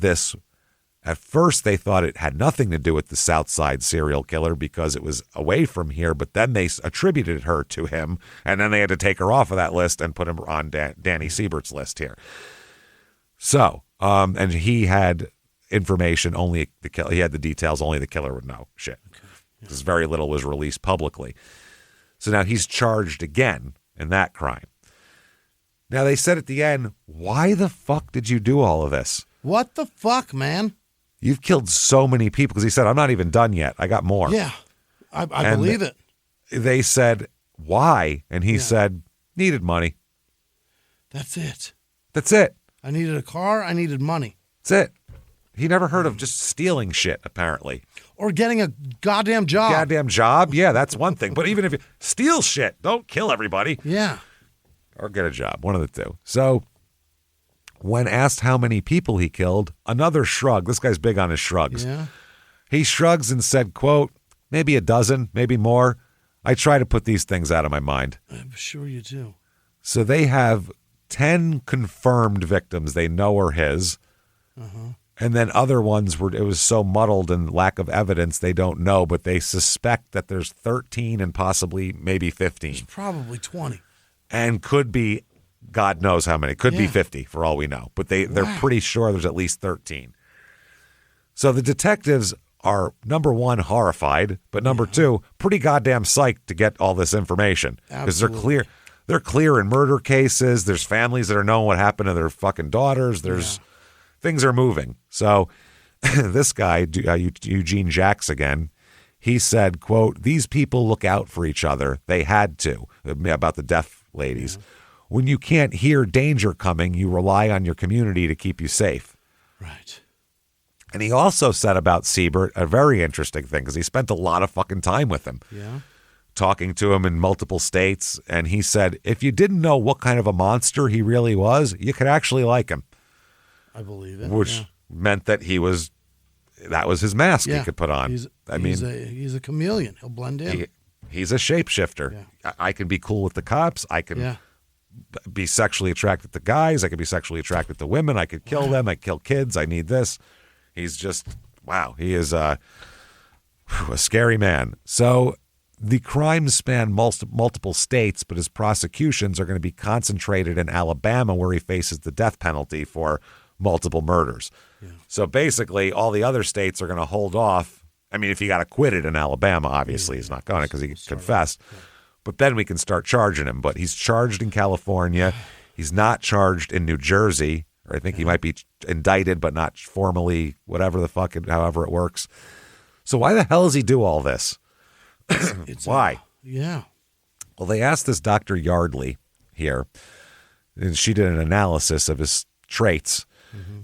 at first they thought it had nothing to do with the South Side serial killer because it was away from here, but then they attributed her to him, and then they had to take her off of that list and put him on Danny Seibert's list here. So, and he had information, only he had the details, only the killer would know. Shit. Okay. Because very little was released publicly. So now he's charged again in that crime. Now they said at the end, why the fuck did you do all of this? What the fuck, man? You've killed so many people. Because he said, I'm not even done yet. I got more. Yeah, I believe it. They said, why? And he said, needed money. That's it. That's it. I needed a car. I needed money. That's it. He never heard of just stealing shit, apparently. Or getting a goddamn job. Goddamn job? Yeah, that's one thing. But even if you steal shit, don't kill everybody. Yeah. Or get a job. One of the two. So when asked how many people he killed, another shrug. This guy's big on his shrugs. Yeah. He shrugs and said, quote, maybe a dozen, maybe more. I try to put these things out of my mind. I'm sure you do. So they have 10 confirmed victims they know are his. And then other ones it was so muddled and lack of evidence they don't know, but they suspect that there's 13 and possibly maybe 15. There's probably 20. And could be, God knows how many. Could be 50 for all we know. But they're pretty sure there's at least 13. So the detectives are, number one, horrified, but number two, pretty goddamn psyched to get all this information. Because they're clear in murder cases. There's families that are knowing what happened to their fucking daughters. Things are moving. So this guy, Eugene Jacks again, he said, quote, these people look out for each other. They had to, about the deaf ladies. Yeah. When you can't hear danger coming, you rely on your community to keep you safe. Right. And he also said about Seibert a very interesting thing because he spent a lot of fucking time with him. Yeah. Talking to him in multiple states. And he said, if you didn't know what kind of a monster he really was, you could actually like him. I believe it. Which meant that that was his mask he could put on. He's a chameleon. He'll blend in. He's a shapeshifter. Yeah. I can be cool with the cops. I can be sexually attracted to guys. I can be sexually attracted to women. I could kill them. I kill kids. I need this. He's just, he is a scary man. So the crimes span multiple states, but his prosecutions are going to be concentrated in Alabama, where he faces the death penalty for multiple murders. Yeah. So basically, all the other states are going to hold off. I mean, if he got acquitted in Alabama, obviously he's not going to because he confessed. Yeah. But then we can start charging him. But he's charged in California. He's not charged in New Jersey. Or I think he might be indicted, but not formally, whatever the fuck, however it works. So why the hell does he do all this? Why? Well, they asked this Dr. Yardley here, and she did an analysis of his traits.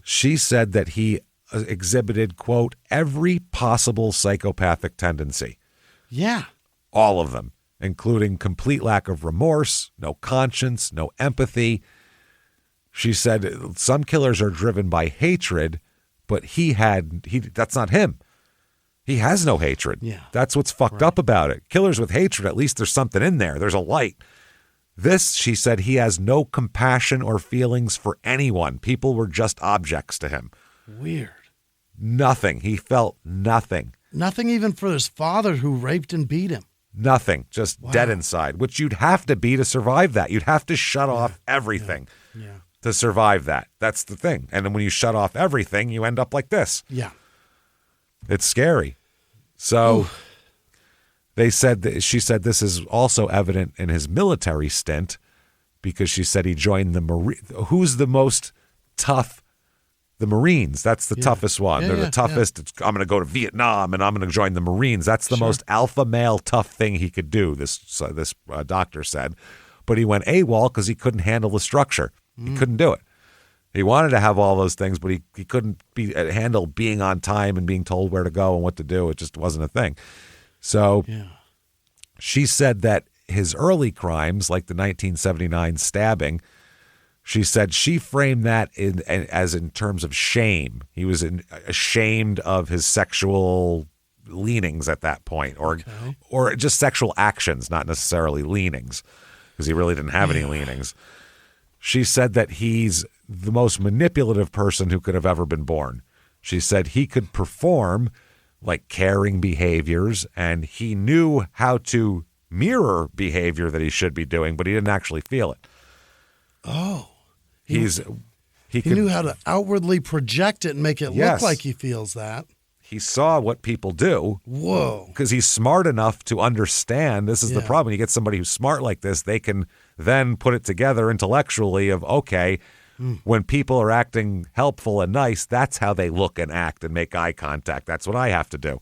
She said that he exhibited, quote, every possible psychopathic tendency. Yeah. All of them, including complete lack of remorse, no conscience, no empathy. She said some killers are driven by hatred, but that's not him. He has no hatred. Yeah. That's what's fucked up about it. Killers with hatred, at least there's something in there. There's a light. This, she said, he has no compassion or feelings for anyone. People were just objects to him. Weird. Nothing. He felt nothing. Nothing even for his father who raped and beat him. Nothing. Just dead inside, which you'd have to be to survive that. You'd have to shut off everything to survive that. That's the thing. And then when you shut off everything, you end up like this. Yeah. It's scary. So She said this is also evident in his military stint because she said he joined the Marine. Who's the most tough? The Marines. That's the toughest one. They're the toughest. I'm going to go to Vietnam and I'm going to join the Marines. That's the most alpha male tough thing he could do, this doctor said. But he went AWOL because he couldn't handle the structure. He couldn't do it. He wanted to have all those things, but he couldn't handle being on time and being told where to go and what to do. It just wasn't a thing. So she said that his early crimes, like the 1979 stabbing, she said she framed that as in terms of shame. He was ashamed of his sexual leanings at that point, or just sexual actions, not necessarily leanings, because he really didn't have any leanings. She said that he's the most manipulative person who could have ever been born. She said he could perform like caring behaviors, and he knew how to mirror behavior that he should be doing, but he didn't actually feel it. Oh. He knew how to outwardly project it and make it look like he feels that. He saw what people do. Whoa. Because he's smart enough to understand. This is the problem. You get somebody who's smart like this, they can then put it together intellectually of, okay, when people are acting helpful and nice, that's how they look and act and make eye contact. That's what I have to do.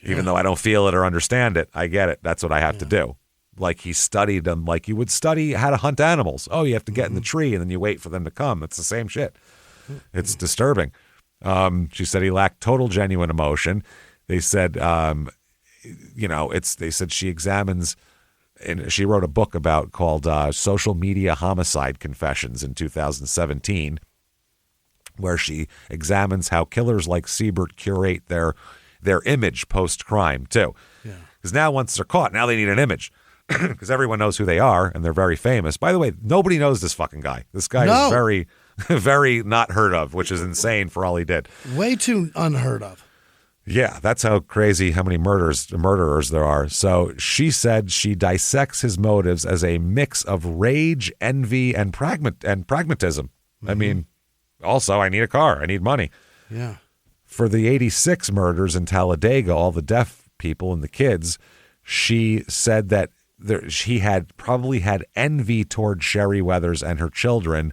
Even though I don't feel it or understand it, I get it. That's what I have to do. Like he studied them like you would study how to hunt animals. Oh, you have to get in the tree and then you wait for them to come. It's the same shit. It's disturbing. She said he lacked total genuine emotion. They said, they said she examines, and she wrote a book called Social Media Homicide Confessions in 2017, where she examines how killers like Seibert curate their image post-crime too. Because now once they're caught, now they need an image. Because everyone knows who they are, and they're very famous. By the way, nobody knows this fucking guy. This guy is very, very not heard of, which is insane for all he did. Way too unheard of. Yeah, that's how crazy how many murderers there are. So she said she dissects his motives as a mix of rage, envy, and pragmatism. I mean, also, I need a car. I need money. Yeah. For the 86 murders in Talladega, all the deaf people and the kids, she said that she had probably had envy toward Sherry Weathers and her children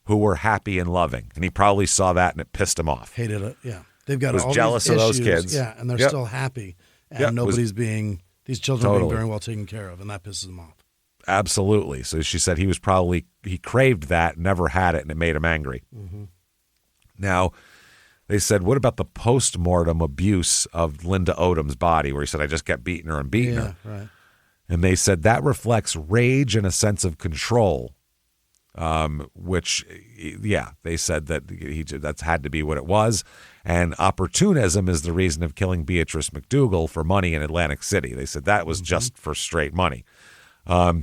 who were happy and loving. And he probably saw that and it pissed him off. Hated it, yeah. They've got was all jealous these of issues, those kids. Yeah, and they're still happy. And these children are being very well taken care of, and that pisses them off. Absolutely. So she said he craved that, never had it, and it made him angry. Now, they said, what about the post-mortem abuse of Linda Odom's body, where he said, I just kept beating her and beating her. Right. And they said that reflects rage and a sense of control, which, they said that that's had to be what it was. And opportunism is the reason of killing Beatrice McDougal for money in Atlantic City. They said that was just for straight money.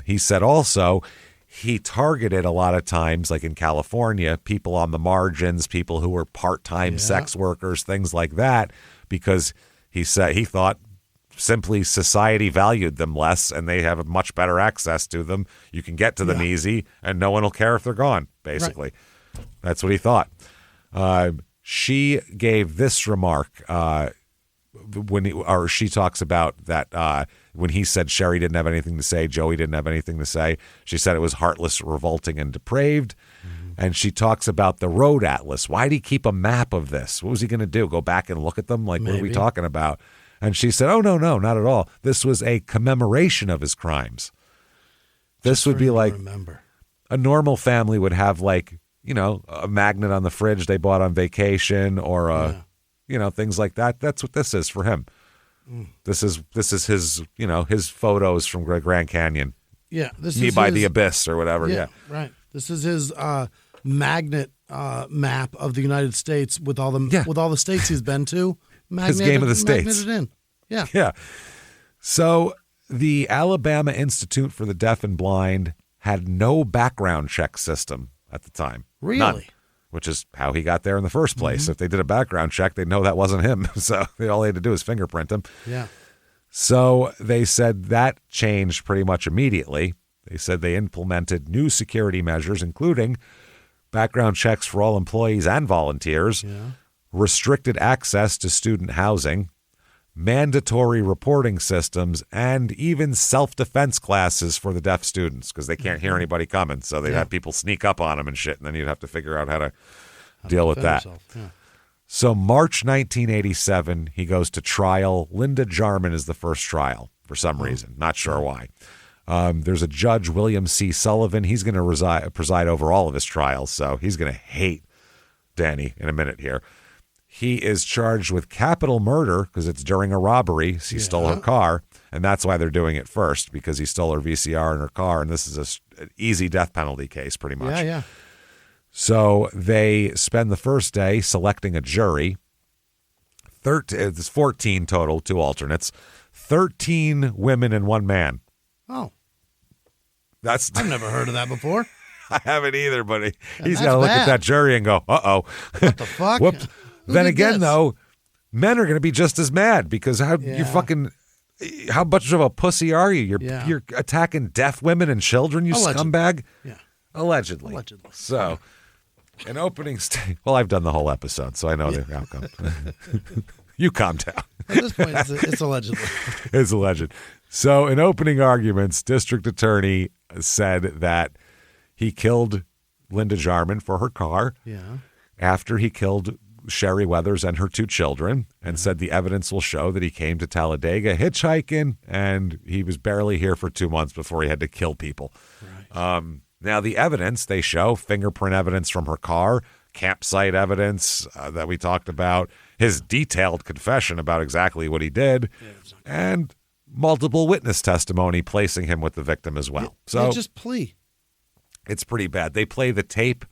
He said also he targeted a lot of times, like in California, people on the margins, people who were part-time sex workers, things like that, because he thought simply society valued them less and they have a much better access to them. You can get to them easy and no one will care if they're gone, basically. Right. That's what he thought. She gave this remark she talks about that when he said Sherry didn't have anything to say, Joey didn't have anything to say. She said it was heartless, revolting, and depraved. And she talks about the road atlas. Why did he keep a map of this? What was he going to do? Go back and look at them? Like, What are we talking about? And she said, oh, no, not at all. This was a commemoration of his crimes. This would be like a normal family would have, like, a magnet on the fridge they bought on vacation or things like that. That's what this is for him. This is his, his photos from Grand Canyon. Yeah. This Me is by the Abyss or whatever. Yeah. Right. This is his magnet map of the United States with all the states he's been to. His game of the states. In. Yeah. Yeah. So the Alabama Institute for the Deaf and Blind had no background check system at the time. Really? None, which is how he got there in the first place. If they did a background check, they'd know that wasn't him. So all they had to do was fingerprint him. Yeah. So they said that changed pretty much immediately. They said they implemented new security measures, including background checks for all employees and volunteers, restricted access to student housing, mandatory reporting systems, and even self-defense classes for the deaf students because they can't hear anybody coming. So they'd have people sneak up on them and shit, and then you'd have to figure out how to deal with that. So March 1987, he goes to trial. Linda Jarman is the first trial for some reason. Not sure why. There's a judge, William C. Sullivan. He's going to preside over all of his trials, so he's going to hate Danny in a minute here. He is charged with capital murder because it's during a robbery. He stole her car, and that's why they're doing it first, because he stole her VCR and her car, and this is an easy death penalty case pretty much. Yeah. So they spend the first day selecting a jury. It's 14 total, 2 alternates. 13 women and 1 man. Oh. I've never heard of that before. I haven't either, but he's got to look at that jury and go, uh-oh. What the fuck? Whoops. Then again, though, men are going to be just as mad because how much of a pussy are you? You're attacking deaf women and children, you scumbag? Yeah. Allegedly. So, an opening well, I've done the whole episode, so I know the outcome. You calm down. At this point, it's allegedly. It's alleged. So, in opening arguments, district attorney said that he killed Linda Jarman for her car after he killed Sherry Weathers and her 2 children, and said the evidence will show that he came to Talladega hitchhiking, and he was barely here for 2 months before he had to kill people. Right. Now, the evidence they show, fingerprint evidence from her car, campsite evidence that we talked about, his detailed confession about exactly what he did, and multiple witness testimony placing him with the victim as well. So just plea. It's pretty bad. They play the tape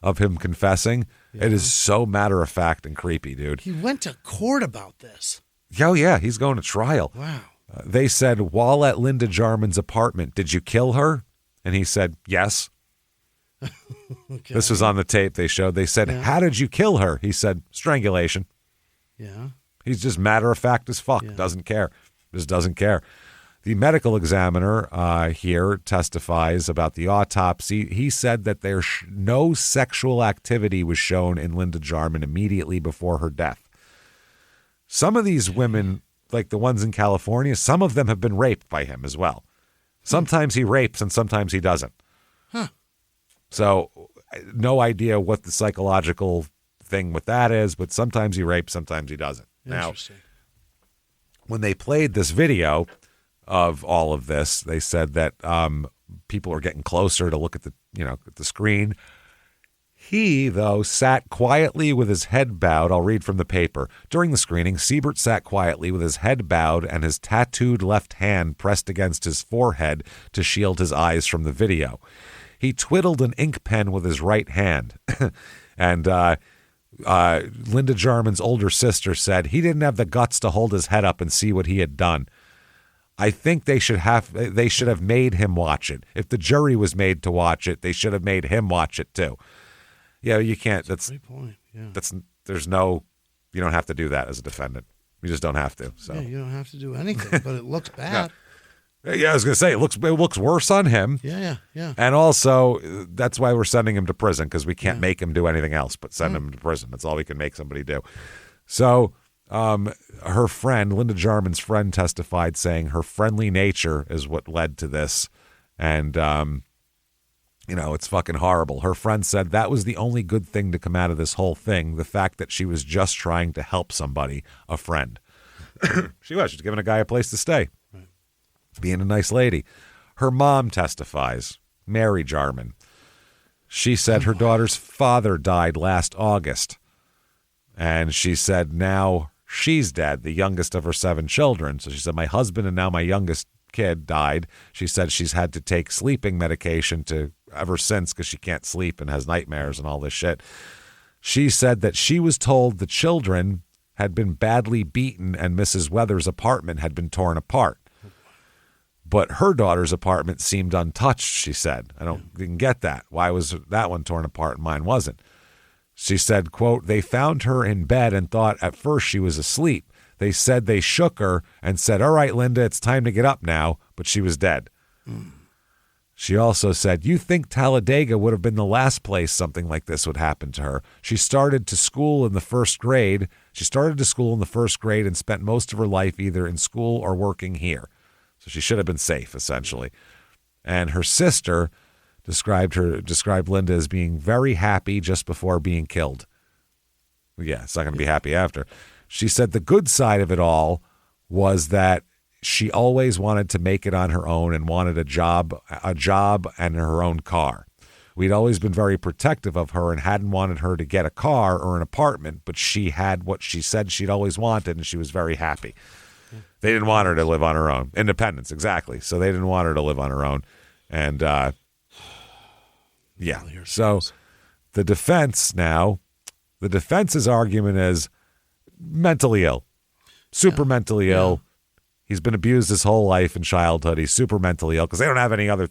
of him confessing. It is so matter-of-fact and creepy, dude. He went to court about this. Oh, yeah. He's going to trial. Wow. They said, while at Linda Jarman's apartment, did you kill her? And he said, yes. Okay. This was on the tape they showed. They said, how did you kill her? He said, strangulation. Yeah. He's just matter-of-fact as fuck. Doesn't care. Just doesn't care. The medical examiner here testifies about the autopsy. He said that no sexual activity was shown in Linda Jarman immediately before her death. Some of these women, like the ones in California, some of them have been raped by him as well. Sometimes he rapes and sometimes he doesn't. Huh. So no idea what the psychological thing with that is, but sometimes he rapes, sometimes he doesn't. Now, when they played this video of all of this, they said that people are getting closer to look at the screen. He, though, sat quietly with his head bowed. I'll read from the paper. During the screening, Seibert sat quietly with his head bowed and his tattooed left hand pressed against his forehead to shield his eyes from the video. He twiddled an ink pen with his right hand. And Linda Jarman's older sister said he didn't have the guts to hold his head up and see what he had done. I think they should have made him watch it. If the jury was made to watch it, they should have made him watch it too. Yeah, you can't. That's a great point. Yeah. You don't have to do that as a defendant. You just don't have to. So yeah, you don't have to do anything, but it looks bad. Yeah, I was gonna say it looks worse on him. Yeah. And also, that's why we're sending him to prison, because we can't make him do anything else but send him to prison. That's all we can make somebody do. So, her friend, Linda Jarman's friend, testified saying her friendly nature is what led to this, and it's fucking horrible. Her friend said that was the only good thing to come out of this whole thing, the fact that she was just trying to help somebody, a friend. She's giving a guy a place to stay. Being a nice lady. Her mom testifies, Mary Jarman. She said her daughter's father died last August. And she said now she's dead, the youngest of her 7 children. So she said, my husband and now my youngest kid died. She said she's had to take sleeping medication ever since because she can't sleep and has nightmares and all this shit. She said that she was told the children had been badly beaten and Mrs. Weathers' apartment had been torn apart. But her daughter's apartment seemed untouched, she said. Didn't get that. Why was that one torn apart and mine wasn't? She said, quote, they found her in bed and thought at first she was asleep. They said they shook her and said, all right, Linda, it's time to get up now. But she was dead. She also said, you think Talladega would have been the last place something like this would happen to her. She started school in the first grade and spent most of her life either in school or working here. So she should have been safe, essentially. And her sister described Linda as being very happy just before being killed. Yeah, it's not going to be happy after. She said the good side of it all was that she always wanted to make it on her own and wanted a job and her own car. We'd always been very protective of her and hadn't wanted her to get a car or an apartment, but she had what she said she'd always wanted, and she was very happy. They didn't want her to live on her own. Independence, exactly. So they didn't want her to live on her own. And, yeah. So the defense's argument is mentally ill, mentally ill. He's been abused his whole life in childhood. He's super mentally ill because they don't have any other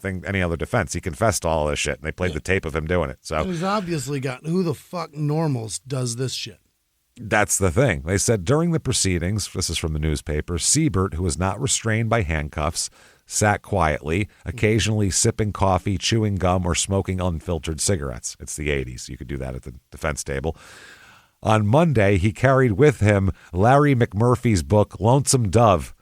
defense. He confessed to all this shit, and they played the tape of him doing it. So and he's obviously got who the fuck normals does this shit. That's the thing. They said during the proceedings, this is from the newspaper, Seibert, who was not restrained by handcuffs, sat quietly, occasionally sipping coffee, chewing gum, or smoking unfiltered cigarettes. It's the 80s. You could do that at the defense table. On Monday, he carried with him Larry McMurphy's book, Lonesome Dove.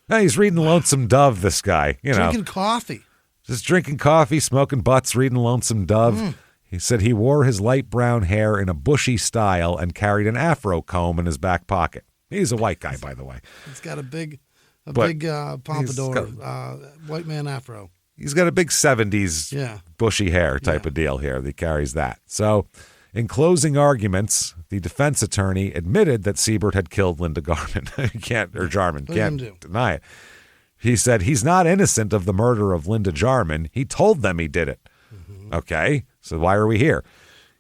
Now, he's reading Lonesome Dove, this guy. Drinking coffee. Just drinking coffee, smoking butts, reading Lonesome Dove. He said he wore his light brown hair in a bushy style and carried an afro comb in his back pocket. He's a white guy, by the way. He's got a big pompadour, white man afro. He's got a big 70s bushy hair type of deal here. He carries that. So, in closing arguments, the defense attorney admitted that Seibert had killed Linda Jarman. Can't deny it. He said he's not innocent of the murder of Linda Jarman. He told them he did it. Mm-hmm. Okay, so why are we here?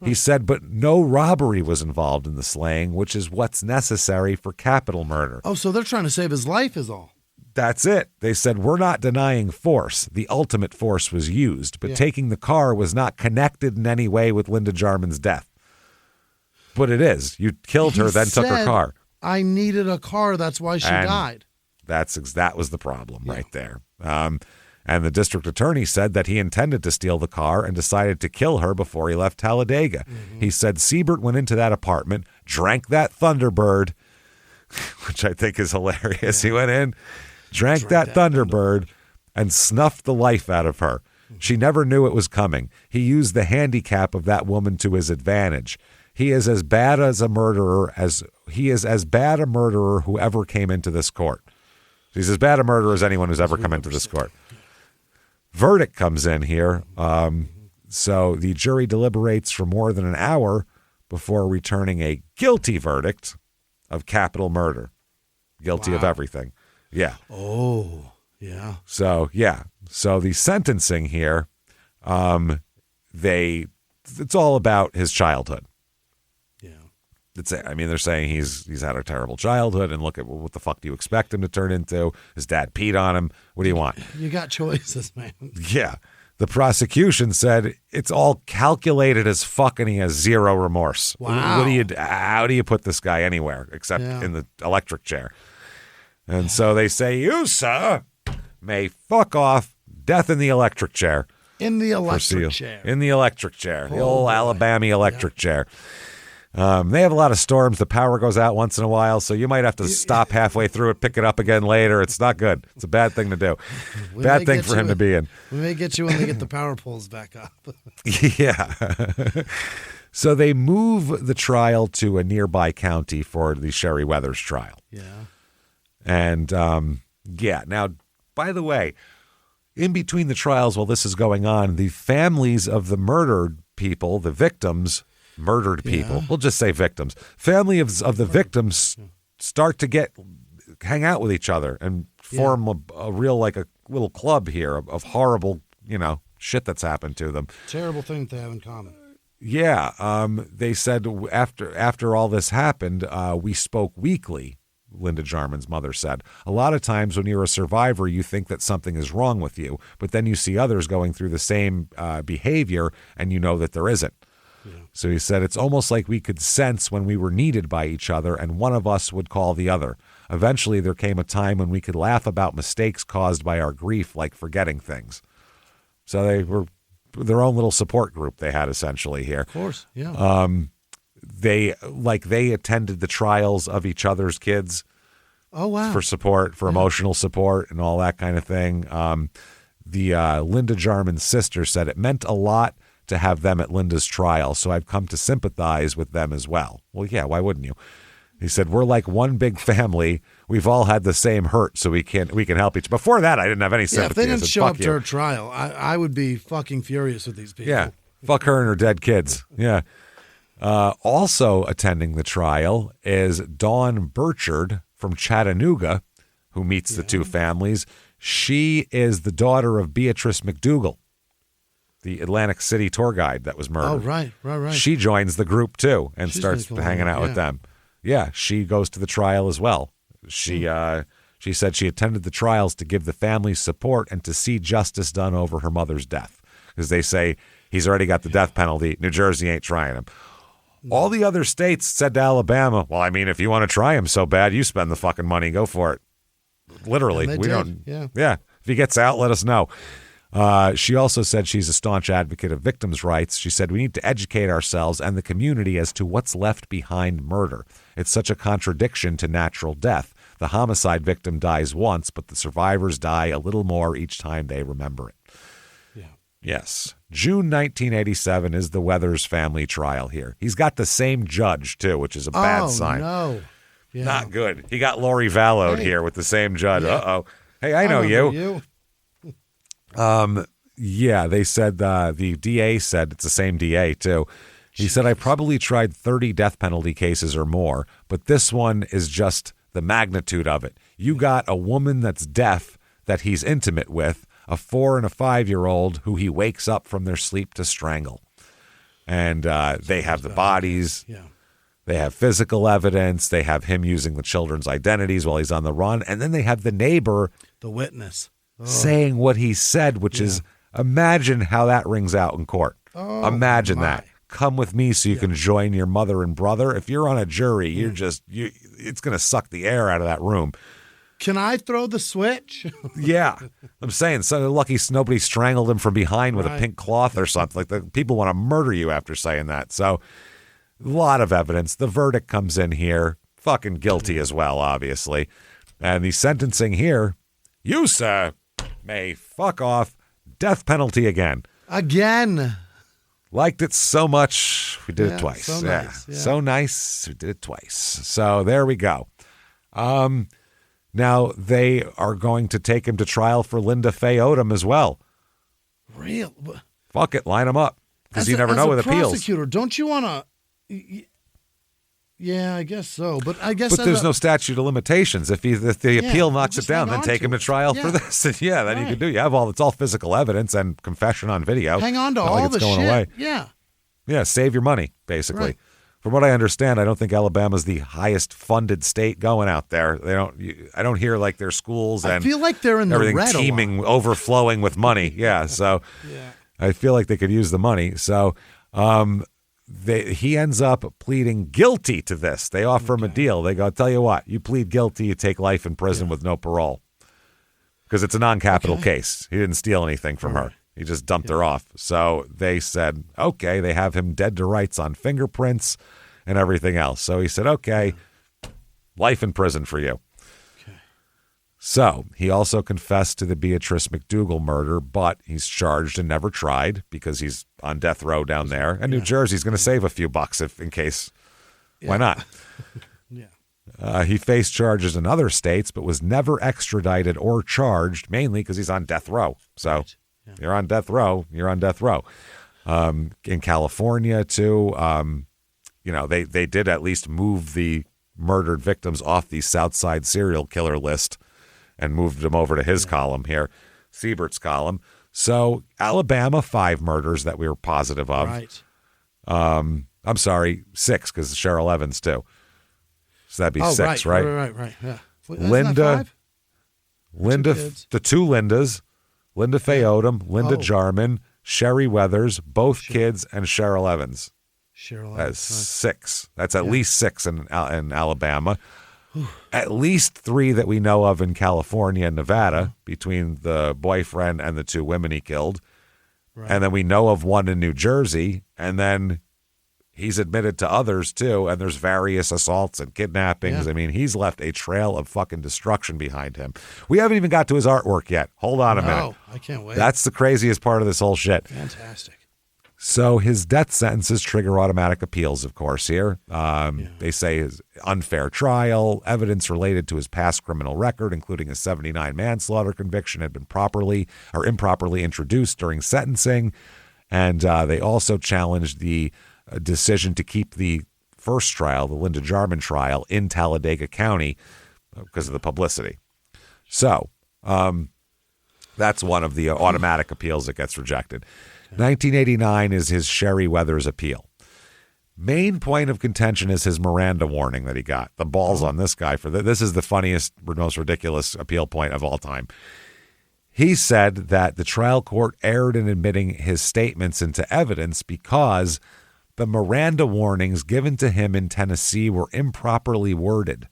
He said, but no robbery was involved in the slaying, which is what's necessary for capital murder. Oh, so they're trying to save his life is all. That's it. They said, we're not denying force. The ultimate force was used, but taking the car was not connected in any way with Linda Jarman's death. But it is. You killed her, then took her car. I needed a car. That's why she died. That was the problem right there. And the district attorney said that he intended to steal the car and decided to kill her before he left Talladega. Mm-hmm. He said Seibert went into that apartment, drank that Thunderbird, which I think is hilarious. He went in, drank that Thunderbird, and snuffed the life out of her. She never knew it was coming. He used the handicap of that woman to his advantage. He is as bad a murderer who ever came into this court. He's as bad a murderer as anyone who's ever come into this court. Verdict comes in here. So the jury deliberates for more than an hour before returning a guilty verdict of capital murder. Guilty of everything. Yeah. Oh, yeah. So the sentencing here, it's all about his childhood. They're saying he's had a terrible childhood, and look at what the fuck do you expect him to turn into? His dad peed on him. What do you want? You got choices, man. Yeah. The prosecution said it's all calculated as fuck, and he has zero remorse. Wow. How do you put this guy anywhere except in the electric chair? And so they say, you, sir, may fuck off. Death in the electric chair. In the electric chair. In the electric chair. The old Alabama electric chair. They have a lot of storms. The power goes out once in a while, so you might have to stop halfway through it, pick it up again later. It's not good. It's a bad thing to do. Bad thing for him to be in. We may get you when they get the power poles back up. Yeah. So they move the trial to a nearby county for the Sherry Weathers trial. Yeah. And, now, by the way, in between the trials while this is going on, the families of the murdered people, the victims, murdered people, we'll just say victims, family of the victims start to hang out with each other and form a real, like a little club here of horrible, shit that's happened to them. Terrible thing to have in common. Yeah. They said after all this happened, we spoke weekly. Linda Jarman's mother said, a lot of times when you're a survivor, you think that something is wrong with you, but then you see others going through the same behavior and you know that there isn't. Yeah. So he said, it's almost like we could sense when we were needed by each other and one of us would call the other. Eventually there came a time when we could laugh about mistakes caused by our grief, like forgetting things. So they were their own little support group they had essentially here. Of course, yeah. They attended the trials of each other's kids. Oh, wow. For support, for emotional support and all that kind of thing. The Linda Jarman's sister said it meant a lot to have them at Linda's trial, so I've come to sympathize with them as well. Well, yeah, why wouldn't you? He said, we're like one big family. We've all had the same hurt, so we can help each. Before that, I didn't have any sympathy. If they didn't show up to her trial, I would be fucking furious with these people. Yeah, fuck her and her dead kids. Yeah. Also attending the trial is Dawn Burchard from Chattanooga, who meets the two families. She is the daughter of Beatrice McDougal, the Atlantic City tour guide that was murdered. Oh, right. She joins the group, too, and starts hanging out with them. Yeah, she goes to the trial as well. She said she attended the trials to give the family support and to see justice done over her mother's death. Because they say he's already got the death penalty. New Jersey ain't trying him. All the other states said to Alabama, well, I mean, if you want to try him so bad, you spend the fucking money. Go for it. Literally. We don't. Yeah. If he gets out, let us know. She also said she's a staunch advocate of victims' rights. She said we need to educate ourselves and the community as to what's left behind murder. It's such a contradiction to natural death. The homicide victim dies once, but the survivors die a little more each time they remember it. Yeah. Yes. June 1987 is the Weathers family trial here. He's got the same judge, too, which is a bad sign. No. Yeah. Not good. He got Lori Vallow here with the same judge. Yeah. Uh-oh. Hey, I know you. Yeah, they said the DA said it's the same DA, too. He said, I probably tried 30 death penalty cases or more, but this one is just the magnitude of it. You got a woman that's deaf that he's intimate with, a 4 and a 5-year-old who he wakes up from their sleep to strangle. And they have the bodies. Yeah. They have physical evidence. They have him using the children's identities while he's on the run. And then they have the neighbor. The witness. Saying what he said, which is, imagine how that rings out in court. Oh, imagine that. Come with me so you can join your mother and brother. If you're on a jury, it's going to suck the air out of that room. Can I throw the switch? Yeah. I'm saying, so lucky nobody strangled him from behind with a pink cloth or something. Like the people want to murder you after saying that. So a lot of evidence. The verdict comes in here. Fucking guilty as well, obviously. And the sentencing here, you, sir, may fuck off. Death penalty again. Again. Liked it so much, we did it twice. So nice. Yeah. So nice, we did it twice. So there we go. Now they are going to take him to trial for Linda Faye Odom as well. Real? Fuck it, line him up. Because you never know with appeals. Prosecutor, don't you want to... Yeah, I guess so. But there's no statute of limitations. If the appeal knocks it down, then take him to trial for this. And then you can do. You have it's all physical evidence and confession on video. Hang on to all the shit. Away. Yeah. Yeah, save your money, basically. Right. From what I understand, I don't think Alabama's the highest funded state going out there. I don't hear like their schools and I feel like they're in everything the red teeming, overflowing with money. Yeah, so I feel like they could use the money. So he ends up pleading guilty to this. They offer him a deal. They go, I'll tell you what, you plead guilty, you take life in prison with no parole. Because it's a non-capital case. He didn't steal anything from her. He just dumped her off. So they said, okay, they have him dead to rights on fingerprints and everything else. So he said, okay, life in prison for you. Okay. So he also confessed to the Beatrice McDougal murder, but he's charged and never tried because he's on death row down there. And New Jersey's going to save a few bucks in case. Why not? He faced charges in other states, but was never extradited or charged, mainly because he's on death row. So you're on death row. You're on death row. In California, too, they did at least move the murdered victims off the Southside serial killer list and moved them over to his column here, Seibert's column. So Alabama, 5 murders that we were positive of. Right. I'm sorry, 6 because Cheryl Evans, too. So that'd be 6, right? Right. Yeah. Linda, the 2 Lindas, Linda Faye Odom, Linda Jarman, Sherry Weathers, both kids, and Cheryl Evans. That's 6. That's at least 6 in Alabama. At least 3 that we know of in California and Nevada between the boyfriend and the 2 women he killed. Right. And then we know of one in New Jersey, and then he's admitted to others too, and there's various assaults and kidnappings. Yeah. I mean, he's left a trail of fucking destruction behind him. We haven't even got to his artwork yet. Hold on a minute. Oh, I can't wait. That's the craziest part of this whole shit. Fantastic. So his death sentences trigger automatic appeals, of course, here. They say his unfair trial, evidence related to his past criminal record, including a 79 manslaughter conviction, had been properly or improperly introduced during sentencing. And they also challenged the decision to keep the first trial, the Linda Jarman trial, in Talladega County because of the publicity. So that's one of the automatic appeals that gets rejected. 1989 is his Sherry Weathers appeal. Main point of contention is his Miranda warning that he got. The balls on this guy for this is the funniest, most ridiculous appeal point of all time. He said that the trial court erred in admitting his statements into evidence because the Miranda warnings given to him in Tennessee were improperly worded.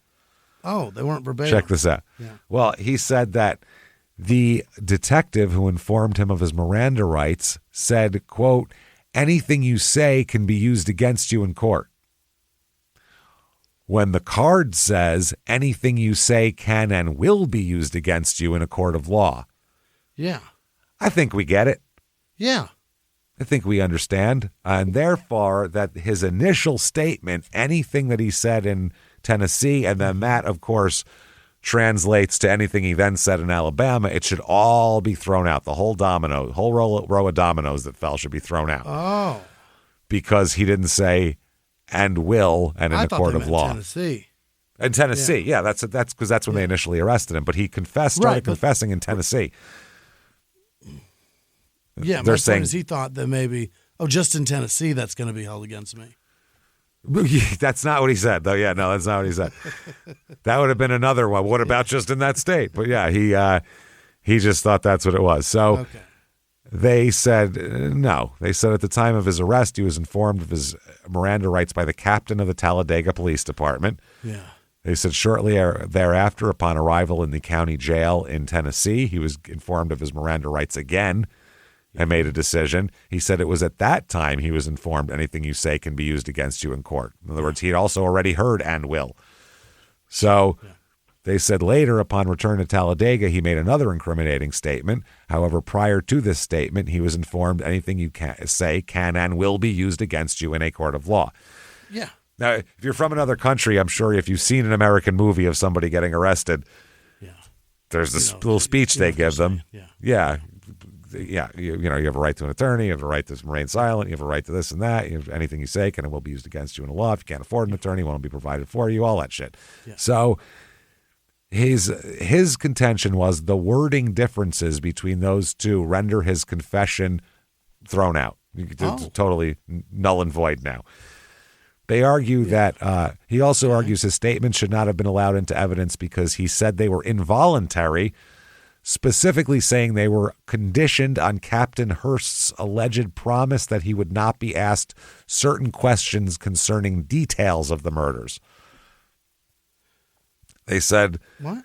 Oh, they weren't verbatim. Check this out. Yeah. Well, he said that the detective who informed him of his Miranda rights said, quote, anything you say can be used against you in court. When the card says anything you say can and will be used against you in a court of law. Yeah. I think we get it. Yeah. I think we understand. And therefore, that his initial statement, anything that he said in Tennessee, and then that, of course, translates to anything he then said in Alabama, it should all be thrown out. The whole row of dominoes that fell should be thrown out. Oh. Because he didn't say and will and in a court of law. Tennessee. In Tennessee, yeah, that's because that's when they initially arrested him. But he started confessing in Tennessee. Yeah, they're my saying point is he thought that maybe, just in Tennessee, that's going to be held against me. That's not what he said, though. Yeah, no, that's not what he said. That would have been another one. What about just in that state? But yeah, he just thought that's what it was. So they said no. They said at the time of his arrest, he was informed of his Miranda rights by the captain of the Talladega Police Department. Yeah. They said shortly thereafter, upon arrival in the county jail in Tennessee, he was informed of his Miranda rights again. I made a decision. He said it was at that time he was informed anything you say can be used against you in court. In other words, he had also already heard and will. So they said later, upon return to Talladega, he made another incriminating statement. However, prior to this statement, he was informed anything you say can and will be used against you in a court of law. Yeah. Now, if you're from another country, I'm sure if you've seen an American movie of somebody getting arrested, there's this little speech they give them. Yeah. You have a right to an attorney, you have a right to remain silent, you have a right to this and that, anything you say can and will be used against you in the law. If you can't afford an attorney, won't be provided for you, all that shit. Yeah. So his contention was the wording differences between those two render his confession thrown out. Totally null and void now. They argue that he also argues his statements should not have been allowed into evidence because he said they were involuntary, specifically saying they were conditioned on Captain Hurst's alleged promise that he would not be asked certain questions concerning details of the murders. They said, what?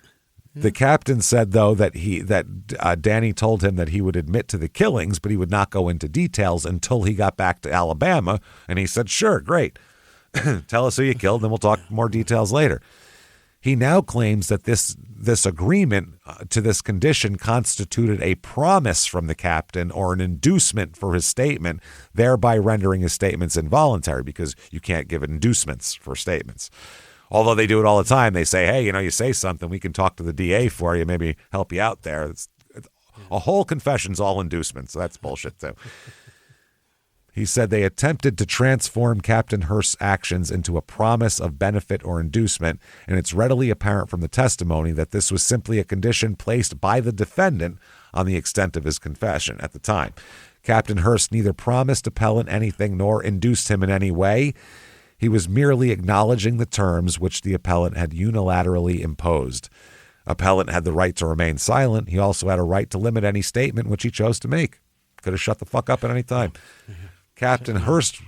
The captain said, though, that Danny told him that he would admit to the killings, but he would not go into details until he got back to Alabama. And he said, sure, great. Tell us who you killed, and we'll talk more details later. He now claims that this agreement to this condition constituted a promise from the captain or an inducement for his statement, thereby rendering his statements involuntary because you can't give inducements for statements. Although they do it all the time. They say, hey, you say something, we can talk to the DA for you, maybe help you out there. A whole confession's all inducements, so that's bullshit too. He said they attempted to transform Captain Hurst's actions into a promise of benefit or inducement, and it's readily apparent from the testimony that this was simply a condition placed by the defendant on the extent of his confession at the time. Captain Hurst neither promised appellant anything nor induced him in any way. He was merely acknowledging the terms which the appellant had unilaterally imposed. Appellant had the right to remain silent. He also had a right to limit any statement which he chose to make. Could have shut the fuck up at any time. Captain Hurst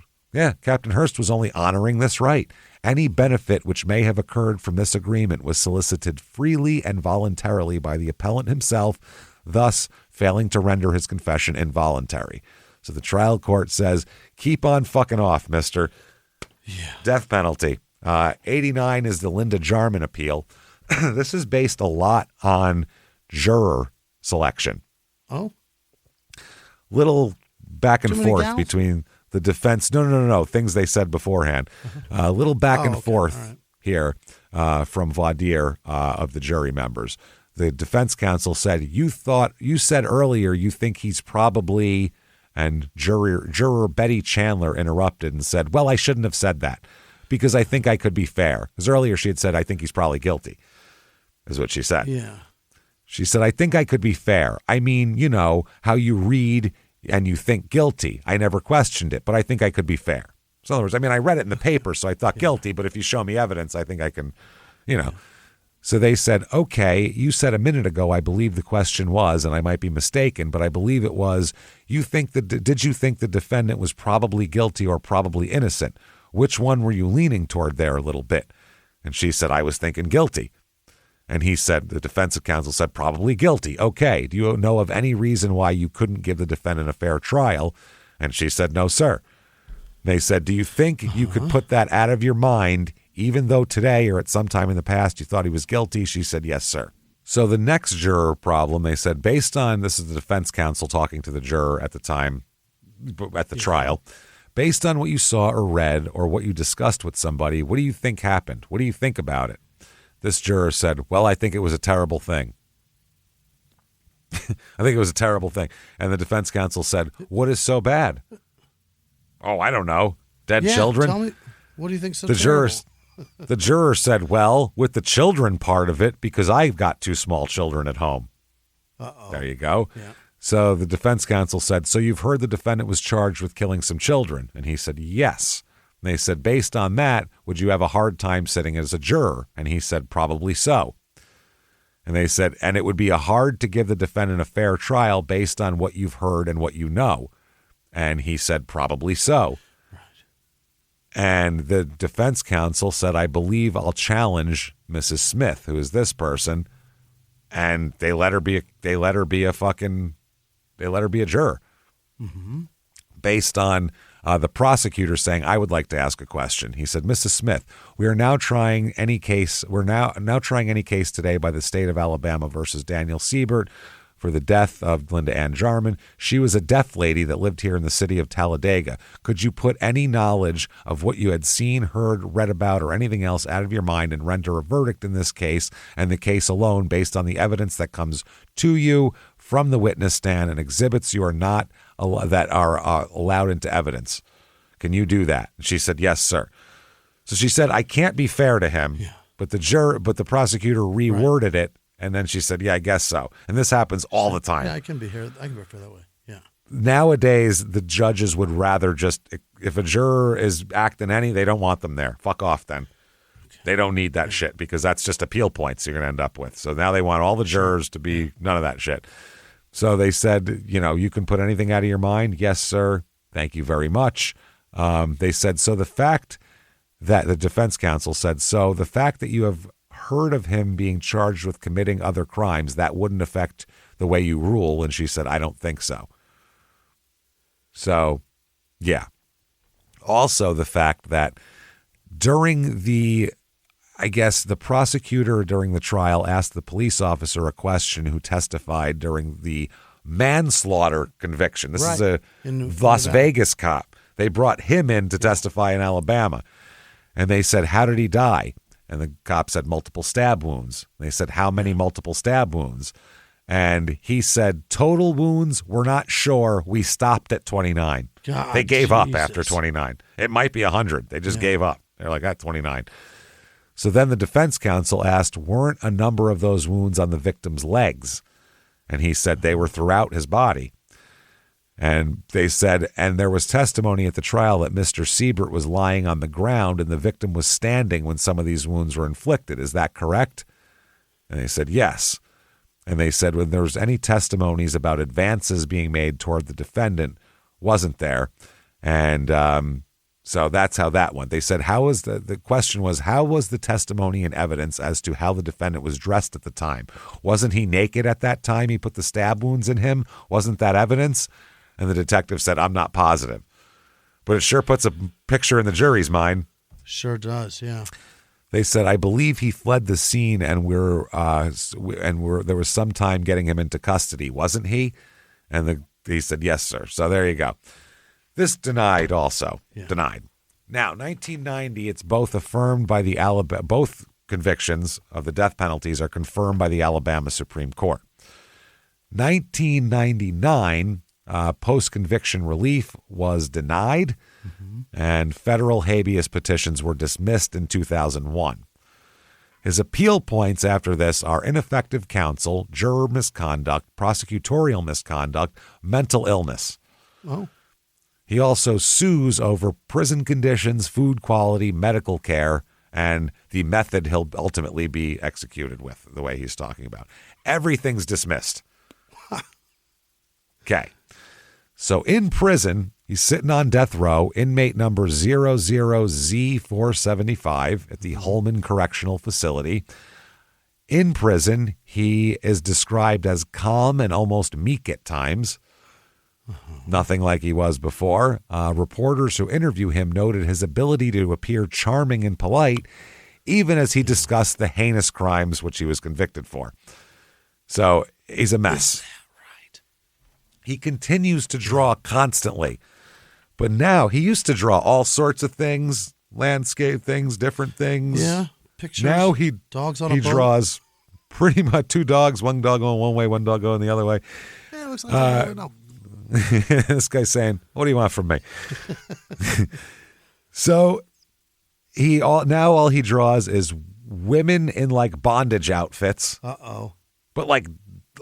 was only honoring this right. Any benefit which may have occurred from this agreement was solicited freely and voluntarily by the appellant himself. thus failing to render his confession involuntary. So the trial court says, keep on fucking off, mister. Yeah. Death penalty. 89 is the Linda Jarman appeal. This is based a lot on juror selection. Oh? Little back and forth gals? between the defense. No. Things they said beforehand. A little back and forth here from voir of the jury members. The defense counsel said, you said earlier you think he's probably, and juror Betty Chandler interrupted and said, well, I shouldn't have said that because I think I could be fair. Because earlier she had said, I think he's probably guilty, is what she said. Yeah. She said, I think I could be fair. I mean, you know, how you read and you think guilty. I never questioned it, but I think I could be fair. So in other words, I mean, I read it in the paper, so I thought guilty, but if you show me evidence, I think I can, you know. So they said, okay, you said a minute ago, I believe the question was, and I might be mistaken, but I believe it was, did you think the defendant was probably guilty or probably innocent? Which one were you leaning toward there a little bit? And she said, I was thinking guilty. And he said, the defense counsel said, probably guilty. Okay, do you know of any reason why you couldn't give the defendant a fair trial? And she said, no, sir. They said, do you think you could put that out of your mind, even though today or at some time in the past you thought he was guilty? She said, yes, sir. So the next juror problem, they said, based on, this is the defense counsel talking to the juror at the time, at the trial, based on what you saw or read or what you discussed with somebody, what do you think happened? What do you think about it? This juror said, well, I think it was a terrible thing. I think it was a terrible thing. And the defense counsel said, what is so bad? Oh, I don't know. Dead children? Tell me, what do you think's so terrible? The juror said, well, with the children part of it, because I've got 2 small children at home. Uh-oh. There you go. Yeah. So the defense counsel said, so you've heard the defendant was charged with killing some children? And he said, yes. And they said, based on that, would you have a hard time sitting as a juror? And he said, probably so. And they said, and it would be hard to give the defendant a fair trial based on what you've heard and what you know. And he said, probably so. Right. And the defense counsel said, I believe I'll challenge Mrs. Smith, who is this person. And they let her be a juror. Mm-hmm. Based on the prosecutor saying, I would like to ask a question. He said, Mrs. Smith, we are now trying any case. We're now trying any case today by the state of Alabama versus Daniel Seibert for the death of Linda Ann Jarman. She was a deaf lady that lived here in the city of Talladega. Could you put any knowledge of what you had seen, heard, read about, or anything else out of your mind and render a verdict in this case and the case alone based on the evidence that comes to you from the witness stand and exhibits you are not that are allowed into evidence? Can you do that? And she said, yes, sir. So she said, I can't be fair to him, but the prosecutor reworded it. And then she said, yeah, I guess so. And this happens all the time. Yeah, I can be fair that way. Yeah. Nowadays, the judges would rather just, if a juror is acting they don't want them there. Fuck off then. Okay. They don't need that shit because that's just appeal points you're going to end up with. So now they want all the jurors to be none of that shit. So they said, you can put anything out of your mind. Yes, sir. Thank you very much. They said, so the fact that the defense counsel said, so the fact that you have heard of him being charged with committing other crimes, that wouldn't affect the way you rule. And she said, I don't think so. So, yeah. Also, the fact that during the prosecutor during the trial asked the police officer a question who testified during the manslaughter conviction. This is a Las Vegas cop. They brought him in to testify in Alabama. And they said, how did he die? And the cop said multiple stab wounds. They said, how many multiple stab wounds? And he said, total wounds, we're not sure. We stopped at 29. God, they gave up after 29. It might be 100. They just gave up. They're like, at 29. So then the defense counsel asked, weren't a number of those wounds on the victim's legs? And he said they were throughout his body. And they said, and there was testimony at the trial that Mr. Seibert was lying on the ground and the victim was standing when some of these wounds were inflicted. Is that correct? And they said, yes. And they said, when there was any testimonies about advances being made toward the defendant, wasn't there. And So that's how that went. They said, the question was, how was the testimony and evidence as to how the defendant was dressed at the time? Wasn't he naked at that time? He put the stab wounds in him. Wasn't that evidence? And the detective said, I'm not positive. But it sure puts a picture in the jury's mind. Sure does, yeah. They said, I believe he fled the scene and there was some time getting him into custody. Wasn't he? And he said, yes, sir. So there you go. This denied also. Yeah. Denied. Now, 1990, it's both affirmed by the both convictions of the death penalties are confirmed by the Alabama Supreme Court. 1999, post-conviction relief was denied, and federal habeas petitions were dismissed in 2001. His appeal points after this are ineffective counsel, juror misconduct, prosecutorial misconduct, mental illness. Oh. He also sues over prison conditions, food quality, medical care, and the method he'll ultimately be executed with, the way he's talking about. Everything's dismissed. Okay. So in prison, he's sitting on death row, inmate number 00Z475 at the Holman Correctional Facility. In prison, he is described as calm and almost meek at times. Nothing like he was before. Reporters who interview him noted his ability to appear charming and polite, even as he discussed the heinous crimes which he was convicted for. So he's a mess. Is that right? He continues to draw constantly. But now he used to draw all sorts of things, landscape things, different things. Yeah, pictures. Now dogs on a boat. He draws pretty much two dogs, one dog going one way, one dog going the other way. Yeah, it looks like this guy's saying, what do you want from me? So all he draws is women in like bondage outfits. Uh-oh. But like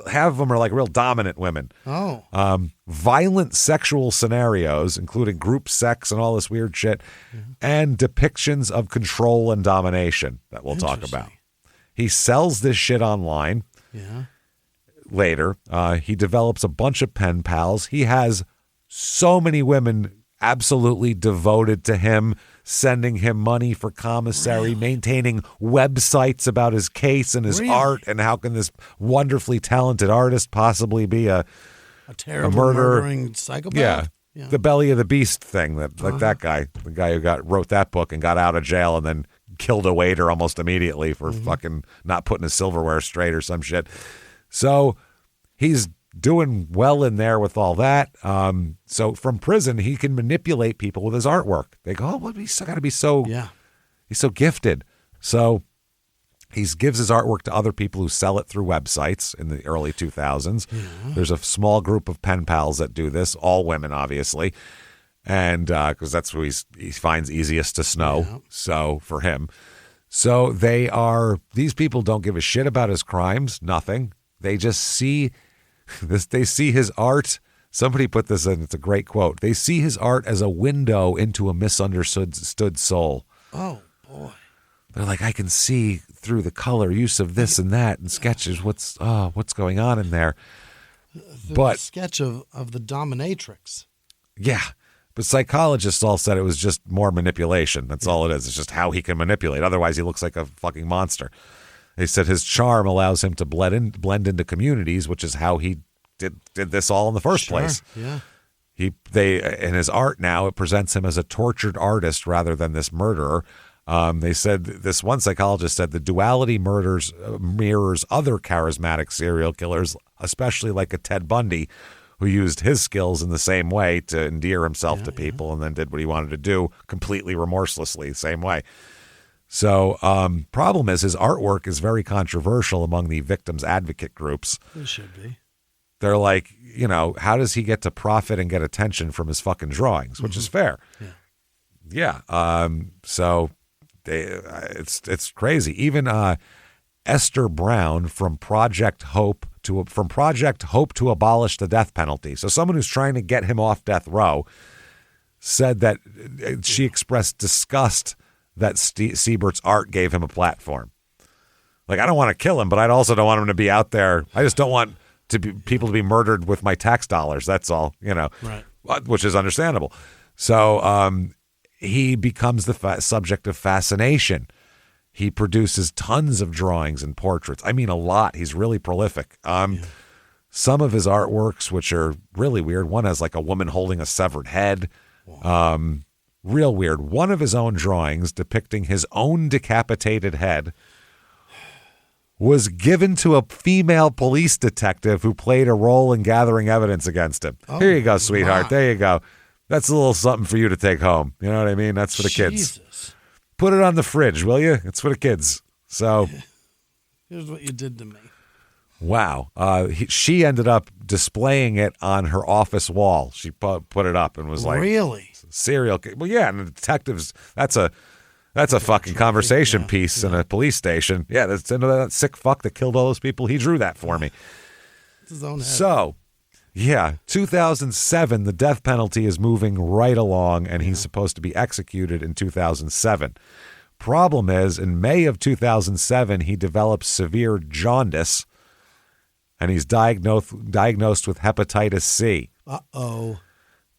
half of them are like real dominant women. Oh. Violent sexual scenarios, including group sex and all this weird shit, and depictions of control and domination that we'll talk about. He sells this shit online. Yeah. Later, he develops a bunch of pen pals. He has so many women absolutely devoted to him, sending him money for commissary, maintaining websites about his case and his art, and how can this wonderfully talented artist possibly be a terrible murdering psychopath? Yeah. The belly of the beast thing, that that guy, the guy who wrote that book and got out of jail and then killed a waiter almost immediately for fucking not putting his silverware straight or some shit. So he's doing well in there with all that. So from prison, he can manipulate people with his artwork. They go, oh, well, he's got to be so, he's so gifted. So he gives his artwork to other people who sell it through websites in the early 2000s. Yeah. There's a small group of pen pals that do this, all women, obviously. And because that's who he finds easiest to snow. Yeah. So for him. So these people don't give a shit about his crimes, nothing. They just see this. They see his art. Somebody put this in. It's a great quote. They see his art as a window into a misunderstood soul. Oh, boy. They're like, I can see through the color use of this and that and sketches. What's going on in there? The sketch of the dominatrix. Yeah. But psychologists all said it was just more manipulation. That's all it is. It's just how he can manipulate. Otherwise, he looks like a fucking monster. They said his charm allows him to blend into communities, which is how he did this all in the first place. Yeah. In his art now, it presents him as a tortured artist rather than this murderer. They said, this one psychologist said, the duality mirrors other charismatic serial killers, especially like a Ted Bundy, who used his skills in the same way to endear himself to people and then did what he wanted to do completely remorselessly the same way. So problem is his artwork is very controversial among the victims advocate groups. It should be. They're like, how does he get to profit and get attention from his fucking drawings, which is fair. Yeah. So it's crazy. Even Esther Brown from Project Hope to abolish the death penalty. So someone who's trying to get him off death row said that she expressed disgust that Seibert's art gave him a platform. Like, I don't want to kill him, but I also don't want him to be out there. I just don't want people to be murdered with my tax dollars. That's all, Right. Which is understandable. So he becomes the subject of fascination. He produces tons of drawings and portraits. I mean, a lot. He's really prolific. Some of his artworks, which are really weird. One has like a woman holding a severed head. Real weird. One of his own drawings depicting his own decapitated head was given to a female police detective who played a role in gathering evidence against him. Here you go, sweetheart. Wow. There you go. That's a little something for you to take home. You know what I mean? That's for the kids. Put it on the fridge, will you? It's for the kids. So here's what you did to me. Wow. She ended up displaying it on her office wall. She put it up and was like, really? Serial. Well, yeah, and the detectives, that's a fucking conversation piece in a police station. Yeah, that's that sick fuck that killed all those people. He drew that for me. It's his own head. So, yeah, 2007, the death penalty is moving right along, and he's supposed to be executed in 2007. Problem is, in May of 2007, he develops severe jaundice, and he's diagnosed with hepatitis C. Uh-oh.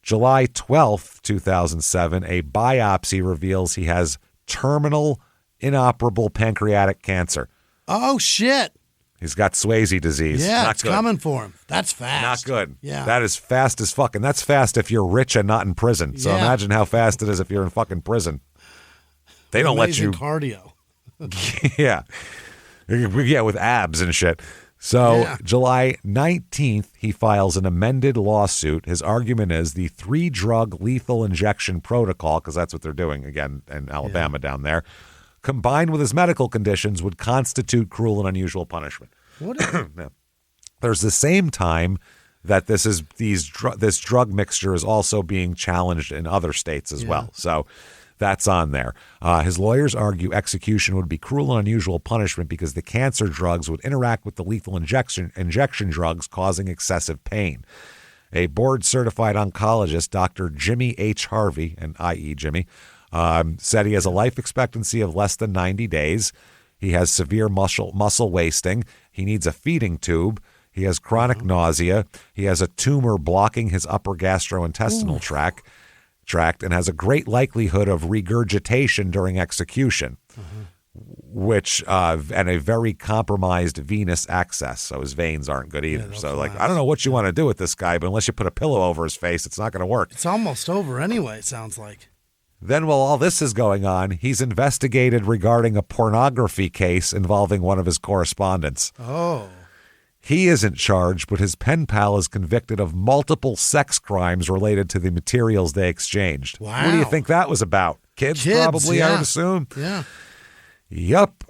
July 12th, 2007, a biopsy reveals he has terminal inoperable pancreatic cancer. Oh, shit. He's got Swayze disease. Yeah, not it's good. Coming for him. That's fast. Not good. Yeah. That is fast as fuck. And that's fast if you're rich and not in prison. So imagine how fast it is if you're in fucking prison. They don't let you. Cardio. Yeah. Yeah, with abs and shit. So July 19th, he files an amended lawsuit. His argument is the 3-drug lethal injection protocol, because that's what they're doing, again, in Alabama down there, combined with his medical conditions, would constitute cruel and unusual punishment. What? There's the same time that this drug mixture is also being challenged in other states as well. So that's on there. His lawyers argue execution would be cruel and unusual punishment because the cancer drugs would interact with the lethal injection drugs, causing excessive pain. A board-certified oncologist, Dr. Jimmie H. Harvey, and i.e. Jimmy, said he has a life expectancy of less than 90 days. He has severe muscle wasting. He needs a feeding tube. He has chronic nausea. He has a tumor blocking his upper gastrointestinal tract and has a great likelihood of regurgitation during execution, which and a very compromised venous access. So his veins aren't good either. So I don't know what you want to do with this guy, but unless you put a pillow over his face, it's not going to work. It's almost over anyway, it sounds like. Then while all this is going on, he's investigated regarding a pornography case involving one of his correspondents. Oh. He isn't charged, but his pen pal is convicted of multiple sex crimes related to the materials they exchanged. Wow. What do you think that was about? Kids probably, I would assume. Yeah. Yup,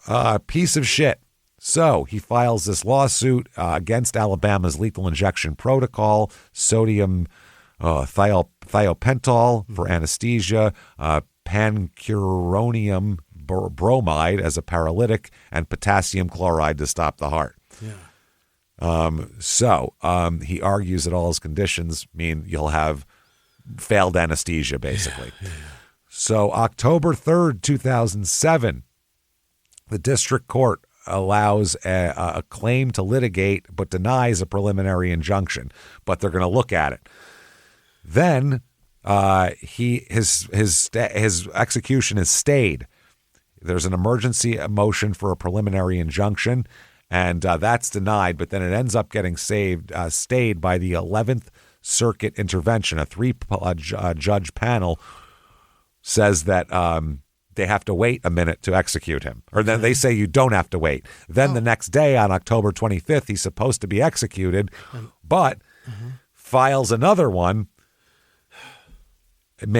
piece of shit. So he files this lawsuit against Alabama's lethal injection protocol, sodium thiopental for anesthesia, pancuronium bromide as a paralytic, and potassium chloride to stop the heart. Yeah. So he argues that all his conditions mean you'll have failed anesthesia, basically. Yeah. So October 3rd, 2007, the district court allows a claim to litigate but denies a preliminary injunction, but they're going to look at it. Then his execution is stayed. There's an emergency motion for a preliminary injunction, and that's denied, but then it ends up getting stayed by the 11th Circuit intervention. A 3-judge panel says that they have to wait a minute to execute him. Or then they say you don't have to wait. Then the next day on October 25th, he's supposed to be executed, but files another one, and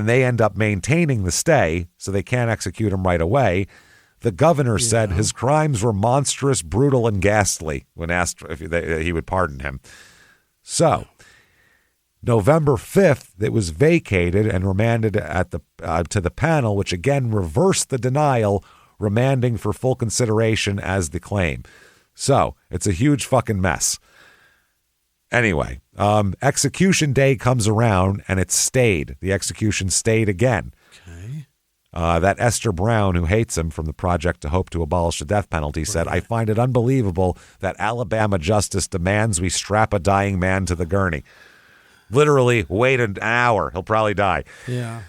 they end up maintaining the stay, so they can't execute him right away. The governor said his crimes were monstrous, brutal, and ghastly when asked if he would pardon him. So, November 5th, it was vacated and remanded to the panel, which again reversed the denial, remanding for full consideration as the claim. So, it's a huge fucking mess. Anyway, execution day comes around and it's stayed. The execution stayed again. Okay. That Esther Brown, who hates him from the Project to Hope to Abolish the Death Penalty, said, I find it unbelievable that Alabama justice demands we strap a dying man to the gurney. Literally, wait an hour. He'll probably die. Yeah.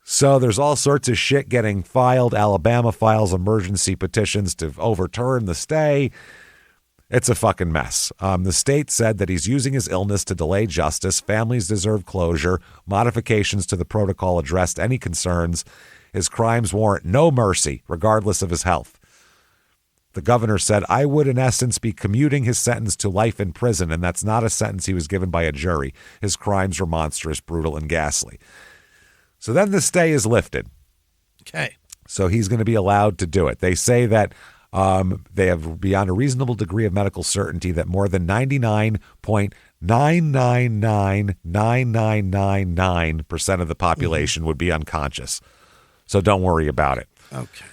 So there's all sorts of shit getting filed. Alabama files emergency petitions to overturn the stay. It's a fucking mess. The state said that he's using his illness to delay justice. Families deserve closure. Modifications to the protocol addressed any concerns. His crimes warrant no mercy, regardless of his health. The governor said, I would, in essence, be commuting his sentence to life in prison, and that's not a sentence he was given by a jury. His crimes were monstrous, brutal, and ghastly. So then the stay is lifted. Okay. So he's going to be allowed to do it. They say that they have beyond a reasonable degree of medical certainty that more than 99.9999999% of the population would be unconscious. So don't worry about it. Okay.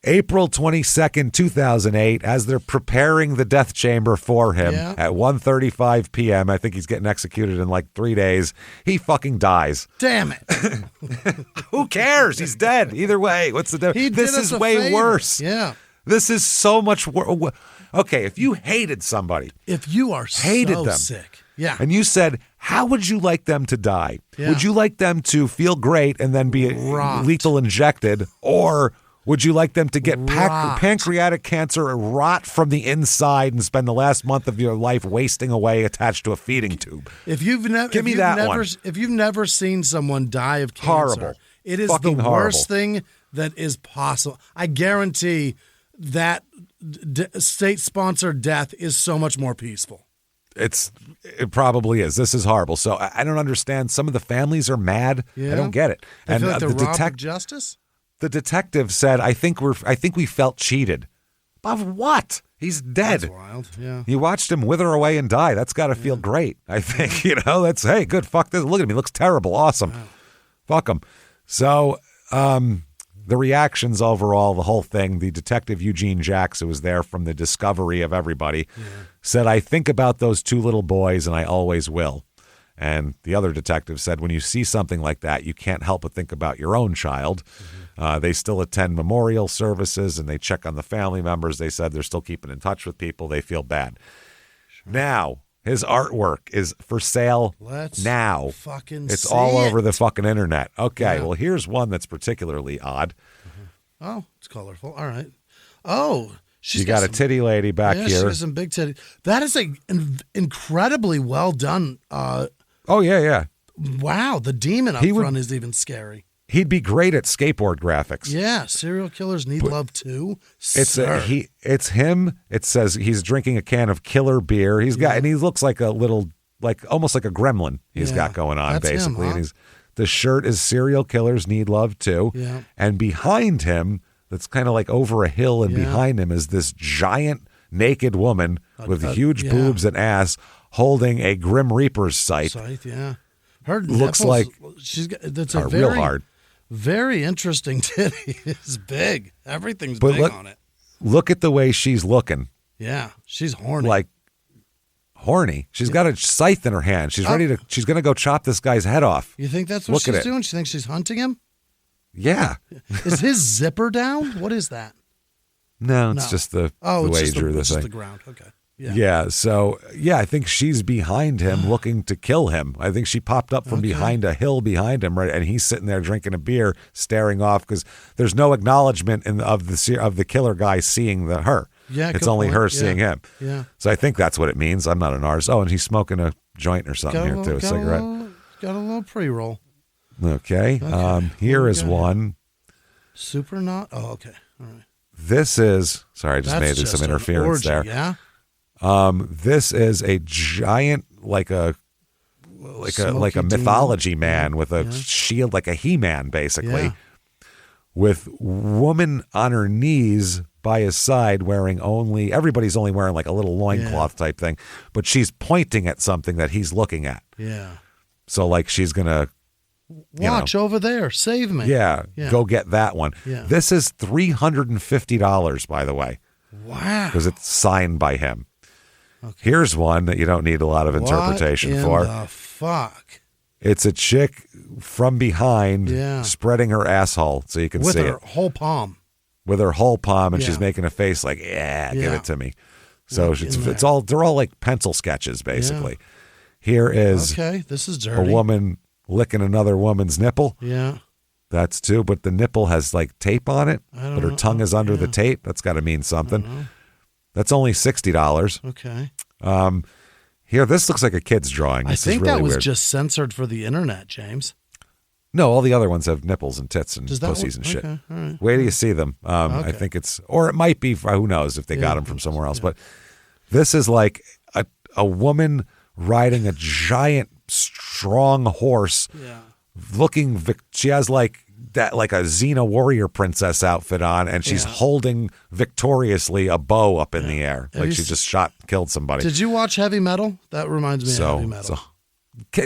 April 22nd, 2008, as they're preparing the death chamber for him at 1:35 p.m., I think he's getting executed in like 3 days, he fucking dies. Damn it. Who cares? He's dead. Either way, what's the difference? This is way worse. Yeah. This is so much worse. Okay, if you hated somebody. If you are hated them, sick. Yeah. And you said, how would you like them to die? Yeah. Would you like them to feel great and then be lethal injected, or would you like them to get pancreatic cancer and rot from the inside and spend the last month of your life wasting away attached to a feeding tube? If you've never, if you've never seen someone die of cancer, horrible. It is fucking the horrible. worst thing that is possible. I guarantee that state-sponsored death is so much more peaceful. It probably is. This is horrible. So I don't understand. Some of the families are mad. Yeah. I don't get it. They feel like they're robbed of justice? The detective said, I think we felt cheated. Of what? He's dead. That's wild. Yeah. You watched him wither away and die. That's got to feel great. I think, that's, hey, good. Fuck this. Look at him. He looks terrible. Awesome. Wow. Fuck him. So, the reactions overall, the whole thing, the detective Eugene Jacks, who was there from the discovery of everybody, said, I think about those two little boys and I always will. And the other detective said, when you see something like that, you can't help but think about your own child. They still attend memorial services and they check on the family members. They said they're still keeping in touch with people. They feel bad. Sure. Now, his artwork is for sale now. It's all over the fucking internet. Okay, well, here's one that's particularly odd. Oh, it's colorful. All right. Oh, you got a titty lady back here. She has some big titty. That is incredibly well done. Oh, yeah. Wow, the demon up front is even scary. He'd be great at skateboard graphics. Yeah, serial killers need love too. It's him. It says he's drinking a can of killer beer. And he looks like a little, almost like a gremlin. He's got going on. That's basically. Him, huh? And the shirt is serial killers need love too. Yeah. And behind him, that's kind of like over a hill, and behind him is this giant naked woman with huge boobs and ass holding a Grim Reaper's scythe. Her looks nipples, like that's real hard. Very interesting titty. It's big. Everything's big on it. Look at the way she's looking. Yeah, she's horny. Horny. She's got a scythe in her hand. She's ready to. She's going to go chop this guy's head off. You think that's what she's doing? She thinks she's hunting him? Yeah. Is his zipper down? What is that? No, it's just the way he drew this thing. It's just the ground. Okay. Yeah. So, I think she's behind him looking to kill him. I think she popped up from behind a hill behind him, right? And he's sitting there drinking a beer, staring off because there's no acknowledgement of the killer guy seeing her. Yeah, it's only her seeing him. Yeah. So I think that's what it means. I'm not an artist. Oh, and he's smoking a joint or something here too, a cigarette. Got a little pre-roll. Okay. Here is one. Super not. Oh, okay. All right. This is. Sorry, I just made some interference there. Yeah. This is a giant, like a mythology man with a shield, like a He-Man, basically, with woman on her knees by his side, everybody's only wearing like a little loincloth type thing, but she's pointing at something that he's looking at. Yeah. So she's gonna watch over there, save me. Yeah, go get that one. Yeah. This is $350, by the way. Wow. Because it's signed by him. Okay. Here's one that you don't need a lot of interpretation for. What the fuck? It's a chick from behind spreading her asshole so you can see it. With her whole palm. With her whole palm, and she's making a face like, give it to me. So they're all like pencil sketches, basically. Yeah. Here is this is dirty. A woman licking another woman's nipple. Yeah. That's two, but the nipple has like tape on it, but her tongue is under the tape. That's got to mean something. That's only $60. Okay. Here, this looks like a kid's drawing. I think that was just censored for the internet, James. No, all the other ones have nipples and tits and pussies and shit. Okay, all right. Wait till you see them. I think it's, or it might be, who knows if they got them from somewhere else. But this is like a woman riding a giant, strong horse. Yeah. She has like a Xena warrior princess outfit on, and she's holding victoriously a bow up in the air, like she just killed somebody. Did you watch Heavy Metal? That reminds me of Heavy Metal.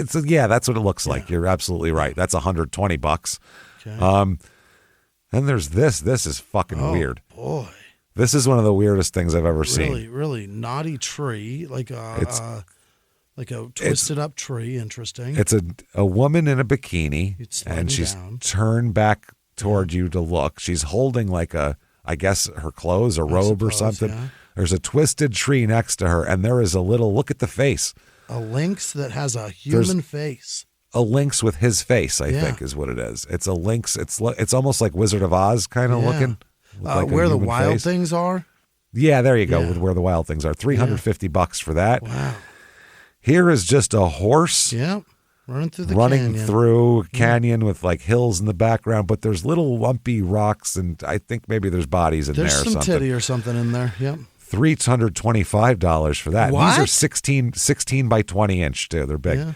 So yeah, that's what it looks like. You're absolutely right. That's $120. Okay. Then there's this. This is fucking weird. Boy, this is one of the weirdest things I've ever seen. Really naughty tree, like a twisted up tree. Interesting. It's a woman in a bikini, and she's turned back toward you to look. She's holding like I guess her clothes, a robe or something. Yeah. There's a twisted tree next to her, and there is a little, look at the face. A lynx that has a human face. A lynx with his face, I think, is what it is. It's a lynx. It's almost like Wizard of Oz kind of looking. Like where the wild things are? Yeah, there you go, with where the wild things are. $350 for that. Wow. Here is just a horse. Yep. Running through a canyon with like hills in the background, but there's little lumpy rocks, and I think maybe there's bodies in there or something. There's some titty or something in there. Yep. $325 for that. What? These are 16 by 20 inch too. They're big. Yeah.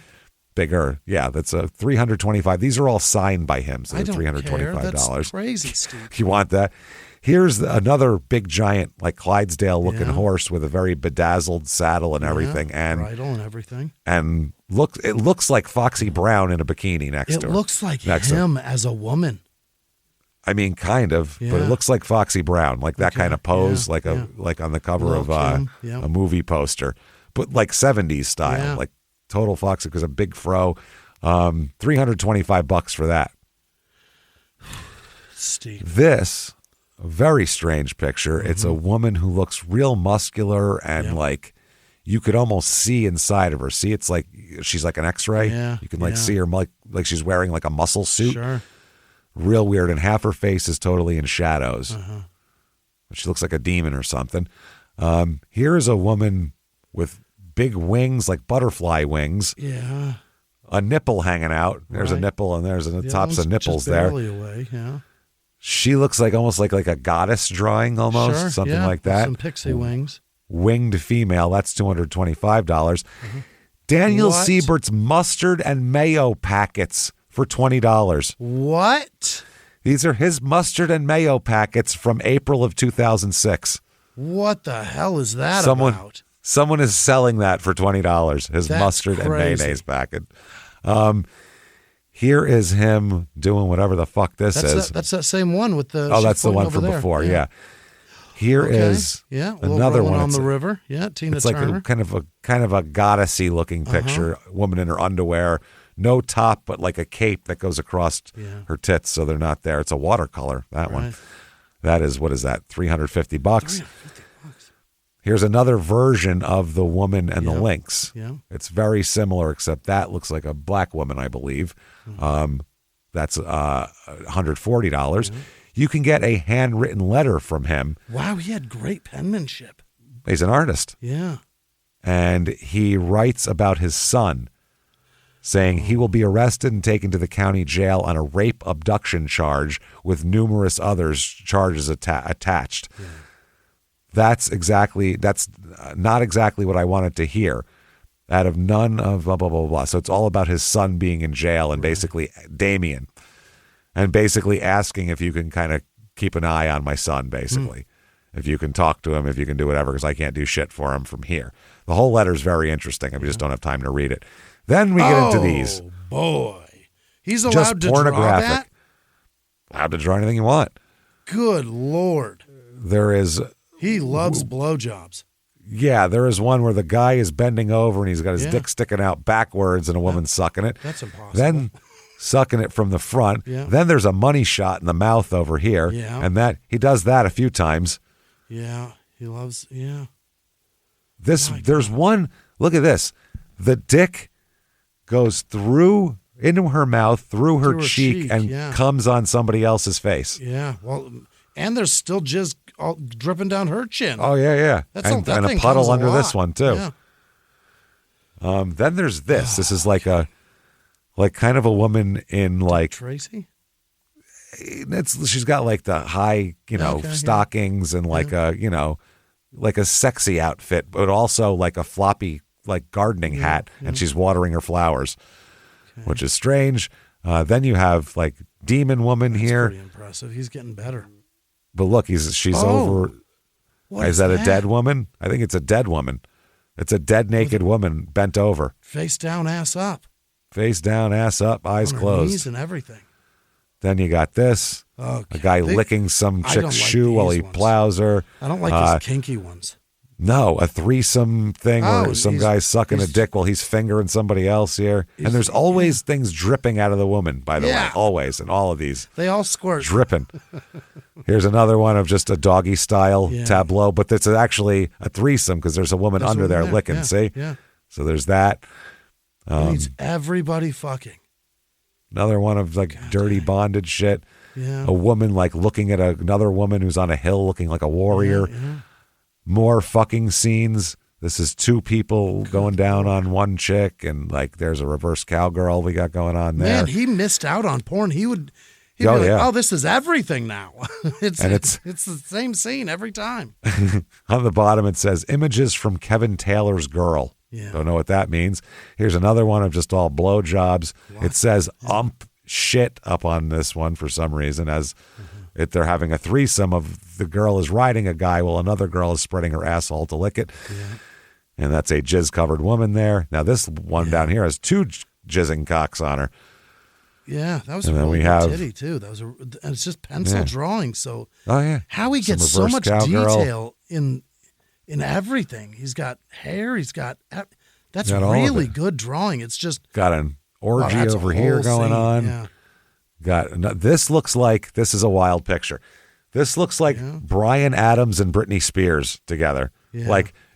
Bigger. Yeah, that's a $325. These are all signed by him, so they're $325. That's crazy, Steve. You want that? Here's another big giant, like Clydesdale looking horse with a very bedazzled saddle and everything, and bridle and everything. And it looks like Foxy Brown in a bikini next to her. It looks like him as a woman. I mean, kind of, but it looks like Foxy Brown, like that kind of pose, like on the cover of a movie poster, but like 70s style, like total Foxy, because a big fro. $325 for that. Steve. This, a very strange picture. It's a woman who looks real muscular and like you could almost see inside of her. See, it's like she's like an X-ray. Yeah, you can like see her like she's wearing like a muscle suit. Sure. Real weird, and half her face is totally in shadows. She looks like a demon or something. Here is a woman with big wings, like butterfly wings. Yeah. A nipple hanging out. There's a nipple, and there's the tops of nipples just barely away. Yeah. She looks like almost like a goddess drawing, almost something like that. Some pixie wings. Winged female. That's $225. Daniel Seibert's mustard and mayo packets for $20. What? These are his mustard and mayo packets from April of 2006. What the hell is that about? Someone is selling that for $20. His mustard and mayonnaise packet. Here is him doing whatever the fuck this is. That's that same one with the. Oh, that's the one from before. Yeah. Here is another one on the river. Yeah, Tina Turner. Like kind of a goddessy looking picture. Woman in her underwear. No top, but like a cape that goes across her tits, so they're not there. It's a watercolor, that one. That is, what is that, $350? $350. Here's another version of the woman and the lynx. Yeah. It's very similar, except that looks like a black woman, I believe. That's $140. You can get a handwritten letter from him. Wow, he had great penmanship. He's an artist. Yeah. And he writes about his son, saying he will be arrested and taken to the county jail on a rape abduction charge with numerous others charges attached. Yeah. That's not exactly what I wanted to hear out of none of blah, blah, blah, blah. So it's all about his son being in jail and basically Damien, and basically asking if you can kind of keep an eye on my son, basically. If you can talk to him, if you can do whatever, because I can't do shit for him from here. The whole letter is very interesting. I just don't have time to read it. Then we get into these. Oh, boy. He's allowed to draw that? Allowed to draw anything you want. Good Lord. He loves blowjobs. Yeah, there is one where the guy is bending over and he's got his dick sticking out backwards and a woman sucking it. That's impossible. Then sucking it from the front. Yeah. Then there's a money shot in the mouth over here. Yeah. And he does that a few times. Yeah, he loves, There's one, look at this. The dick goes through into her mouth, through her cheek, and comes on somebody else's face. Yeah, well, and there's still jizz all dripping down her chin. Oh, yeah. And a puddle under this one, too. Yeah. Then there's this. This is like kind of a woman in like... Tracy? She's got like the high, stockings and like like a sexy outfit, but also like a floppy, like gardening hat, and she's watering her flowers, which is strange. Then you have like Demon Woman here. Pretty impressive. He's getting better. But look, she's over. Is that a dead woman? I think it's a dead woman. It's a dead naked woman bent over. Face down, ass up. Face down, ass up, eyes closed. Knees and everything. Then you got this. Okay. A guy licking some chick's shoe while he plows her. I don't like these kinky ones. No, a threesome thing where some guy's sucking a dick while he's fingering somebody else here. And there's always things dripping out of the woman, by the way. Always. In all of these. They all squirt. Dripping. Here's another one of just a doggy style tableau, but it's actually a threesome because there's a woman under there licking, see? Yeah. So there's that. It needs everybody fucking. Another one of like dirty bondage shit. Yeah. A woman like looking at another woman who's on a hill looking like a warrior. Yeah. More fucking scenes. This is two people going down on one chick, and like there's a reverse cowgirl we got going on there. Man, he missed out on porn. He'd be like, oh, this is everything now. It's the same scene every time. On the bottom it says images from Kevin Taylor's girl. Yeah. Don't know what that means. Here's another one of just all blowjobs. It says shit up on this one for some reason as if they're having a threesome of the girl is riding a guy while another girl is spreading her asshole to lick it. Yeah. And that's a jizz-covered woman there. Now this one down here has two jizzing cocks on her. Yeah, that was a really good titty too. And it's just pencil drawing. So how he gets so much detail in everything. He's got hair. He's got that's really good drawing. It's just got an orgy over here going on. Yeah. This looks like this is a wild picture. This looks like Bryan Adams and Britney Spears together.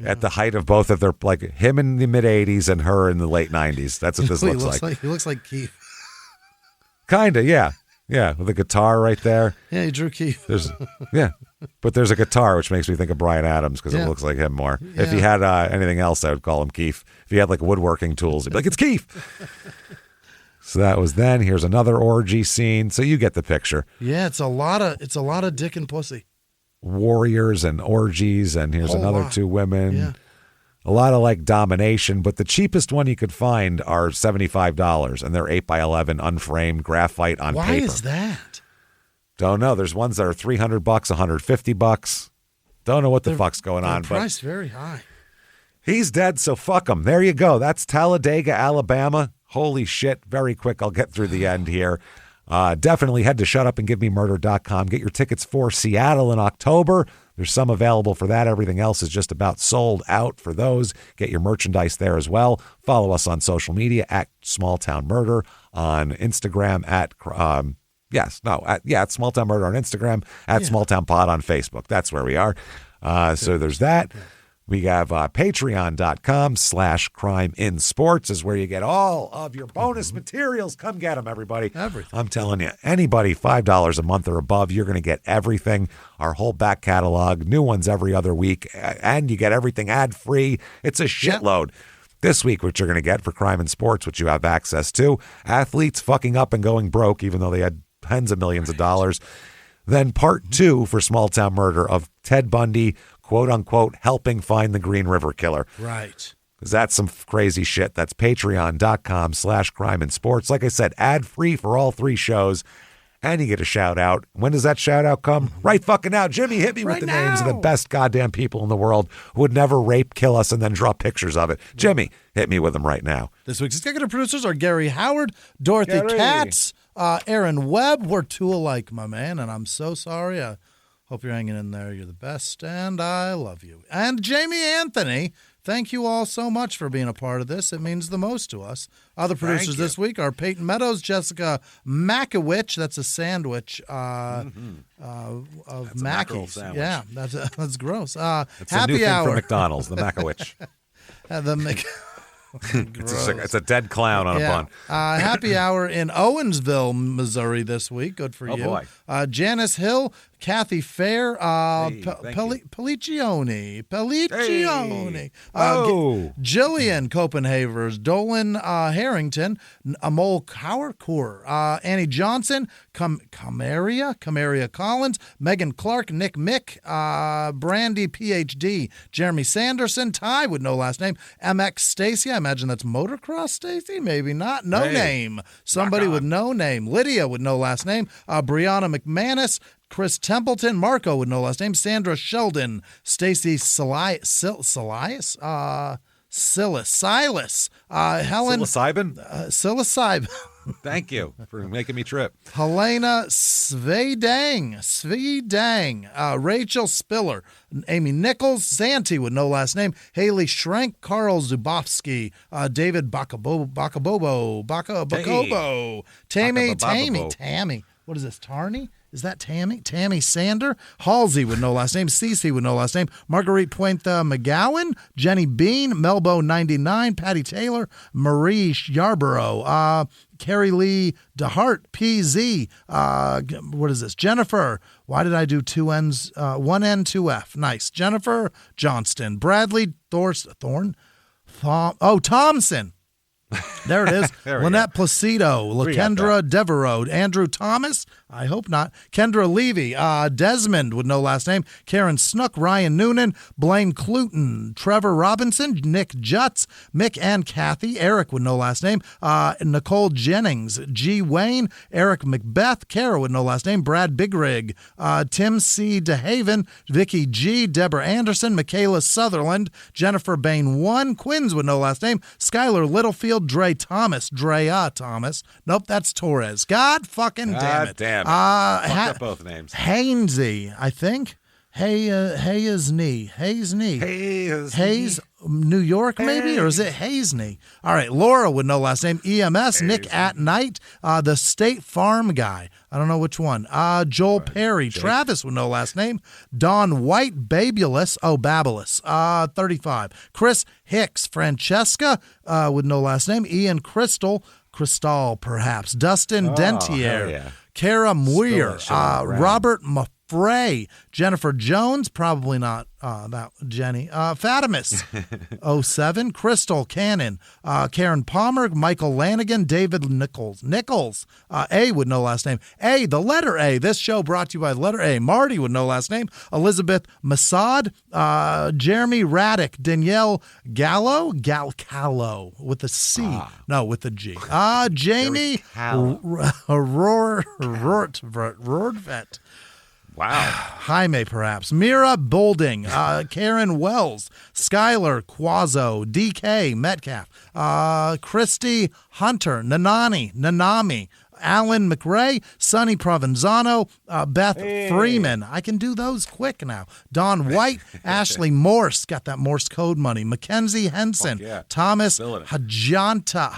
At the height of both of their, like him in the mid 80s and her in the late 90s. That's what this looks like. He looks like Keith. Kinda, yeah. Yeah, with a guitar right there. Yeah, he drew Keith. But there's a guitar, which makes me think of Bryan Adams because it looks like him more. Yeah. If he had anything else, I would call him Keith. If he had like woodworking tools, he'd be like, it's Keith. So that was then. Here's another orgy scene. So you get the picture. Yeah, it's a lot of dick and pussy. Warriors and orgies, and here's another two women. Yeah. A lot of like domination, but the cheapest one you could find are $75, and they're 8x11 unframed graphite on paper. Why is that? Don't know. There's ones that are $300, $150. Don't know what the fuck's going on. Price very high. He's dead, so fuck him. There you go. That's Talladega, Alabama. Holy shit. Very quick. I'll get through the end here. Definitely head to shutupandgivememurder.com. Get your tickets for Seattle in October. There's some available for that. Everything else is just about sold out for those. Get your merchandise there as well. Follow us on social media at Small Town Murder, on Instagram at Small Town Murder on Instagram, at Small Town Pod on Facebook. That's where we are. So there's that. We have patreon.com/crimeinsports is where you get all of your bonus materials. Come get them, everybody. Everything. I'm telling you, anybody $5 a month or above, you're going to get everything. Our whole back catalog, new ones every other week, and you get everything ad-free. It's a shitload. This week, what you're going to get for Crime and Sports, which you have access to, athletes fucking up and going broke, even though they had tens of millions of dollars. Then part 2 for Small Town Murder of Ted Bundy, quote unquote, helping find the Green River Killer. Right. Because that's some crazy shit. That's patreon.com/crimeandsports. Like I said, ad free for all 3 shows. And you get a shout out. When does that shout out come? Right fucking now. Jimmy, hit me with the names of the best goddamn people in the world who would never rape, kill us, and then draw pictures of it. Jimmy, hit me with them right now. This week's executive producers are Gary Howard, Dorothy Katz, Aaron Webb. We're 2 alike, my man, and I'm so sorry. I hope you're hanging in there. You're the best, and I love you. And Jamie Anthony, thank you all so much for being a part of this. It means the most to us. Other producers this week are Peyton Meadows, Jessica Makowicz. That's a sandwich of Mackey's. Yeah, that's gross. It's Happy a new thing hour for McDonald's, the Makowicz. It's a dead clown on a bun. Happy hour in Owensville, Missouri this week. Good for you. Boy. Janice Hill, Kathy Fair, Pelliccione. Jillian Copenhavers, Dolan Harrington, Amol Cowercourt, Annie Johnson, Camaria Collins, Megan Clark, Nick Mick, Brandy PhD, Jeremy Sanderson, Ty with no last name, MX Stacy, I imagine that's motocross Stacy, maybe not. No name. Somebody with no name. Lydia with no last name, Brianna McManus, Chris Templeton, Marco with no last name, Sandra Sheldon, Stacy Silas, Helen Psilocybin? Thank you for making me trip. Helena Svedang, Rachel Spiller, Amy Nichols, Santi with no last name, Haley Schrenk, Carl Zubovsky, David Bacabobo, Tammy. What is this, Tarney? Is that Tammy? Tammy Sander, Halsey with no last name, Cece with no last name, Marguerite Puente McGowan, Jenny Bean, Melbo 99, Patty Taylor, Marie Yarborough, Carrie Lee DeHart, PZ, what is this? Jennifer. Why did I do two N's, one N, two F? Nice. Jennifer Johnston, Bradley Thompson. There it is. Lynette Placido, LaKendra Devereux, Andrew Thomas, I hope not, Kendra Levy, Desmond with no last name, Karen Snook, Ryan Noonan, Blaine Cluton, Trevor Robinson, Nick Jutz, Mick and Kathy, Eric with no last name, Nicole Jennings, G. Wayne, Eric Macbeth, Kara with no last name, Brad Bigrig, Tim C. DeHaven, Vicky G., Deborah Anderson, Michaela Sutherland, Jennifer Bain 1, Quinns with no last name, Skylar Littlefield, Drea Thomas. Nope, that's Torres. God fucking damn it. Fucked up both names. Hainsey, I think. Hayes, New York, maybe? Or is it Haysney? All right, Laura with no last name. EMS, Nick at Night, the State Farm guy. I don't know which one. Joel Perry, Jake. Travis with no last name. Don White, Babulus, Babulus, 35. Chris Hicks, Francesca with no last name. Ian Crystal, perhaps. Dustin Dentier, Kara Muir, Robert Frey, Jennifer Jones, probably not that Jenny, Fatimus, 07, Crystal Cannon, Karen Palmer, Michael Lanigan, David Nichols, A with no last name, the letter A, this show brought to you by the letter A, Marty with no last name, Elizabeth Masad, Jeremy Raddick, Danielle Gallo with a C, no, with a G, Jamie Rortvet, wow. Jaime, perhaps. Mira Bolding, Karen Wells, Skylar Quazo, DK Metcalf, Christy Hunter, Nanami, Alan McRae, Sonny Provenzano, Beth Freeman. I can do those quick now. Don White, Ashley Morse, got that Morse code money. Mackenzie Henson, Thomas Hajatna,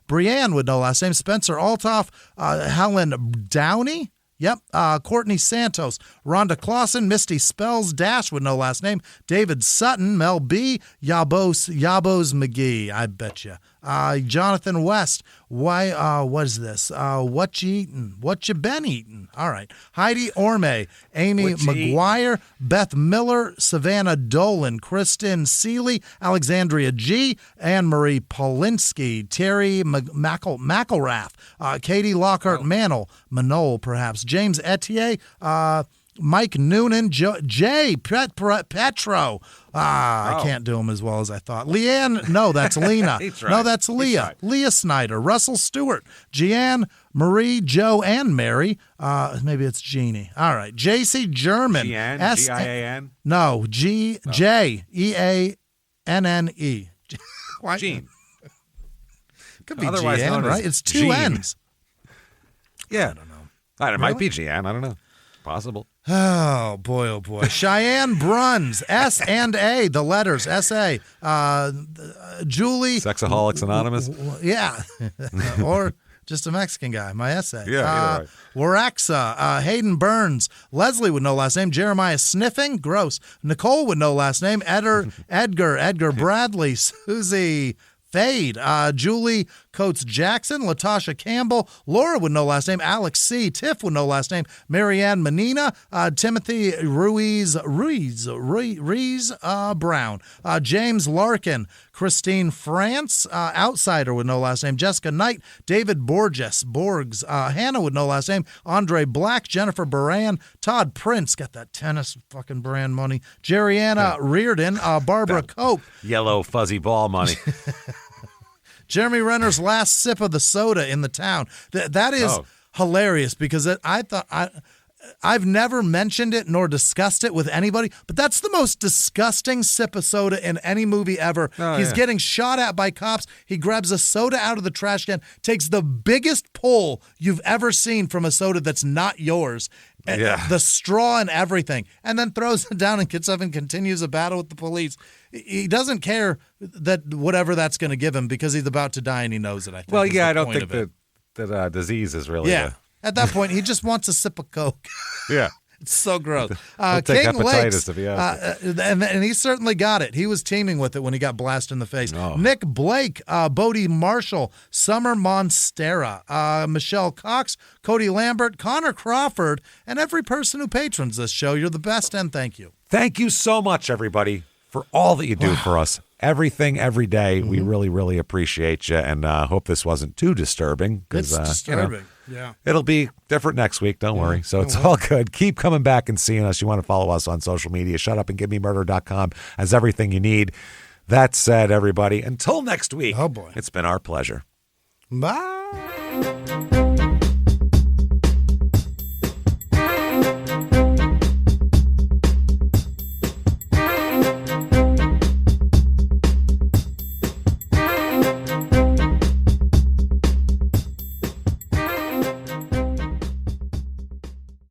Brianne with no last name, Spencer Altoff, Helen Downey. Yep. Courtney Santos, Rhonda Clausen, Misty Spells, Dash with no last name, David Sutton, Mel B, Yabos McGee, I bet you. Jonathan West, what is this? What you eating? What you been eating? All right. Heidi Orme, Amy McGuire, Beth Miller, Savannah Dolan, Kristen Seeley, Alexandria G, Anne-Marie Polinsky, Terry McElrath, Katie Lockhart Manole, perhaps, James Etier, Mike Noonan, Jay Petro. I can't do them as well as I thought. Leanne, no, that's Lena. No, that's Leah. Right. Leah Snyder, Russell Stewart, Jeanne, Marie, Joe, and Mary. Maybe it's Jeannie. All right. JC German. Jeanne, G-I-A-N? No, J-E-A-N-N-E. Jean. Could be Jeanne, right? It's two Jean. N's. Yeah. I don't know. It might be Jeanne. I don't know. Possible. Oh boy! Cheyenne Bruns, S and A, the letters S-A. Julie. Sexaholics Anonymous. Yeah, or just a Mexican guy. My essay. Yeah. Waraxa, Hayden Burns, Leslie with no last name, Jeremiah Sniffing, gross. Nicole with no last name, Edgar Bradley, Susie Fade, Julie Coates-Jackson, Latasha Campbell, Laura with no last name, Alex C., Tiff with no last name, Marianne Menina, Timothy Ruiz Brown, James Larkin, Christine France, Outsider with no last name, Jessica Knight, David Borgs, Hannah with no last name, Andre Black, Jennifer Baran, Todd Prince, got that tennis fucking brand money, Jerrianna Reardon, Barbara Cope. Yellow fuzzy ball money. Jeremy Renner's last sip of the soda in the town. That is hilarious because I've never mentioned it nor discussed it with anybody, but that's the most disgusting sip of soda in any movie ever. He's getting shot at by cops. He grabs a soda out of the trash can, takes the biggest pull you've ever seen from a soda that's not yours, the straw and everything, and then throws it down and gets up and continues a battle with the police. He doesn't care that whatever that's going to give him because he's about to die and he knows it, I think. Well, I don't think that disease is really At that point, he just wants a sip of Coke. Yeah. It's so gross. Take King hepatitis Lakes, if he has it. and he certainly got it. He was teaming with it when he got blasted in the face. Nick Blake, Bodie Marshall, Summer Monstera, Michelle Cox, Cody Lambert, Connor Crawford, and every person who patrons this show. You're the best, and thank you. Thank you so much, everybody, for all that you do for us. Everything, every day. We really, really appreciate you, and hope this wasn't too disturbing. It's disturbing. Yeah. It'll be different next week. Don't worry. So it's all good. Keep coming back and seeing us. You want to follow us on social media. shutupandgivememurder.com has everything you need. That said, everybody, until next week, oh boy, it's been our pleasure. Bye.